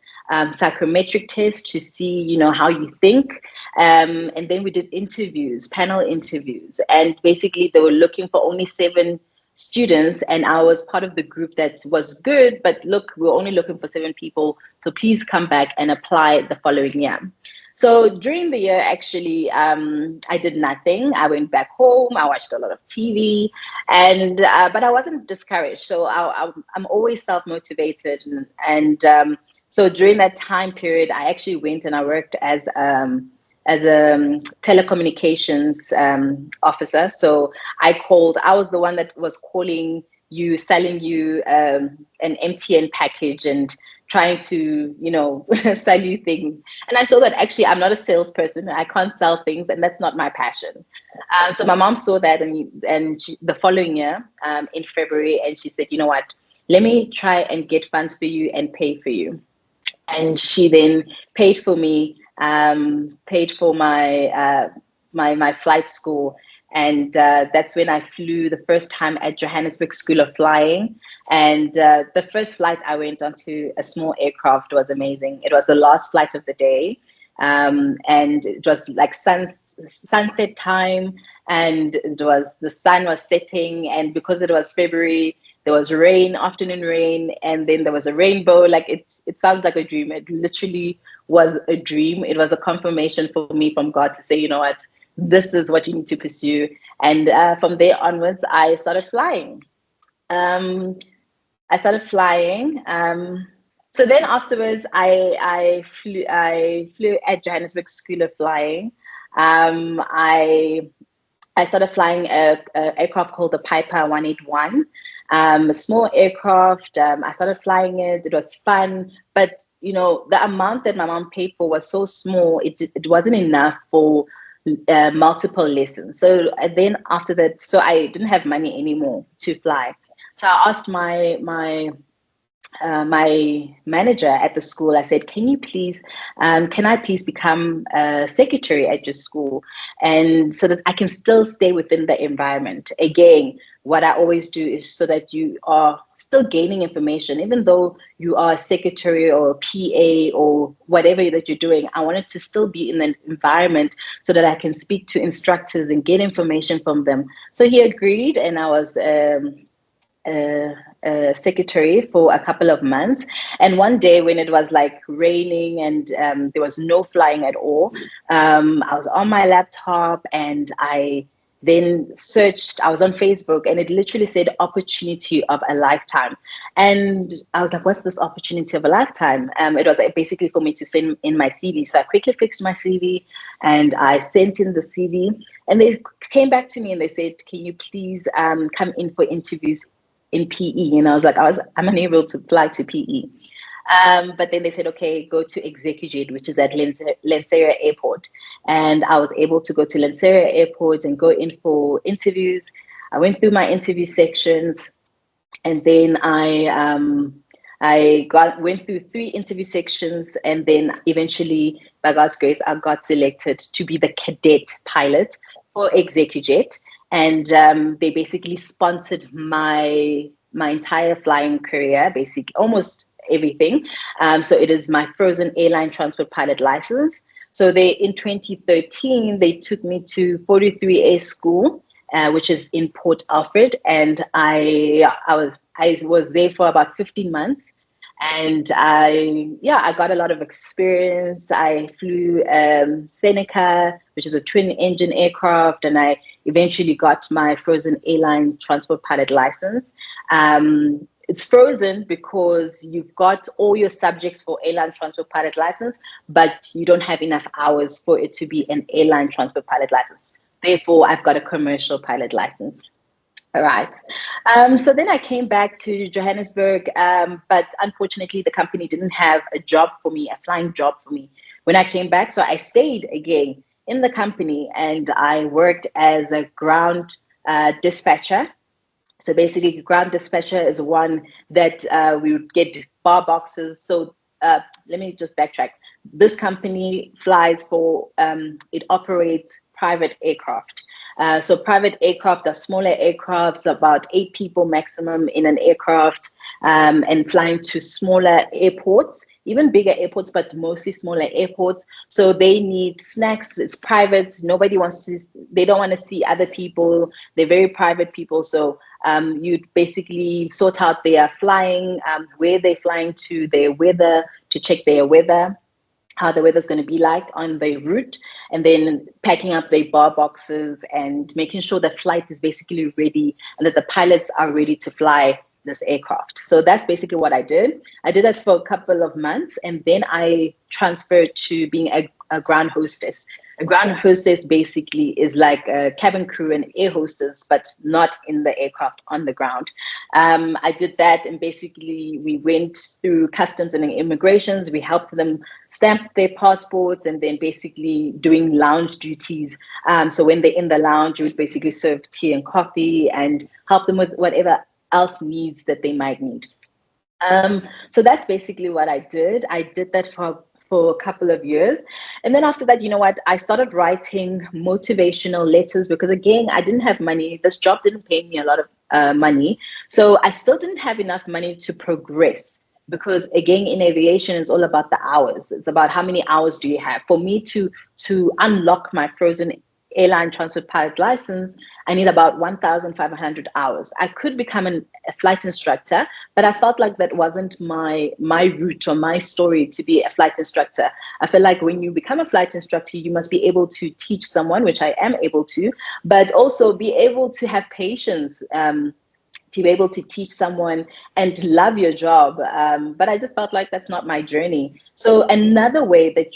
psychometric tests to see, how you think. And then we did interviews, panel interviews, and basically they were looking for only 7 students, and I was part of the group that was good, but look, we're only looking for 7 people, so please come back and apply the following year. So during the year, actually, I did nothing. I went back home. I watched a lot of TV, and but I wasn't discouraged. So I'm always self-motivated, and so during that time period, I actually went and I worked as a telecommunications officer. So I was the one that was calling you, selling you an MTN package, and trying to, sell you things. And I saw that actually I'm not a salesperson. I can't sell things, and that's not my passion. So my mom saw that, and the following year, in February, and she said, you know what, let me try and get funds for you and pay for you. And she then paid for me, paid for my flight school. And that's when I flew the first time at Johannesburg School of Flying. And the first flight I went onto a small aircraft was amazing. It was the last flight of the day. And it was like sunset time, and the sun was setting. And because it was February, there was rain, afternoon rain, and then there was a rainbow. Like it sounds like a dream. It literally was a dream. It was a confirmation for me from God to say, you know what, this is what you need to pursue. And from there onwards, I started flying. So then afterwards, I flew at Johannesburg School of Flying. I started flying a aircraft called the Piper 181, a small aircraft. I started flying it. It was fun, but the amount that my mom paid for was so small. It wasn't enough for multiple lessons. So then after that, so I didn't have money anymore to fly. So I asked my manager at the school. I said, can I please become a secretary at your school, and so that I can still stay within the environment. Again, what I always do is so that you are still gaining information, even though you are a secretary or a PA or whatever that you're doing. I wanted to still be in an environment so that I can speak to instructors and get information from them. So he agreed, and I was secretary for a couple of months. And one day when it was like raining and there was no flying at all, I was on my laptop and I then searched. I was on Facebook and it literally said opportunity of a lifetime. And I was like, what's this opportunity of a lifetime? It was basically for me to send in my CV. So I quickly fixed my CV and I sent in the CV, and they came back to me and they said, can you please come in for interviews in PE? And I was like, I'm unable to fly to PE. But then they said, okay, go to Executive, which is at Lanseria Airport. And I was able to go to Lanseria Airport and go in for interviews. I went through my interview sections, and then I went through 3 interview sections, and then eventually, by God's grace, I got selected to be the cadet pilot for ExecuJet. And they basically sponsored my entire flying career, basically almost everything. So it is my frozen airline transport pilot license. So in 2013, they took me to 43A school, which is in Port Alfred, and I was there for about 15 months. And I got a lot of experience. I flew Seneca, which is a twin engine aircraft, and I eventually got my frozen airline transport pilot license. It's frozen because you've got all your subjects for airline transport pilot license, but you don't have enough hours for it to be an airline transport pilot license. Therefore, I've got a commercial pilot license. All right. So then I came back to Johannesburg, but unfortunately, the company didn't have a job for me, a flying job for me when I came back. So I stayed again in the company, and I worked as a ground dispatcher. So basically, ground dispatcher is one that we would get bar boxes. So let me just backtrack. This company flies for, it operates private aircraft. So private aircraft are smaller aircrafts, about 8 people maximum in an aircraft, and flying to smaller airports, even bigger airports, but mostly smaller airports. So they need snacks. It's private. Nobody wants to, they don't want to see other people. They're very private people. So you'd basically sort out their flying, where they're flying to, their weather, to check their weather, how the weather's going to be like on the route, and then packing up their bar boxes and making sure the flight is basically ready and that the pilots are ready to fly this aircraft. So that's basically what I did. I did that for a couple of months, and then I transferred to being a ground hostess. A ground hostess basically is like a cabin crew and air hostess, but not in the aircraft, on the ground. I did that, and basically we went through customs and immigrations. We helped them stamp their passports, and then basically doing lounge duties. So when they're in the lounge, we would basically serve tea and coffee and help them with whatever else needs that they might need. So that's basically what I did. I did that for a couple of years. And then after that, you know what, I started writing motivational letters because, again, I didn't have money. This job didn't pay me a lot of money. So I still didn't have enough money to progress because, again, in aviation, it's all about the hours. It's about how many hours do you have. For me to unlock my frozen airline transport pilot license, I need about 1,500 hours. I could become a flight instructor, but I felt like that wasn't my route or my story to be a flight instructor. I feel like when you become a flight instructor, you must be able to teach someone, which I am able to, but also be able to have patience, to be able to teach someone and love your job. But I just felt like that's not my journey. So another way that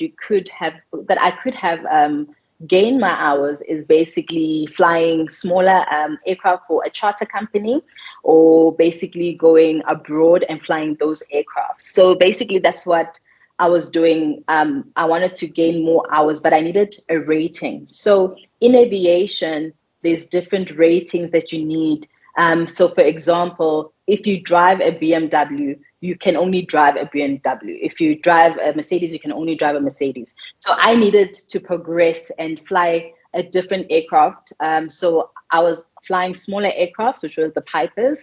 I could have gain my hours is basically flying smaller aircraft for a charter company, or basically going abroad and flying those aircraft. So basically that's what I was doing. I wanted to gain more hours, but I needed a rating. So in aviation, there's different ratings that you need. So for example, if you drive a BMW, you can only drive a BMW. If you drive a Mercedes, you can only drive a Mercedes. So I needed to progress and fly a different aircraft. So I was flying smaller aircrafts, which was the Pipers.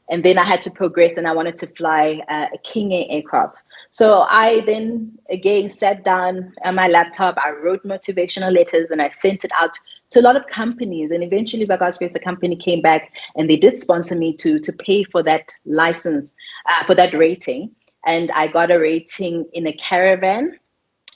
And then I had to progress, and I wanted to fly a King Air aircraft. So I then again sat down on my laptop, I wrote motivational letters, and I sent it out to a lot of companies. And eventually, by God's grace, the company came back and they did sponsor me to pay for that license, for that rating. And I got a rating in a Caravan,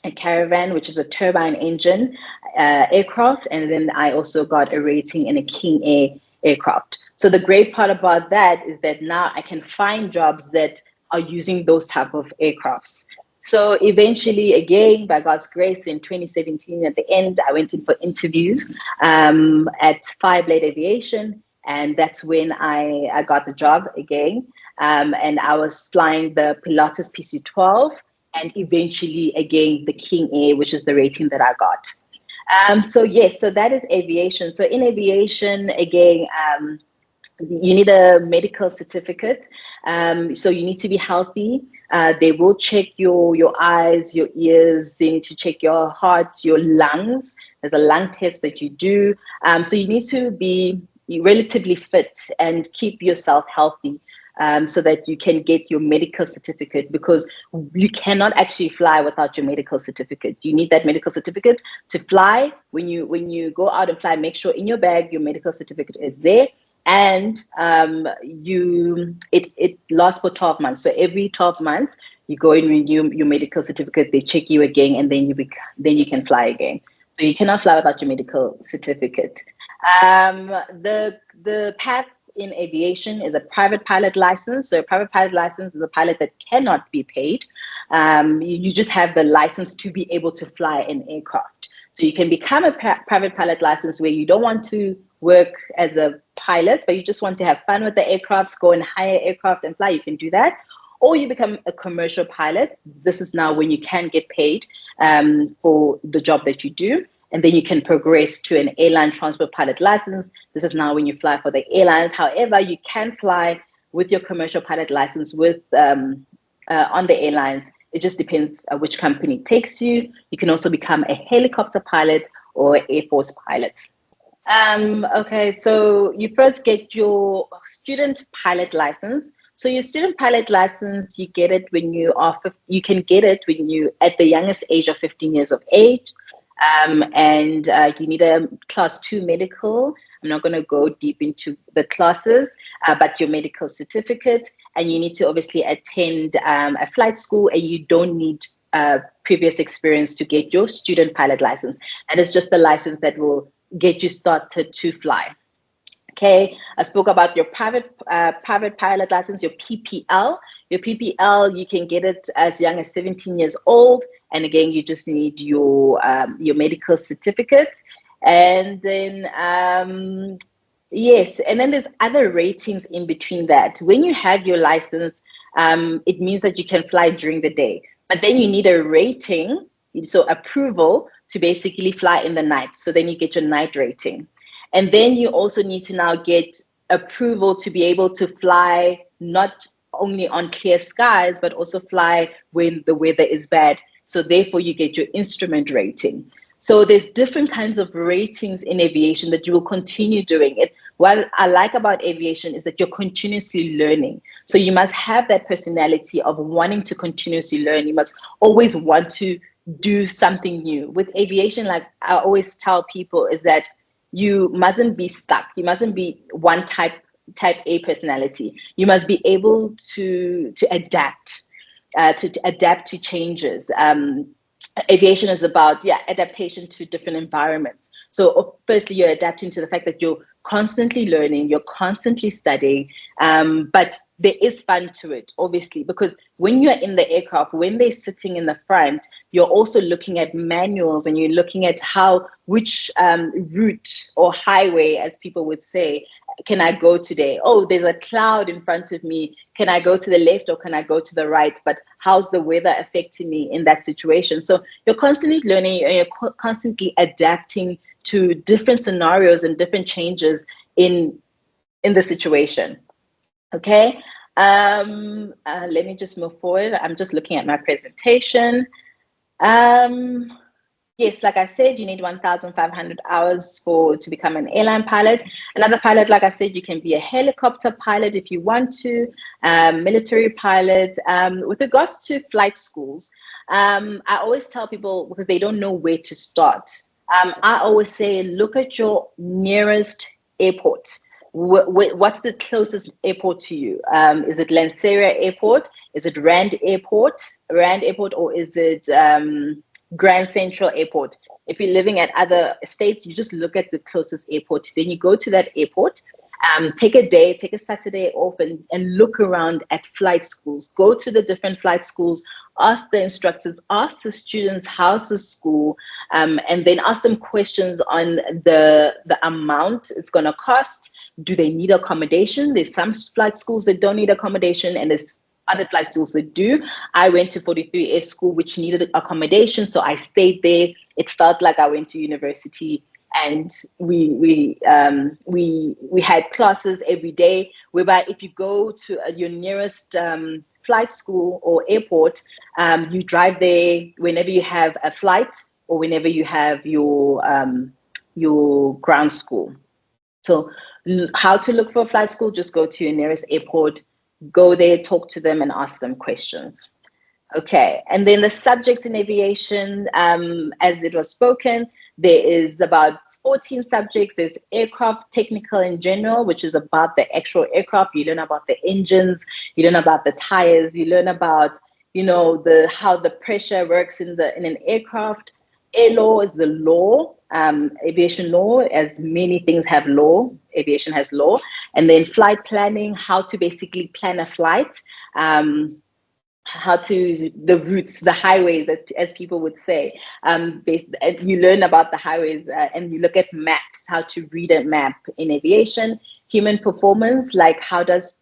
which is a turbine engine aircraft. And then I also got a rating in a King Air aircraft. So the great part about that is that now I can find jobs that are using those type of aircrafts. So eventually, again, by God's grace, in 2017, at the end, I went in for interviews at Fireblade Aviation, and that's when I got the job again. And I was flying the Pilatus PC-12, and eventually, again, the King Air, which is the rating that I got. So yes, so that is aviation. So in aviation, again, you need a medical certificate. So you need to be healthy. They will check your eyes, your ears. They need to check your heart, your lungs. There's a lung test that you do. So you need to be relatively fit and keep yourself healthy, so that you can get your medical certificate, because you cannot actually fly without your medical certificate. You need that medical certificate to fly. When you go out and fly, make sure in your bag your medical certificate is there. And it lasts for 12 months. So every 12 months, you go and renew your medical certificate. They check you again, and then you can fly again. So you cannot fly without your medical certificate. The path in aviation is a private pilot license. So a private pilot license is a pilot that cannot be paid. You just have the license to be able to fly an aircraft. So you can become a private pilot license where you don't want to work as a pilot, but you just want to have fun with the aircrafts, go and hire aircraft and fly. You can do that. Or you become a commercial pilot. This is now when you can get paid for the job that you do. And then you can progress to an airline transport pilot license. This is now when you fly for the airlines. However, you can fly with your commercial pilot license with on the airlines. It just depends which company takes you. You can also become a helicopter pilot or Air Force pilot. Okay, so you first get your student pilot license. So your student pilot license, you get it when you can get it when you at the youngest age of 15 years of age. And you need a class 2 medical. I'm not going to go deep into the classes, but your medical certificate, and you need to obviously attend a flight school, and you don't need previous experience to get your student pilot license. And it's just the license that will get you started to fly. Okay, I spoke about your private pilot license, your PPL. Your PPL, you can get it as young as 17 years old, and again, you just need your medical certificate, and then yes, and then there's other ratings in between that. When you have your license, it means that you can fly during the day, but then you need a rating, so approval to basically fly in the night. So then you get your night rating. And then you also need to now get approval to be able to fly not only on clear skies, but also fly when the weather is bad. So therefore you get your instrument rating. So there's different kinds of ratings in aviation that you will continue doing it. What I like about aviation is that you're continuously learning. So you must have that personality of wanting to continuously learn. You must always want to do something new. With aviation, like I always tell people, is that you mustn't be stuck. You mustn't be one type A personality. You must be able to adapt, to adapt to changes. Aviation is about adaptation to different environments. So firstly, you're adapting to the fact that you're constantly learning, you're constantly studying, but there is fun to it, obviously, because when you're in the aircraft, when they're sitting in the front, you're also looking at manuals and you're looking at which route or highway, as people would say, can I go today? Oh, there's a cloud in front of me. Can I go to the left or can I go to the right? But how's the weather affecting me in that situation? So you're constantly learning and you're constantly adapting to different scenarios and different changes in the situation. Okay. Let me just move forward. I'm just looking at my presentation. Yes, like I said, you need 1,500 hours to become an airline pilot. Another pilot, like I said, you can be a helicopter pilot if you want to, military pilot. With regards to flight schools, I always tell people, because they don't know where to start, I always say, look at your nearest airport. What's the closest airport to you? Is it Lanseria Airport? Is it Rand Airport, or is it Grand Central Airport? If you're living at other states, you just look at the closest airport. Then you go to that airport, take a Saturday off and look around at flight schools. Go to the different flight schools, ask the instructors, ask the students, how's the school, and then ask them questions on the amount it's going to cost. Do they need accommodation? There's some flight schools that don't need accommodation, and there's other flight schools that do. I went to 43S school, which needed accommodation, so I stayed there. It felt like I went to university, and we had classes every day. Whereby if you go to your nearest flight school or airport, you drive there whenever you have a flight or whenever you have your ground school. So how to look for a flight school? Just go to your nearest airport, go there, talk to them and ask them questions. Okay, and then the subjects in aviation, as it was spoken, there is about 14 subjects. There's aircraft technical in general, which is about the actual aircraft. You learn about the engines, you learn about the tires, you learn about, how the pressure works in an aircraft. Air law is the law, aviation law, as many things have law, aviation has law. And then flight planning, how to basically plan a flight, the routes, the highways, as people would say. You learn about the highways and you look at maps, how to read a map in aviation. Human performance, like how does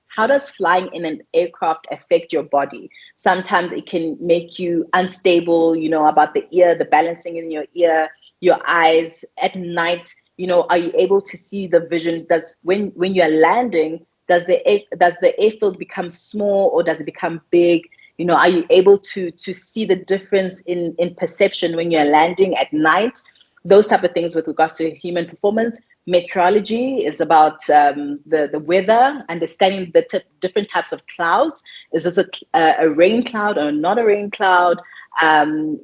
flying in an aircraft affect your body? Sometimes it can make you unstable, about the ear, the balancing in your ear, your eyes. At night, are you able to see the vision? When you're landing, does the airfield become small or does it become big? Are you able to see the difference in perception when you're landing at night? Those type of things with regards to human performance. Meteorology is about the weather, understanding the different types of clouds. Is this a rain cloud or not a rain cloud? And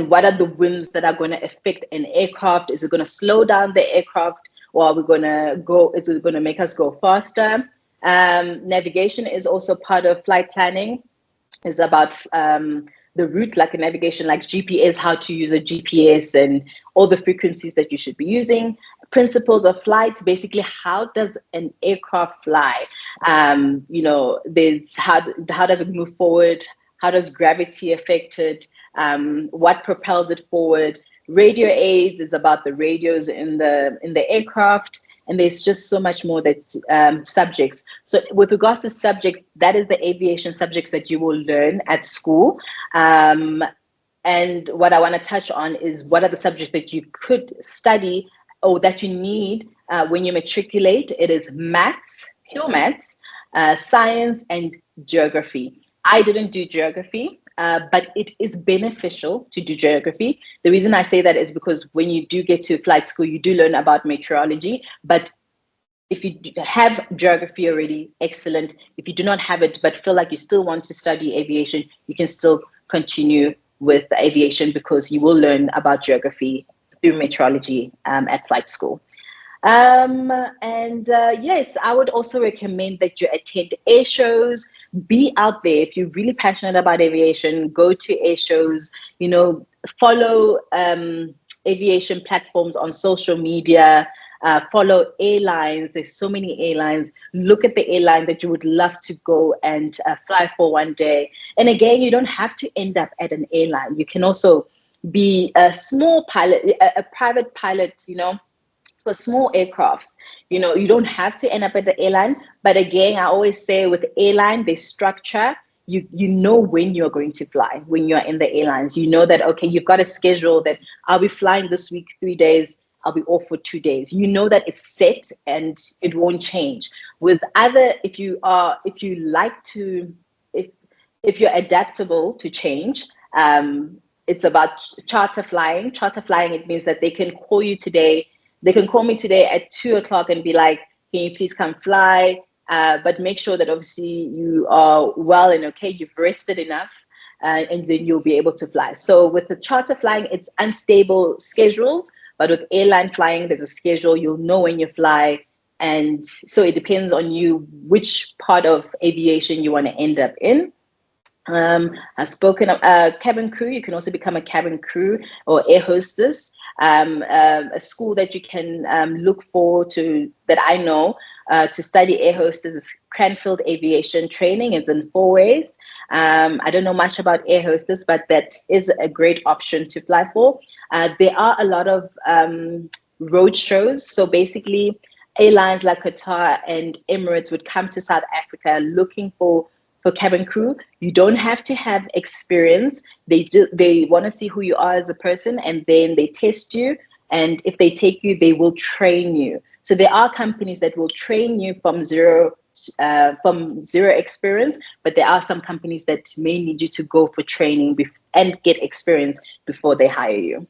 what are the winds that are going to affect an aircraft? Is it going to slow down the aircraft, or is it going to make us go faster? Navigation is also part of flight planning. It's about the route, like a navigation, like GPS, how to use a GPS and all the frequencies that you should be using. principles of flight, basically how does an aircraft fly? There's how does it move forward? How does gravity affect it? What propels it forward? Radio aids is about the radios in the aircraft, and there's just so much more that subjects. So with regards to subjects, that is the aviation subjects that you will learn at school. And what I want to touch on is what are the subjects that you could study or that you need when you matriculate. It is maths, pure maths, science, and geography. I didn't do geography, but it is beneficial to do geography. The reason I say that is because when you do get to flight school, you do learn about meteorology, but if you have geography already, excellent. If you do not have it, but feel like you still want to study aviation, you can still continue with aviation because you will learn about geography through meteorology at flight school. Yes, I would also recommend that you attend air shows, be out there. If you're really passionate about aviation, go to air shows, follow aviation platforms on social media, follow airlines. There's so many airlines. Look at the airline that you would love to go and fly for one day. And again, you don't have to end up at an airline. You can also be a small pilot, a private pilot, for small aircrafts. You don't have to end up at the airline. But again, I always say with airline, they structure, you know when you're going to fly, when you're in the airlines. You know that, okay, you've got a schedule that I'll be flying this week 3 days, I'll be off for 2 days. You know that it's set and it won't change. With other, if you're adaptable to change, it's about charter flying. Charter flying, it means that they can call you today. They can call me today at 2 o'clock and be like, can you please come fly? But make sure that obviously you are well and okay, you've rested enough, and then you'll be able to fly. So with the charter flying, it's unstable schedules, but with airline flying, there's a schedule, you'll know when you fly. And so it depends on you, which part of aviation you want to end up in. I've spoken of cabin crew. You can also become a cabin crew or air hostess. A school that you can look for that I know to study air hostess is Cranfield Aviation Training. It's in Fourways. I don't know much about air hostess, but that is a great option to fly for. There are a lot of road shows. So basically, airlines like Qatar and Emirates would come to South Africa looking for cabin crew. You don't have to have experience. They want to see who you are as a person, and then they test you. And if they take you, they will train you. So there are companies that will train you from zero experience, but there are some companies that may need you to go for training and get experience before they hire you.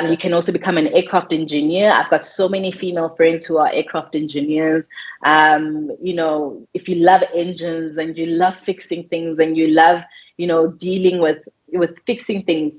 You can also become an aircraft engineer. I've got so many female friends who are aircraft engineers. If you love engines and you love fixing things and you love, dealing with fixing things,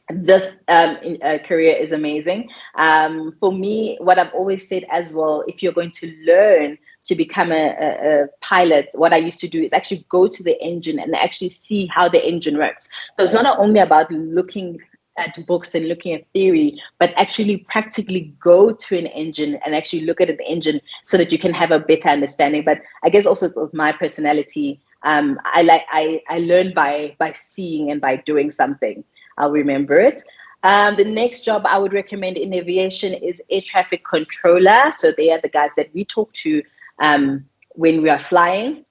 this career is amazing. For me, what I've always said as well, if you're going to learn to become a pilot, what I used to do is actually go to the engine and actually see how the engine works. So it's not only about looking at books and looking at theory, but actually practically go to an engine and actually look at the engine so that you can have a better understanding. But I guess also with my personality, I learn by seeing and by doing something. I'll remember it. The next job I would recommend in aviation is air traffic controller. So they are the guys that we talk to when we are flying.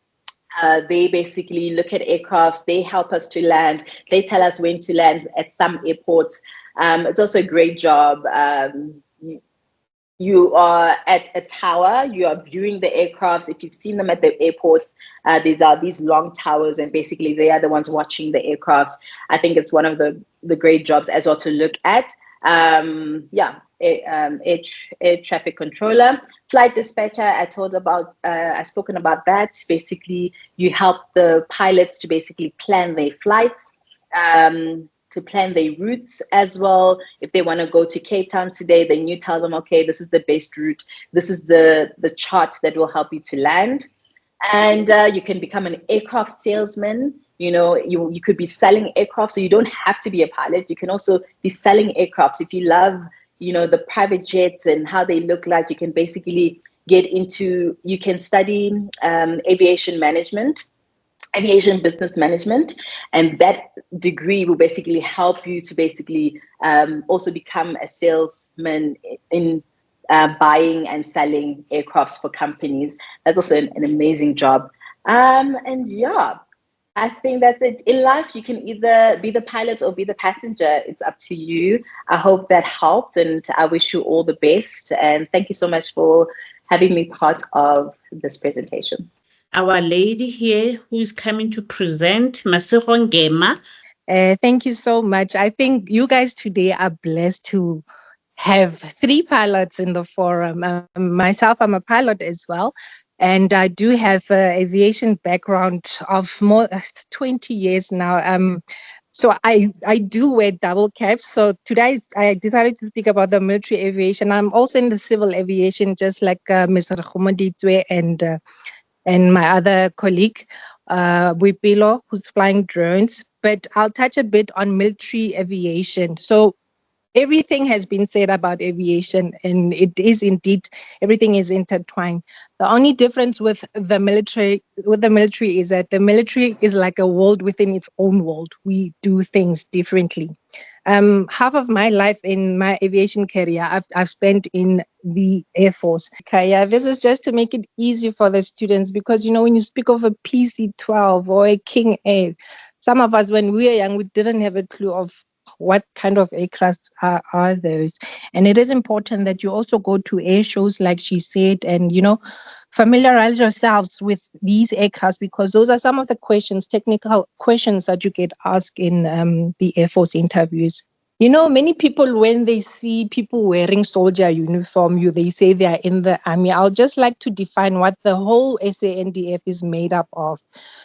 They basically look at aircrafts, they help us to land, they tell us when to land at some airports. It's also a great job. You are at a tower, you are viewing the aircrafts. If you've seen them at the airports, these are these long towers, and basically they are the ones watching the aircrafts. I think it's one of the great jobs as well to look at. Air traffic controller, flight dispatcher. I've spoken about that. Basically, you help the pilots to basically plan their flights, to plan their routes as well. If they want to go to Cape Town today, then you tell them, okay, this is the best route. This is the chart that will help you to land. And you can become an aircraft salesman. You could be selling aircraft, so you don't have to be a pilot. You can also be selling aircrafts. If you love, the private jets and how they look like, you can basically you can study aviation business management, and that degree will basically help you to basically also become a salesman in buying and selling aircrafts for companies. That's also an amazing job. And yeah, I think that's it. In life, you can either be the pilot or be the passenger. It's up to you. I hope that helped, and I wish you all the best. And thank you so much for having me part of this presentation. Our lady here who is coming to present, Masego Ngema. Thank you so much. I think you guys today are blessed to have 3 pilots in the forum. Myself, I'm a pilot as well. And I do have an aviation background of more 20 years now. So I do wear double caps. So today I decided to speak about the military aviation. I'm also in the civil aviation, just like Mr. Khumoditwe and my other colleague, Wipilo, who's flying drones. But I'll touch a bit on military aviation. So everything has been said about aviation, and it is indeed, everything is intertwined. The only difference with the military is that the military is like a world within its own world. We do things differently. Half of my life in my aviation career, I've spent in the Air Force. Okay, yeah, this is just to make it easy for the students, because when you speak of a PC-12 or a King Air, some of us when we were young, we didn't have a clue of what kind of aircraft are those. And it is important that you also go to air shows, like she said, and familiarize yourselves with these aircrafts, because those are some of the technical questions that you get asked in the Air Force interviews. Many people, when they see people wearing soldier uniform, they say they are in the army. I'll just like to define what the whole SANDF is made up of.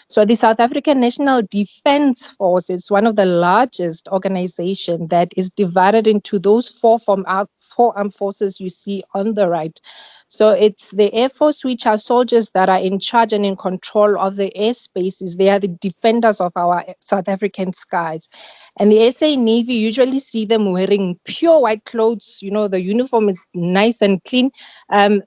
So the South African National Defence Force is one of the largest organizations that is divided into those four armed forces you see on the right. So it's the Air Force, which are soldiers that are in charge and in control of the airspaces. They are the defenders of our South African skies. And the SA Navy, usually see them wearing pure white clothes. The uniform is nice and clean.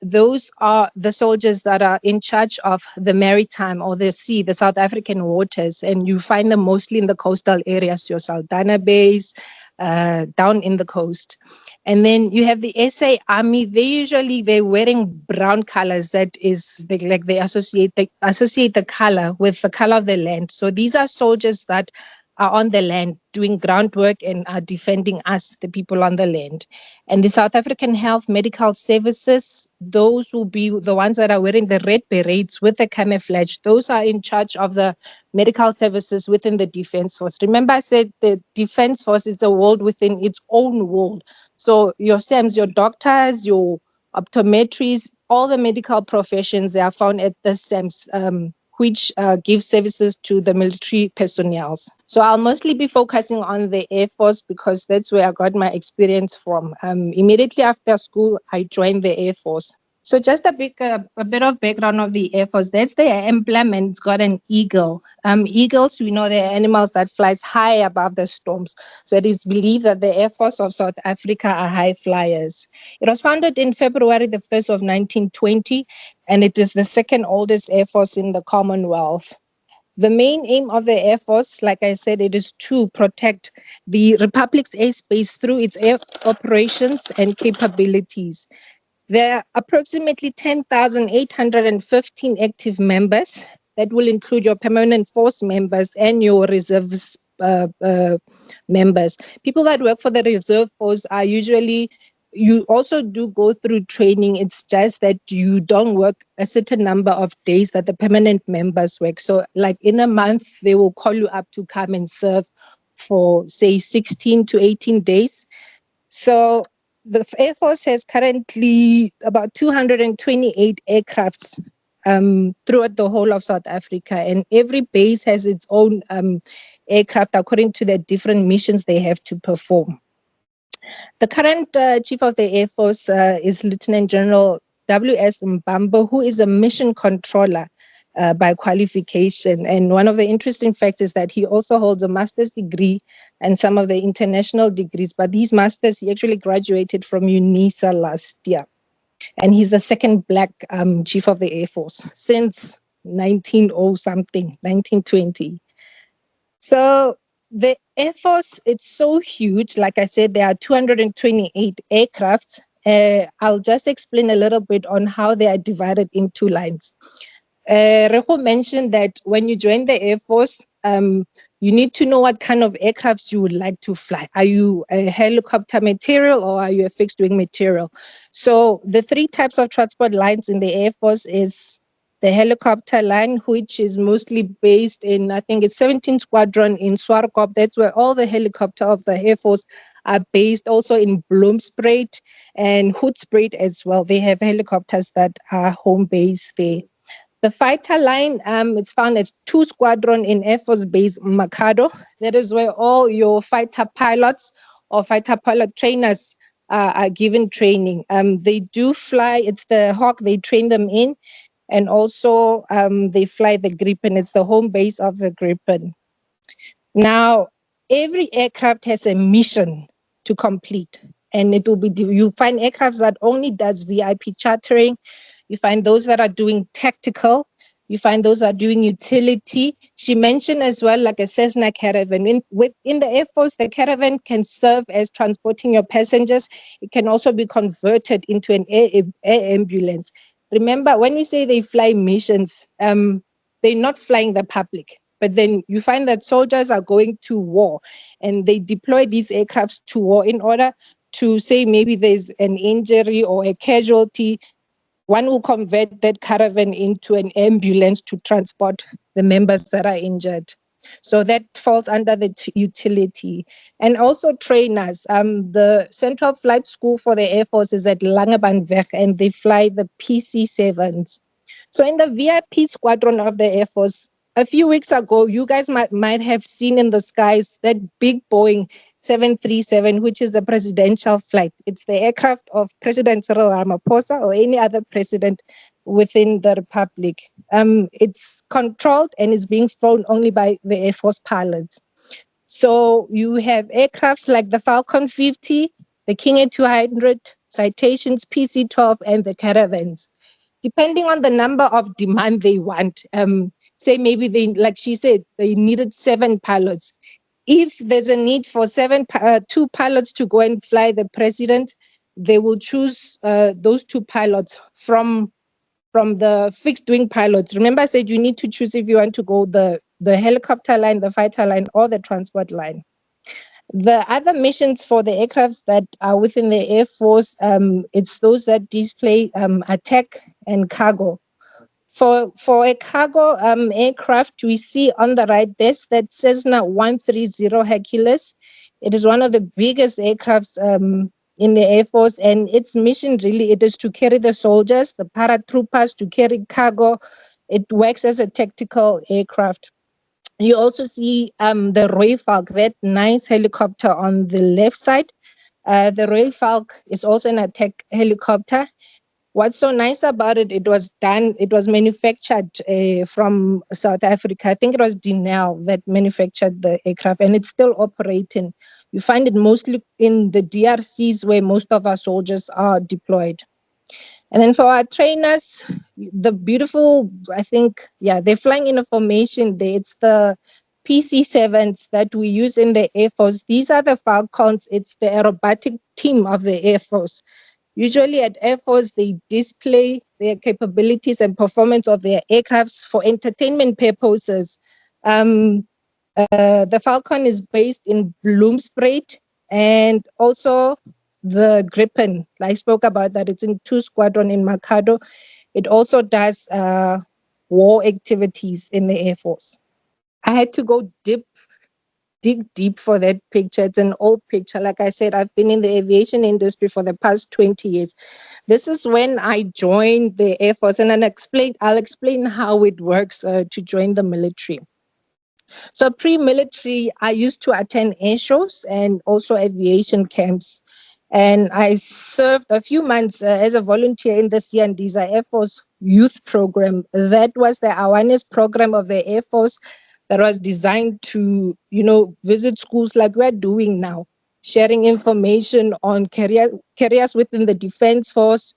Those are the soldiers that are in charge of the maritime or the sea, the South African waters. And you find them mostly in the coastal areas, your Saldanha Bays, down in the coast. And then you have the SA Army. They're wearing brown colors. That is, they associate the color with the color of the land. So these are soldiers that are on the land doing groundwork and are defending us, the people on the land. And the South African Health Medical Services, those will be the ones that are wearing the red berets with the camouflage. Those are in charge of the medical services within the Defence Force. Remember, I said the Defence Force is a world within its own world. So your SAMs, your doctors, your optometrists, all the medical professions, they are found at the SAMs, which give services to the military personnel. So I'll mostly be focusing on the Air Force, because that's where I got my experience from. Immediately after school, I joined the Air Force. So just a bit of background of the Air Force. That's the emblem, and it's got an eagle. Eagles, we know, they're animals that flies high above the storms. So it is believed that the Air Force of South Africa are high flyers. It was founded in February the 1st of 1920, and it is the second oldest Air Force in the Commonwealth. The main aim of the Air Force, like I said, it is to protect the Republic's airspace through its air operations and capabilities. There are approximately 10,815 active members. That will include your permanent force members and your reserves members. People that work for the reserve force are usually, you also do go through training. It's just that you don't work a certain number of days that the permanent members work. So like in a month, they will call you up to come and serve for, say, 16 to 18 days. So the Air Force has currently about 228 aircrafts throughout the whole of South Africa, and every base has its own aircraft according to the different missions they have to perform. The current Chief of the Air Force is Lieutenant General W.S. Mbambo, who is a mission controller. by qualification. And one of the interesting facts is that he also holds a master's degree and some of the international degrees. But these masters, he actually graduated from UNISA last year. And he's the second Black Chief of the Air Force since 1920. So the Air Force, it's so huge. Like I said, there are 228 aircrafts. I'll just explain a little bit on how they are divided in two lines. Reho mentioned that when you join the Air Force, you need to know what kind of aircrafts you would like to fly. Are you a helicopter material or are you a fixed wing material? So the three types of transport lines in the Air Force is the helicopter line, which is mostly based in, I think it's 17th Squadron in Swarkop. That's where all the helicopter of the Air Force are based. Also in Bloemspruit and Hoedspruit as well. They have helicopters that are home based there. The fighter line, it's found at 2 Squadron in Air Force Base Makado. That is where all your fighter pilots or fighter pilot trainers are given training. They do fly, it's the Hawk, they train them in. And also they fly the Gripen. It's the home base of the Gripen. Now, every aircraft has a mission to complete. And it will be, you find aircrafts that only does VIP chartering. You find those that are doing tactical. You find those that are doing utility. She mentioned as well, like a Cessna Caravan. Within the Air Force, the Caravan can serve as transporting your passengers. It can also be converted into an air ambulance. Remember, when we say they fly missions, they're not flying the public. But then you find that soldiers are going to war and they deploy these aircrafts to war in order to say maybe there's an injury or a casualty. One will convert that caravan into an ambulance to transport the members that are injured. So that falls under the utility. And also trainers. The Central Flight School for the Air Force is at Langebaanweg and they fly the PC-7s. So in the VIP squadron of the Air Force, a few weeks ago, you guys might have seen in the skies that big Boeing 737, which is the presidential flight. It's the aircraft of President Cyril Ramaphosa or any other president within the republic. It's controlled and is being flown only by the Air Force pilots. So you have aircrafts like the Falcon 50, the King Air 200, Citations, PC-12, and the Caravans. Depending on the number of demand they want, say maybe they, like she said, they needed 7 pilots. If there's a need for 2 pilots to go and fly the president, they will choose those 2 pilots from the fixed wing pilots. Remember I said you need to choose if you want to go the helicopter line, the fighter line, or the transport line. The other missions for the aircrafts that are within the Air Force, it's those that display attack and cargo. For a cargo aircraft, we see on the right, there's that Cessna 130 Hercules. It is one of the biggest aircrafts in the Air Force, and its mission really, it is to carry the soldiers, the paratroopers, to carry cargo. It works as a tactical aircraft. You also see the Roy Falk, that nice helicopter on the left side. The Roy Falk is also an attack helicopter. What's so nice about it, it was manufactured from South Africa. I think it was Denel that manufactured the aircraft, and it's still operating. You find it mostly in the DRCs where most of our soldiers are deployed. And then for our trainers, the beautiful, I think, they're flying in a formation there. It's the PC-7s that we use in the Air Force. These are the Falcons. It's the aerobatic team of the Air Force. Usually at Air Force, they display their capabilities and performance of their aircrafts for entertainment purposes. The Falcon is based in Bloemspruit, and also the Gripen. I spoke about that. It's in 2 Squadron in Makado. It also does war activities in the Air Force. I had to go dig deep for that picture. It's an old picture. Like I said, I've been in the aviation industry for the past 20 years. This is when I joined the Air Force, and I'll explain how it works to join the military. So pre-military, I used to attend air shows and also aviation camps. And I served a few months as a volunteer in the Siandiza Air Force youth program. That was the awareness program of the Air Force that was designed to, visit schools like we're doing now, sharing information on careers within the Defense Force,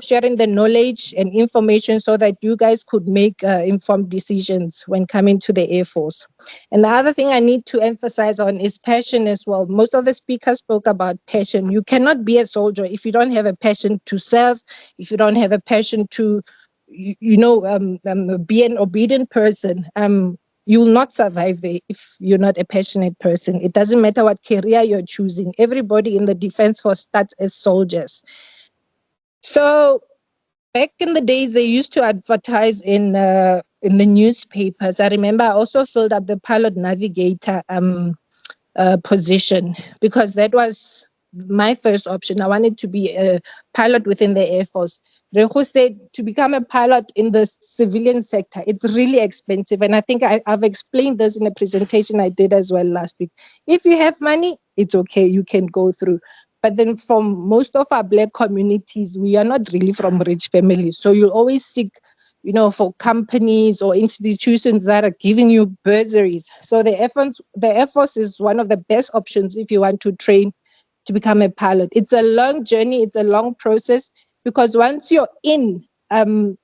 sharing the knowledge and information so that you guys could make informed decisions when coming to the Air Force. And the other thing I need to emphasize on is passion as well. Most of the speakers spoke about passion. You cannot be a soldier if you don't have a passion to serve, if you don't have a passion to, be an obedient person. You will not survive there if you're not a passionate person. It doesn't matter what career you're choosing. Everybody in the Defense Force starts as soldiers. So back in the days, they used to advertise in the newspapers. I remember I also filled up the pilot navigator position because that was my first option. I wanted to be a pilot within the Air Force. Reho said to become a pilot in the civilian sector, it's really expensive. And I think I've explained this in a presentation I did as well last week. If you have money, it's okay, you can go through. But then from most of our Black communities, we are not really from rich families. So you'll always seek, for companies or institutions that are giving you bursaries. So the Air Force is one of the best options if you want to train to become a pilot. It's a long journey. It's a long process because once you're in, the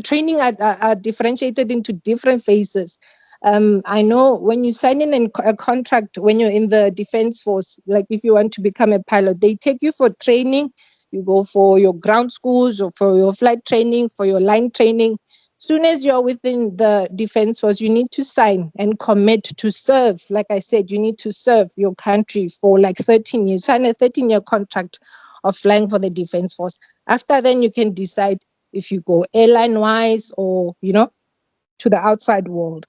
training are differentiated into different phases. I know when you sign in a contract, when you're in the Defense Force, like if you want to become a pilot, they take you for training. You go for your ground schools or for your flight training, for your line training. Soon as you're within the Defense Force, you need to sign and commit to serve. Like I said, you need to serve your country for like 13 years. Sign a 13-year contract of flying for the Defense Force. After then, you can decide if you go airline-wise or, to the outside world.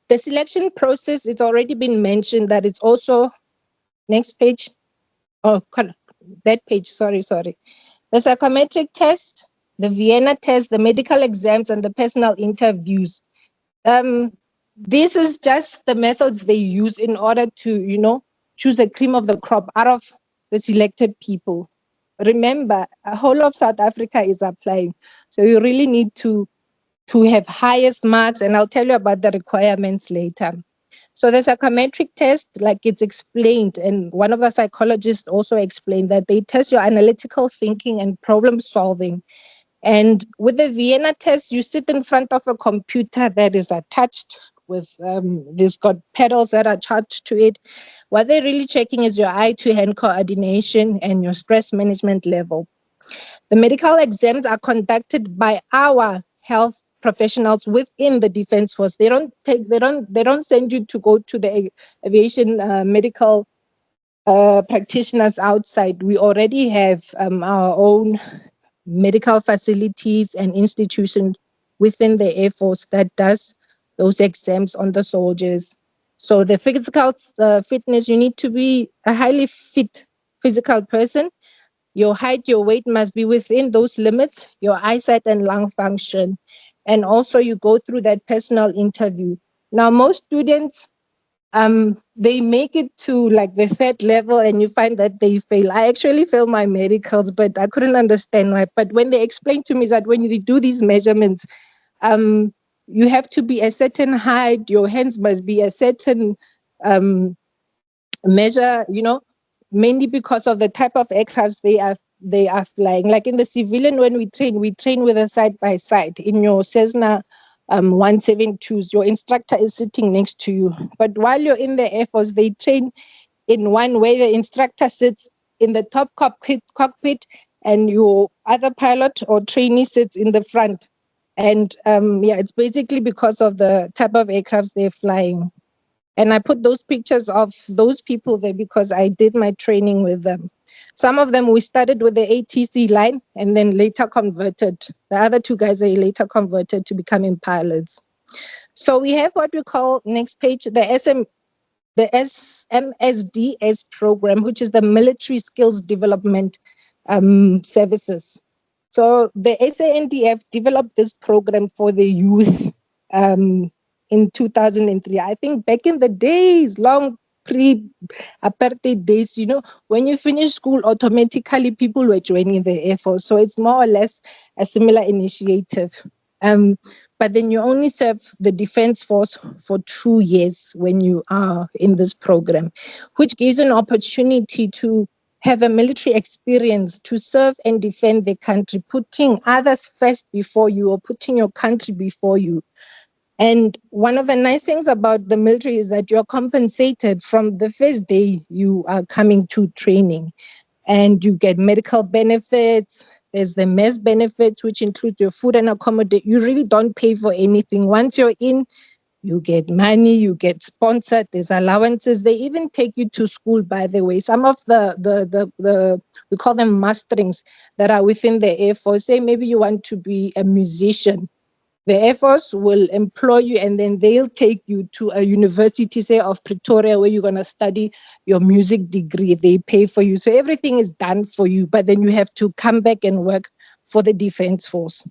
The selection process, it's already been mentioned that it's also, next page. Oh, that page, sorry. The psychometric test, the Vienna test, the medical exams, and the personal interviews. This is just the methods they use in order to, choose the cream of the crop out of the selected people. Remember, a whole of South Africa is applying. So you really need to have highest marks, and I'll tell you about the requirements later. So the psychometric test, like it's explained, and one of the psychologists also explained that they test your analytical thinking and problem solving. And with the Vienna test, you sit in front of a computer that is attached with, there's got pedals that are attached to it. What they're really checking is your eye-to-hand coordination and your stress management level. The medical exams are conducted by our health professionals within the Defense Force. They don't send you to go to the aviation medical practitioners outside. We already have our own medical facilities and institutions within the Air Force that does those exams on the soldiers. So the physical fitness, you need to be a highly fit physical person. Your height, your weight must be within those limits, your eyesight and lung function. And also you go through that personal interview. Now, most students, they make it to like the third level and you find that they fail. I actually failed my medicals, but I couldn't understand why. But when they explained to me that when you do these measurements, you have to be a certain height, your hands must be a certain measure, mainly because of the type of aircrafts they are flying. Like in the civilian, when we train with a side-by-side. In your Cessna 172s, your instructor is sitting next to you. But while you're in the Air Force, they train in one way. The instructor sits in the top cockpit and your other pilot or trainee sits in the front. And it's basically because of the type of aircrafts they're flying. And I put those pictures of those people there because I did my training with them. Some of them, we started with the ATC line and then later converted. The other two guys, they later converted to becoming pilots. So we have what we call, next page, the SMSDS program, which is the Military Skills Development Services. So the SANDF developed this program for the youth in 2003. I think back in the days, long pre-apartheid days, you know, when you finish school, automatically people were joining the Air Force. So it's more or less a similar initiative. But then you only serve the Defense Force for 2 years when you are in this program, which gives an opportunity to have a military experience, to serve and defend the country, putting others first before you, or putting your country before you. And one of the nice things about the military is that you're compensated from the first day you are coming to training, and you get medical benefits. There's the mess benefits, which include your food and accommodation. You really don't pay for anything. Once you're in, you get money, you get sponsored, there's allowances. They even take you to school, by the way. Some of the we call them masterings that are within the Air Force. Say maybe you want to be a musician. The Air Force will employ you, and then they'll take you to a university, say of Pretoria, where you're going to study your music degree. They pay for you. So everything is done for you, but then you have to come back and work for the Defense Force.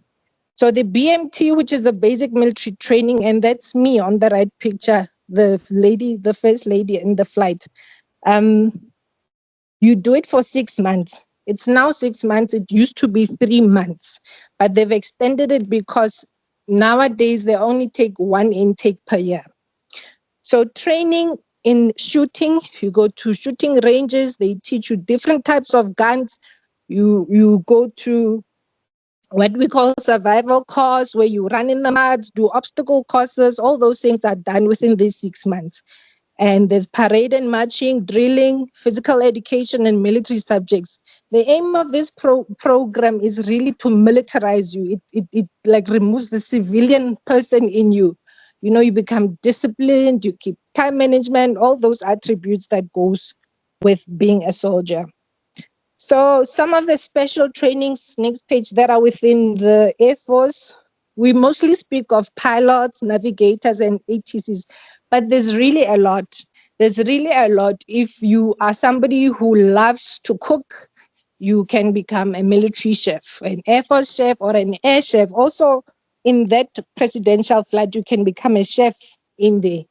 So the BMT, which is the basic military training, and that's me on the right picture, the lady, the first lady in the flight. You do it for 6 months. It's now 6 months. It used to be 3 months, but they've extended it because nowadays they only take 1 intake per year. So training in shooting, you go to shooting ranges, they teach you different types of guns. You go to what we call survival course, where you run in the mud, do obstacle courses. All those things are done within these 6 months. And there's parade and marching, drilling, physical education, and military subjects. The aim of this program is really to militarize you. It like removes the civilian person in you. You know, you become disciplined, you keep time management, all those attributes that goes with being a soldier. So some of the special trainings, next page, that are within the Air Force, we mostly speak of pilots, navigators, and ATCs, but there's really a lot. There's really a lot. If you are somebody who loves to cook, you can become a military chef, an Air Force chef, or an air chef. Also, in that presidential flight, you can become a chef in there.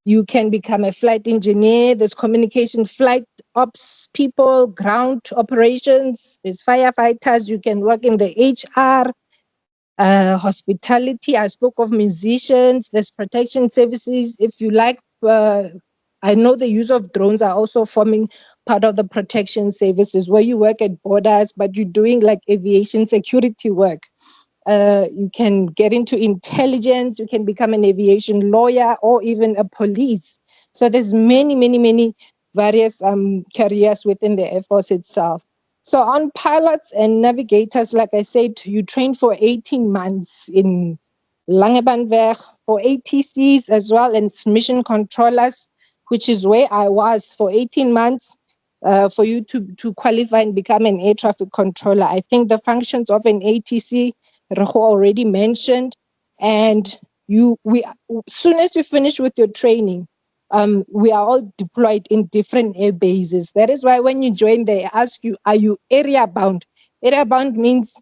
You can become a flight engineer. There's communication, flight ops people, ground operations. There's firefighters. You can work in the HR, hospitality. I spoke of musicians. There's protection services. If you like, I know the use of drones are also forming part of the protection services, where you work at borders, but you're doing like aviation security work. You can get into intelligence, you can become an aviation lawyer, or even a police. So there's many various careers within the Air Force itself. So on pilots and navigators, like I said, you train for 18 months in Langebanweg, for ATCs as well, and mission controllers, which is where I was for 18 months. For you to qualify and become an air traffic controller. I think the functions of an ATC, Reho already mentioned, and soon as you finish with your training, we are all deployed in different air bases. That is why when you join, they ask you, are you area bound? Area bound means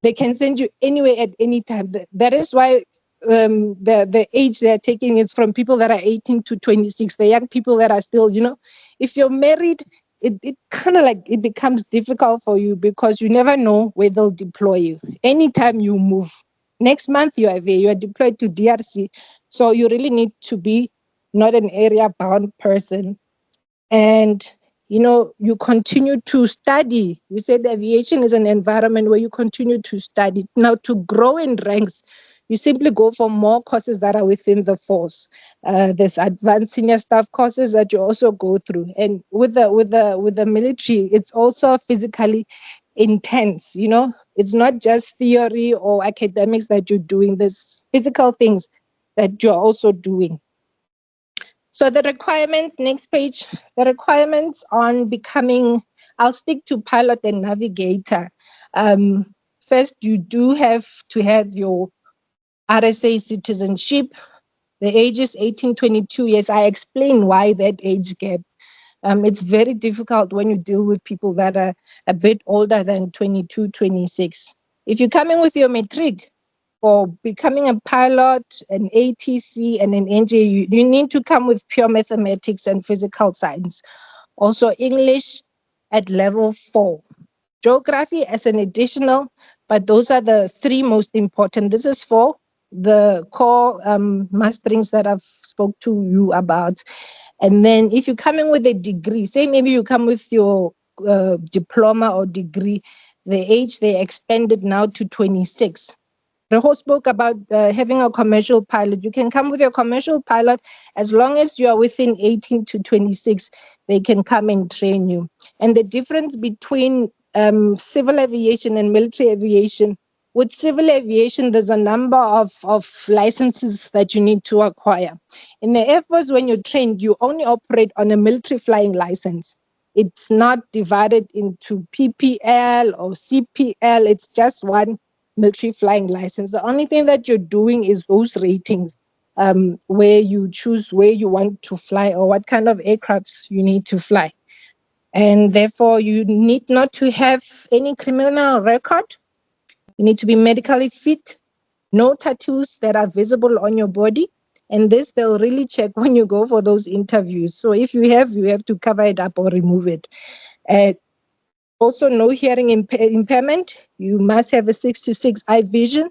they can send you anywhere at any time. That is why the age they're taking is from people that are 18 to 26, the young people that are still, you know, if you're married, it kind of like it becomes difficult for you, because you never know where they'll deploy you. Anytime you move, next month you are there, you are deployed to DRC. So you really need to be not an area bound person. And, you know, you continue to study. We said aviation is an environment where you continue to study. Now, to grow in ranks, you simply go for more courses that are within the force. There's advanced senior staff courses that you also go through. And with the military, it's also physically intense. You know, it's not just theory or academics that you're doing. There's physical things that you're also doing. So the requirements, next page, the requirements on becoming, I'll stick to pilot and navigator. First, you do have to have your RSA citizenship. The age is 18, 22 years. I explain why that age gap. It's very difficult when you deal with people that are a bit older than 22, 26. If you're coming with your matric for becoming a pilot, an ATC, and an NJU, you need to come with pure mathematics and physical science. Also English at level 4. Geography as an additional, but those are the 3 most important. This is for the core masterings that I've spoke to you about. And then if you're coming with a degree, say maybe you come with your diploma or degree, the age they extended now to 26. Reho spoke about having a commercial pilot. You can come with your commercial pilot as long as you are within 18 to 26, they can come and train you. And the difference between civil aviation and military aviation, with civil aviation, there's a number of licenses that you need to acquire. In the Air Force, when you're trained, you only operate on a military flying license. It's not divided into PPL or CPL. It's just one military flying license. The only thing that you're doing is those ratings, where you choose where you want to fly or what kind of aircrafts you need to fly. And therefore, you need not to have any criminal record. You need to be medically fit, no tattoos that are visible on your body. And this, they'll really check when you go for those interviews. So if you have to cover it up or remove it. Also, no hearing impairment. You must have a 6 to 6 eye vision.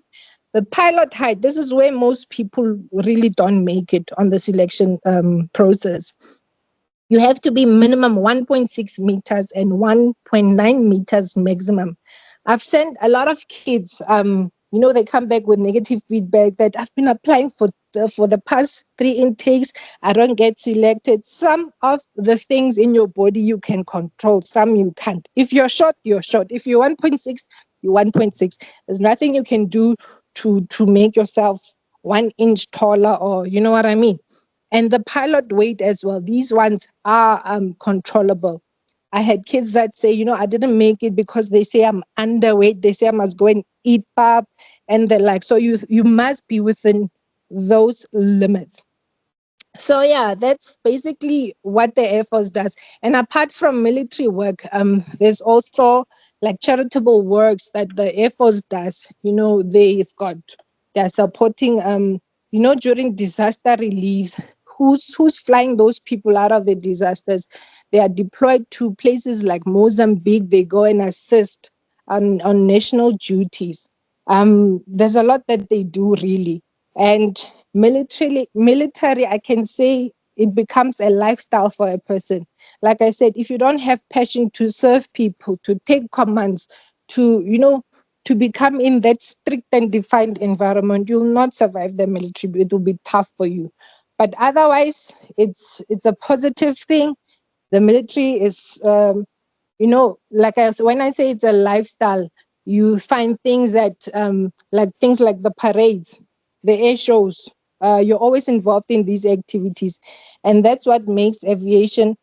The pilot height, this is where most people really don't make it on the selection process. You have to be minimum 1.6 meters and 1.9 meters maximum. I've sent a lot of kids, they come back with negative feedback that I've been applying for the past 3 intakes. I don't get selected. Some of the things in your body you can control, some you can't. If you're short, you're short. If you're 1.6, you're 1.6. There's nothing you can do to make yourself 1 inch taller, or you know what I mean. And the pilot weight as well, these ones are controllable. I had kids that say, I didn't make it because they say I'm underweight. They say I must go and eat pap and the like. So you must be within those limits. So yeah, that's basically what the Air Force does. And apart from military work, there's also like charitable works that the Air Force does. They're supporting, during disaster reliefs. Who's flying those people out of the disasters? They are deployed to places like Mozambique. They go and assist on national duties. There's a lot that they do really. And military, I can say it becomes a lifestyle for a person. Like I said, if you don't have passion to serve people, to take commands, to become in that strict and defined environment, you'll not survive the military. It will be tough for you. But otherwise, it's a positive thing. The military is, when I say it's a lifestyle, you find things that, things like the parades, the air shows. You're always involved in these activities. And that's what makes aviation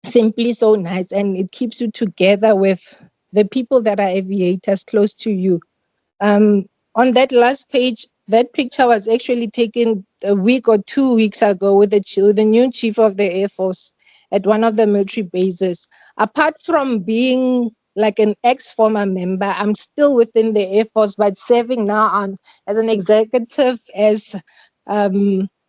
simply so nice. And it keeps you together with the people that are aviators close to you. On that last page, that picture was actually taken a week or 2 weeks ago with the new chief of the Air Force at one of the military bases. Apart from being like an ex-former member, I'm still within the Air Force, but serving now as an executive, as a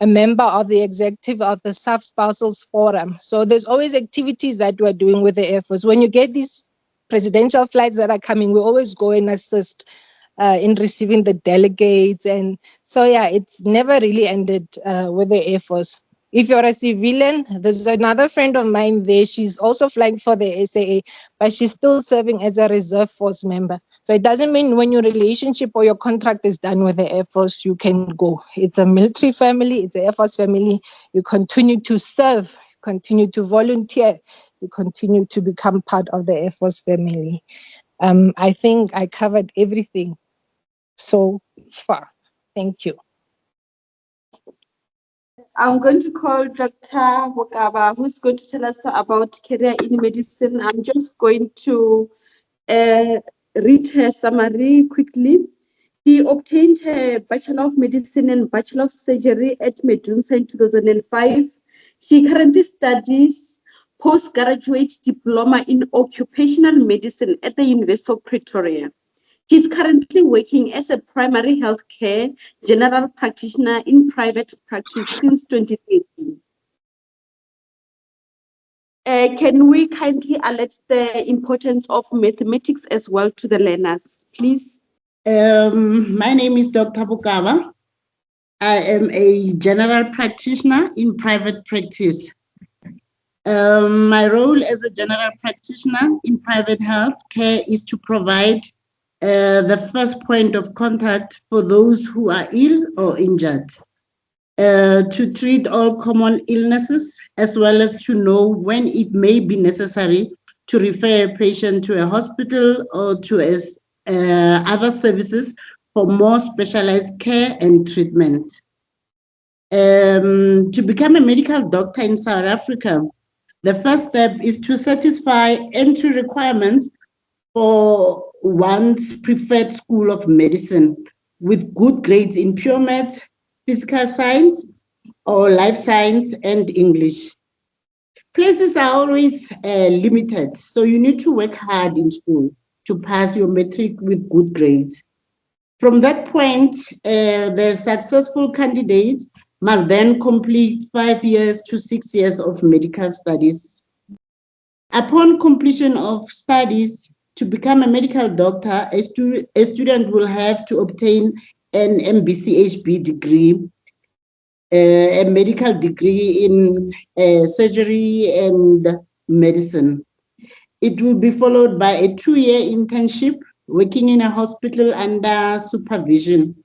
member of the executive of the SAF Spousals Forum. So there's always activities that we're doing with the Air Force. When you get these presidential flights that are coming, we always go and assist in receiving the delegates. And so, yeah, it's never really ended with the Air Force. If you're a civilian, there's another friend of mine there. She's also flying for the SAA, but she's still serving as a reserve force member. So it doesn't mean when your relationship or your contract is done with the Air Force, you can go. It's a military family. It's an Air Force family. You continue to serve, continue to volunteer, you continue to become part of the Air Force family. I think I covered everything so far. Thank you. I'm going to call Dr. Wakaba, who's going to tell us about career in medicine. I'm just going to read her summary quickly. She obtained her Bachelor of Medicine and Bachelor of Surgery at Medunsa in 2005. She currently studies postgraduate diploma in occupational medicine at the University of Pretoria. He's currently working as a primary healthcare general practitioner in private practice since 2013. Can we kindly alert the importance of mathematics as well to the learners, please? My name is Dr. Bukaba. I am a general practitioner in private practice. My role as a general practitioner in private health care is to provide the first point of contact for those who are ill or injured, to treat all common illnesses, as well as to know when it may be necessary to refer a patient to a hospital or to other services for more specialized care and treatment. To become a medical doctor in South Africa, the first step is to satisfy entry requirements for one's preferred school of medicine with good grades in pure maths, physical science, or life science and English. Places are always limited, so you need to work hard in school to pass your matric with good grades. From that point, the successful candidate must then complete 5 years to 6 years of medical studies. Upon completion of studies, to become a medical doctor, a student will have to obtain an MBCHB degree, a medical degree in surgery and medicine. It will be followed by a 2-year internship working in a hospital under supervision.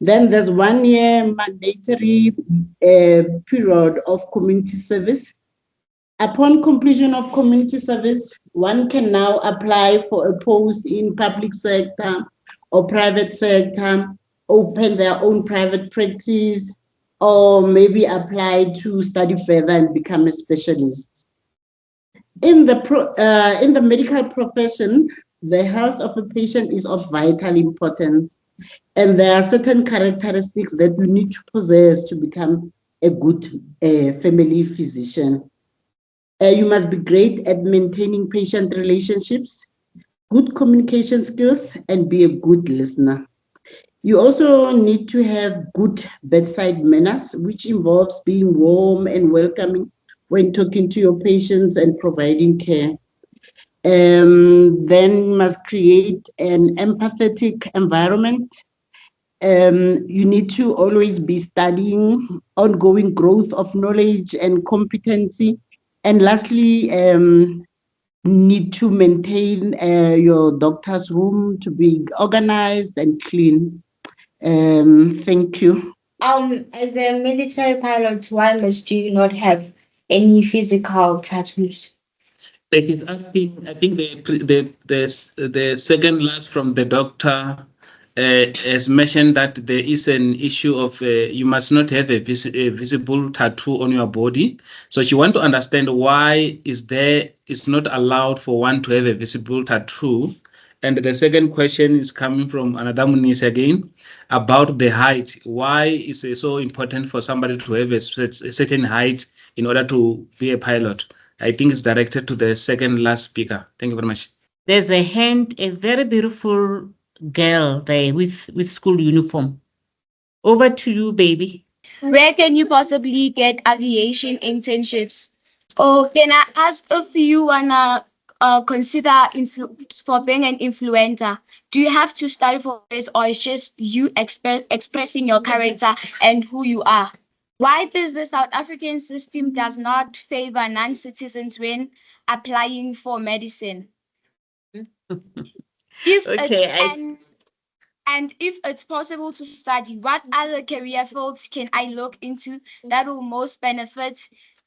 Then there's 1 year mandatory period of community service. Upon completion of community service, one can now apply for a post in public sector or private sector, open their own private practice, or maybe apply to study further and become a specialist. In the medical profession, the health of a patient is of vital importance, and there are certain characteristics that you need to possess to become a good family physician. You must be great at maintaining patient relationships, good communication skills, and be a good listener. You also need to have good bedside manners, which involves being warm and welcoming when talking to your patients and providing care. Then you must create an empathetic environment. You need to always be studying ongoing growth of knowledge and competency. And lastly, need to maintain your doctor's room to be organized and clean. Thank you. As a military pilot, why must you not have any physical tattoos? It is asking, I think the second last from the doctor has mentioned that there is an issue of you must not have a visible tattoo on your body. So she want to understand why it's not allowed for one to have a visible tattoo. And the second question is coming from another Muniz again about the height. Why is it so important for somebody to have a certain height in order to be a pilot? I think it's directed to the second last speaker. Thank you very much. There's a very beautiful girl there with school uniform. Over to you, baby. Where can you possibly get aviation internships? Or can I ask if you wanna consider for being an influencer? Do you have to study for this, or it's just you expressing your character and who you are? Why does the South African system does not favor non-citizens when applying for medicine? If if it's possible to study, what other career fields can I look into that will most benefit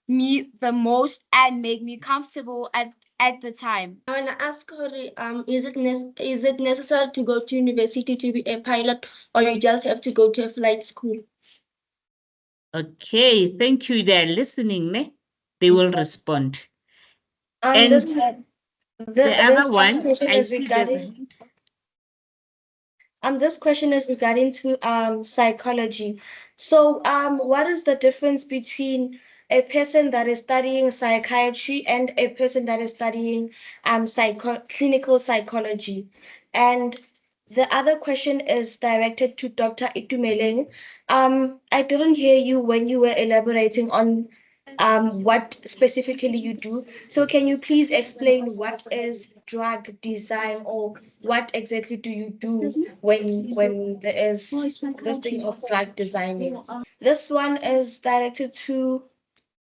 me the most and make me comfortable at the time? I want to ask her, is it necessary to go to university to be a pilot, or you just have to go to a flight school? Okay, thank you. They're listening, ne? They will respond. And the other one, I see this question is regarding to psychology. So what is the difference between a person that is studying psychiatry and a person that is studying clinical psychology? And The other question is directed to Dr. Itumeleng. I didn't hear you when you were elaborating on what specifically you do. So can you please explain what is drug design, or what exactly do you do when there is this thing of drug designing? This one is directed to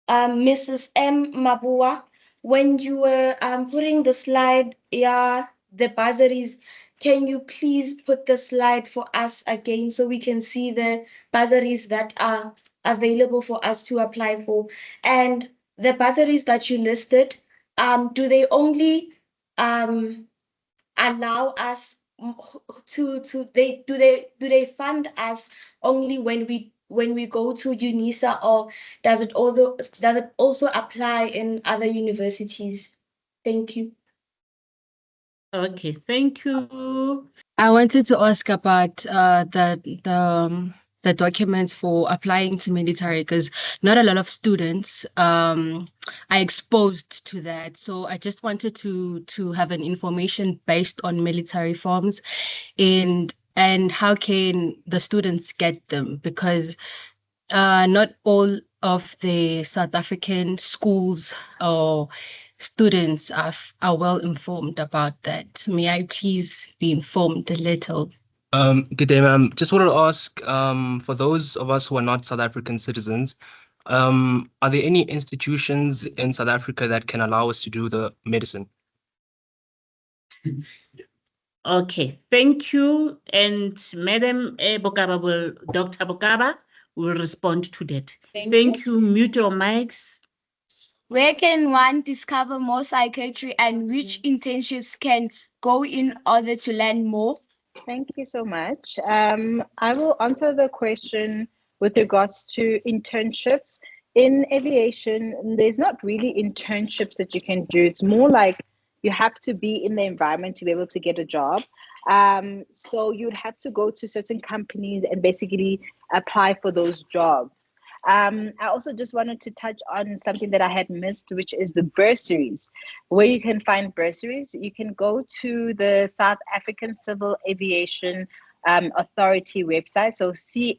Mrs. M. Mabua. When you were putting the slide, yeah, the bursaries, can you please put the slide for us again so we can see the bursaries that are available for us to apply for? And the bursaries that you listed, do they only allow us do they fund us only when we go to UNISA, or does it also apply in other universities? Thank you. Okay, thank you. I wanted to ask about the documents for applying to military, because not a lot of students are exposed to that. So I just wanted to have an information based on military forms, and how can the students get them, because not all of the South African schools or students are well informed about that. May I please be informed a little? Good day, ma'am. Just wanted to ask, for those of us who are not South African citizens, are there any institutions in South Africa that can allow us to do the medicine? Okay, thank you. And Madam Dr. Bokaba will respond to that. Thank you. Mute your mics. Where can one discover more psychiatry, and which internships can go in order to learn more? Thank you so much. I will answer the question with regards to internships. In aviation, there's not really internships that you can do. It's more like you have to be in the environment to be able to get a job. So you'd have to go to certain companies and basically apply for those jobs. I also just wanted to touch on something that I had missed, which is the bursaries. Where you can find bursaries, you can go to the South African Civil Aviation Authority website, so caa.co.za,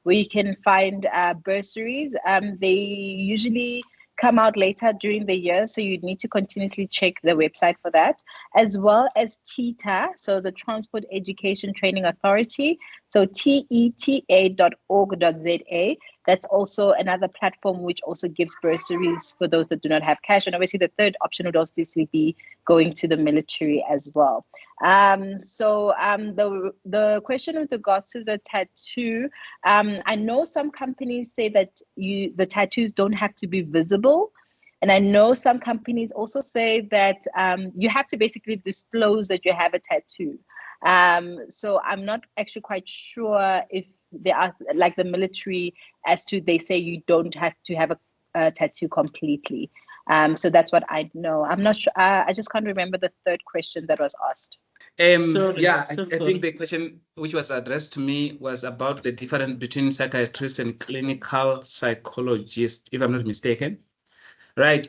where you can find bursaries. They usually come out later during the year, so you need to continuously check the website for that, as well as TETA, so the Transport Education Training Authority, so teta.org.za. That's also another platform which also gives bursaries for those that do not have cash. And obviously the third option would obviously be going to the military as well. The question with regards to the tattoo, I know some companies say that the tattoos don't have to be visible. And I know some companies also say that you have to basically disclose that you have a tattoo. So I'm not actually quite sure if they are like the military, as to they say you don't have to have a tattoo completely. So that's what I know. I'm not sure. I just can't remember the third question that was asked. I think the question which was addressed to me was about the difference between psychiatrists and clinical psychologists, if I'm not mistaken. Right.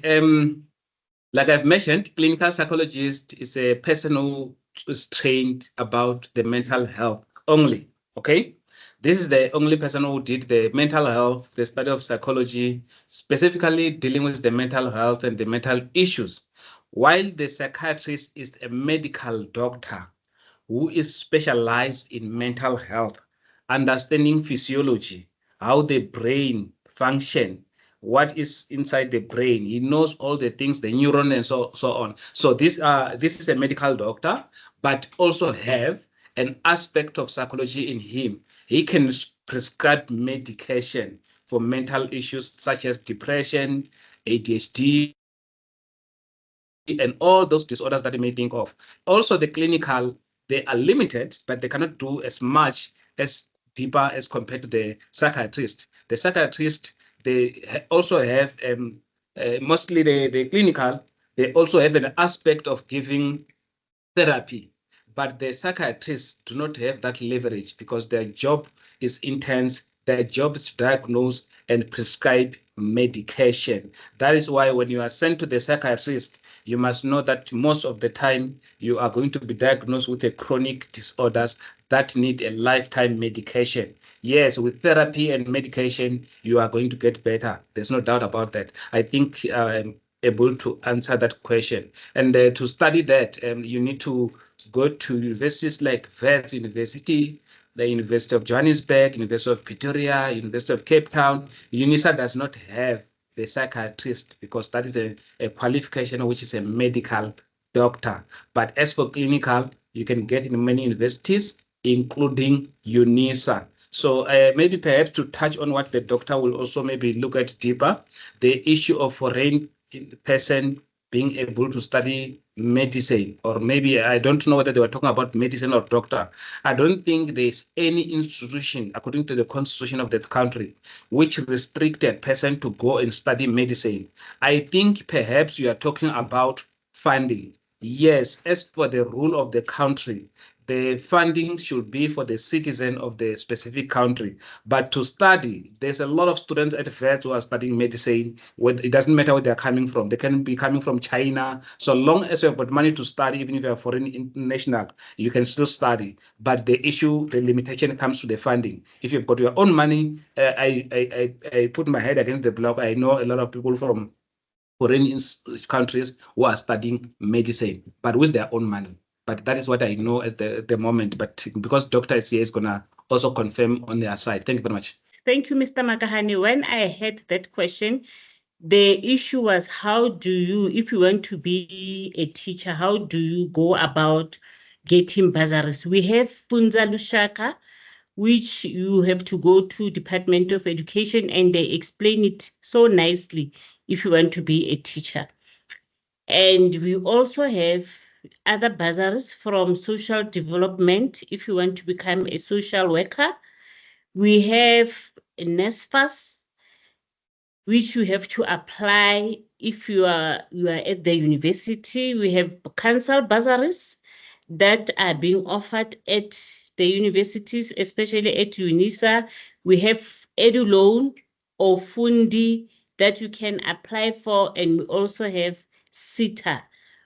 Like I've mentioned, clinical psychologist is a person who is trained about the mental health only. Okay. This is the only person who did the mental health, the study of psychology, specifically dealing with the mental health and the mental issues. While the psychiatrist is a medical doctor who is specialized in mental health, understanding physiology, how the brain function, what is inside the brain. He knows all the things, the neuron and so on. So this is a medical doctor, but also have an aspect of psychology in him. He can prescribe medication for mental issues such as depression, ADHD, and all those disorders that you may think of. Also, the clinical, they are limited, but they cannot do as much as deeper as compared to the psychiatrist. The psychiatrist, they also have, mostly the clinical, they also have an aspect of giving therapy. But the psychiatrists do not have that leverage because their job is intense. Their job is to diagnose and prescribe medication. That is why when you are sent to the psychiatrist, you must know that most of the time you are going to be diagnosed with a chronic disorders that need a lifetime medication. Yes, with therapy and medication, you are going to get better. There's no doubt about that. I think I'm able to answer that question. And to study that, you need to go to universities like Wits University, the University of Johannesburg, University of Pretoria, University of Cape Town. UNISA does not have the psychiatrist because that is a qualification which is a medical doctor. But as for clinical, you can get in many universities, including UNISA. So maybe perhaps to touch on what the doctor will also maybe look at deeper, the issue of foreign person being able to study medicine, or maybe I don't know whether they were talking about medicine or doctor. I don't think there's any institution, according to the constitution of that country, which restrict a person to go and study medicine. I think perhaps you are talking about funding. Yes, as for the rule of the country, the funding should be for the citizen of the specific country. But to study, there's a lot of students at Wits who are studying medicine. It doesn't matter where they're coming from. They can be coming from China. So long as you have got money to study, even if you're a foreign international, you can still study. But the issue, the limitation comes to the funding. If you've got your own money, I put my head against the block. I know a lot of people from foreign countries who are studying medicine, but with their own money. But that is what I know at the moment. But because Dr. is here, is going to also confirm on their side. Thank you very much. Thank you, Mr. Makahane. When I had that question, the issue was how do you, if you want to be a teacher, how do you go about getting bursaries? We have Funza Lushaka, which you have to go to Department of Education and they explain it so nicely if you want to be a teacher. And we also have other bursaries from social development if you want to become a social worker. We have NSFAS, which you have to apply if you are at the university. We have council bursaries that are being offered at the universities, especially at UNISA. We have EduLoan or Fundi that you can apply for, and we also have SITA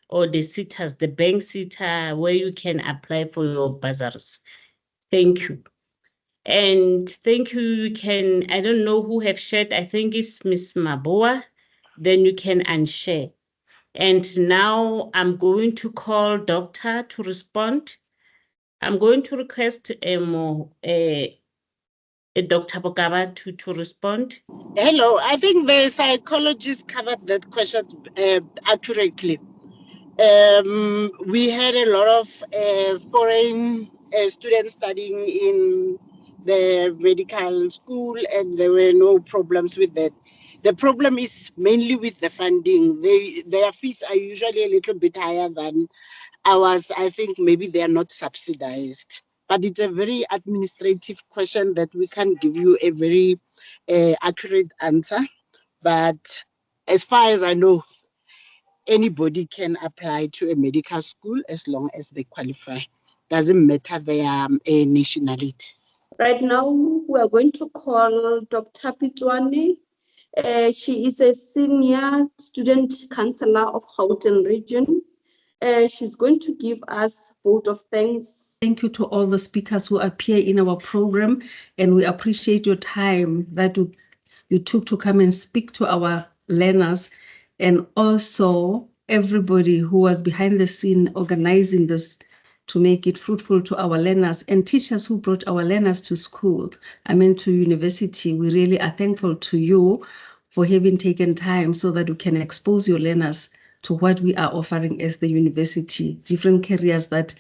or the SITAs, the bank SITA, where you can apply for your bursaries. Thank you. And thank you. You can, I don't know who have shared, I think it's Ms. Maboa. Then you can unshare. And now I'm going to call Doctor to respond. I'm going to request Dr. Bokaba to respond. Hello, I think the psychologist covered that question accurately. We had a lot of foreign students studying in the medical school, and there were no problems with that. The problem is mainly with the funding. Their fees are usually a little bit higher than ours. I think maybe they are not subsidized. But it's a very administrative question that we can't give you a very accurate answer. But as far as I know, anybody can apply to a medical school as long as they qualify. Doesn't matter their nationality. Right now, we are going to call Dr. Pitwane. She is a senior student counselor of Gauteng region. She's going to give us vote of thanks. Thank you to all the speakers who appear in our program, and we appreciate your time that you took to come and speak to our learners, and also everybody who was behind the scene organizing this to make it fruitful to our learners, and teachers who brought our learners to school, to university. We really are thankful to you for having taken time so that you can expose your learners to what we are offering as the university, different careers that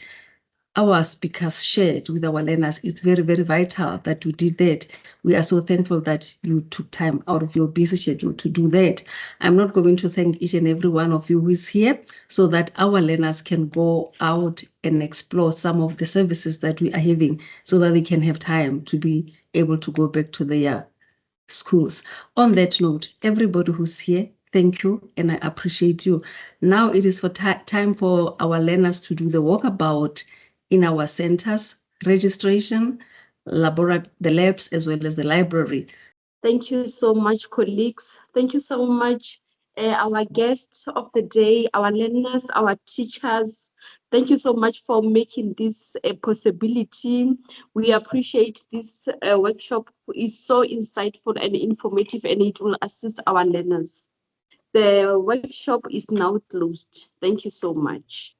our speakers shared with our learners. It's very, very vital that you did that. We are so thankful that you took time out of your busy schedule to do that. I'm not going to thank each and every one of you who is here so that our learners can go out and explore some of the services that we are having so that they can have time to be able to go back to their schools. On that note, everybody who's here, thank you, and I appreciate you. Now it is for time for our learners to do the walkabout in our centers, registration, the labs as well as the library. Thank you so much, colleagues. Thank you so much, our guests of the day, our learners, our teachers. Thank you so much for making this a possibility. We appreciate this workshop. Is so insightful and informative, and it will assist our learners. The workshop is now closed. Thank you so much.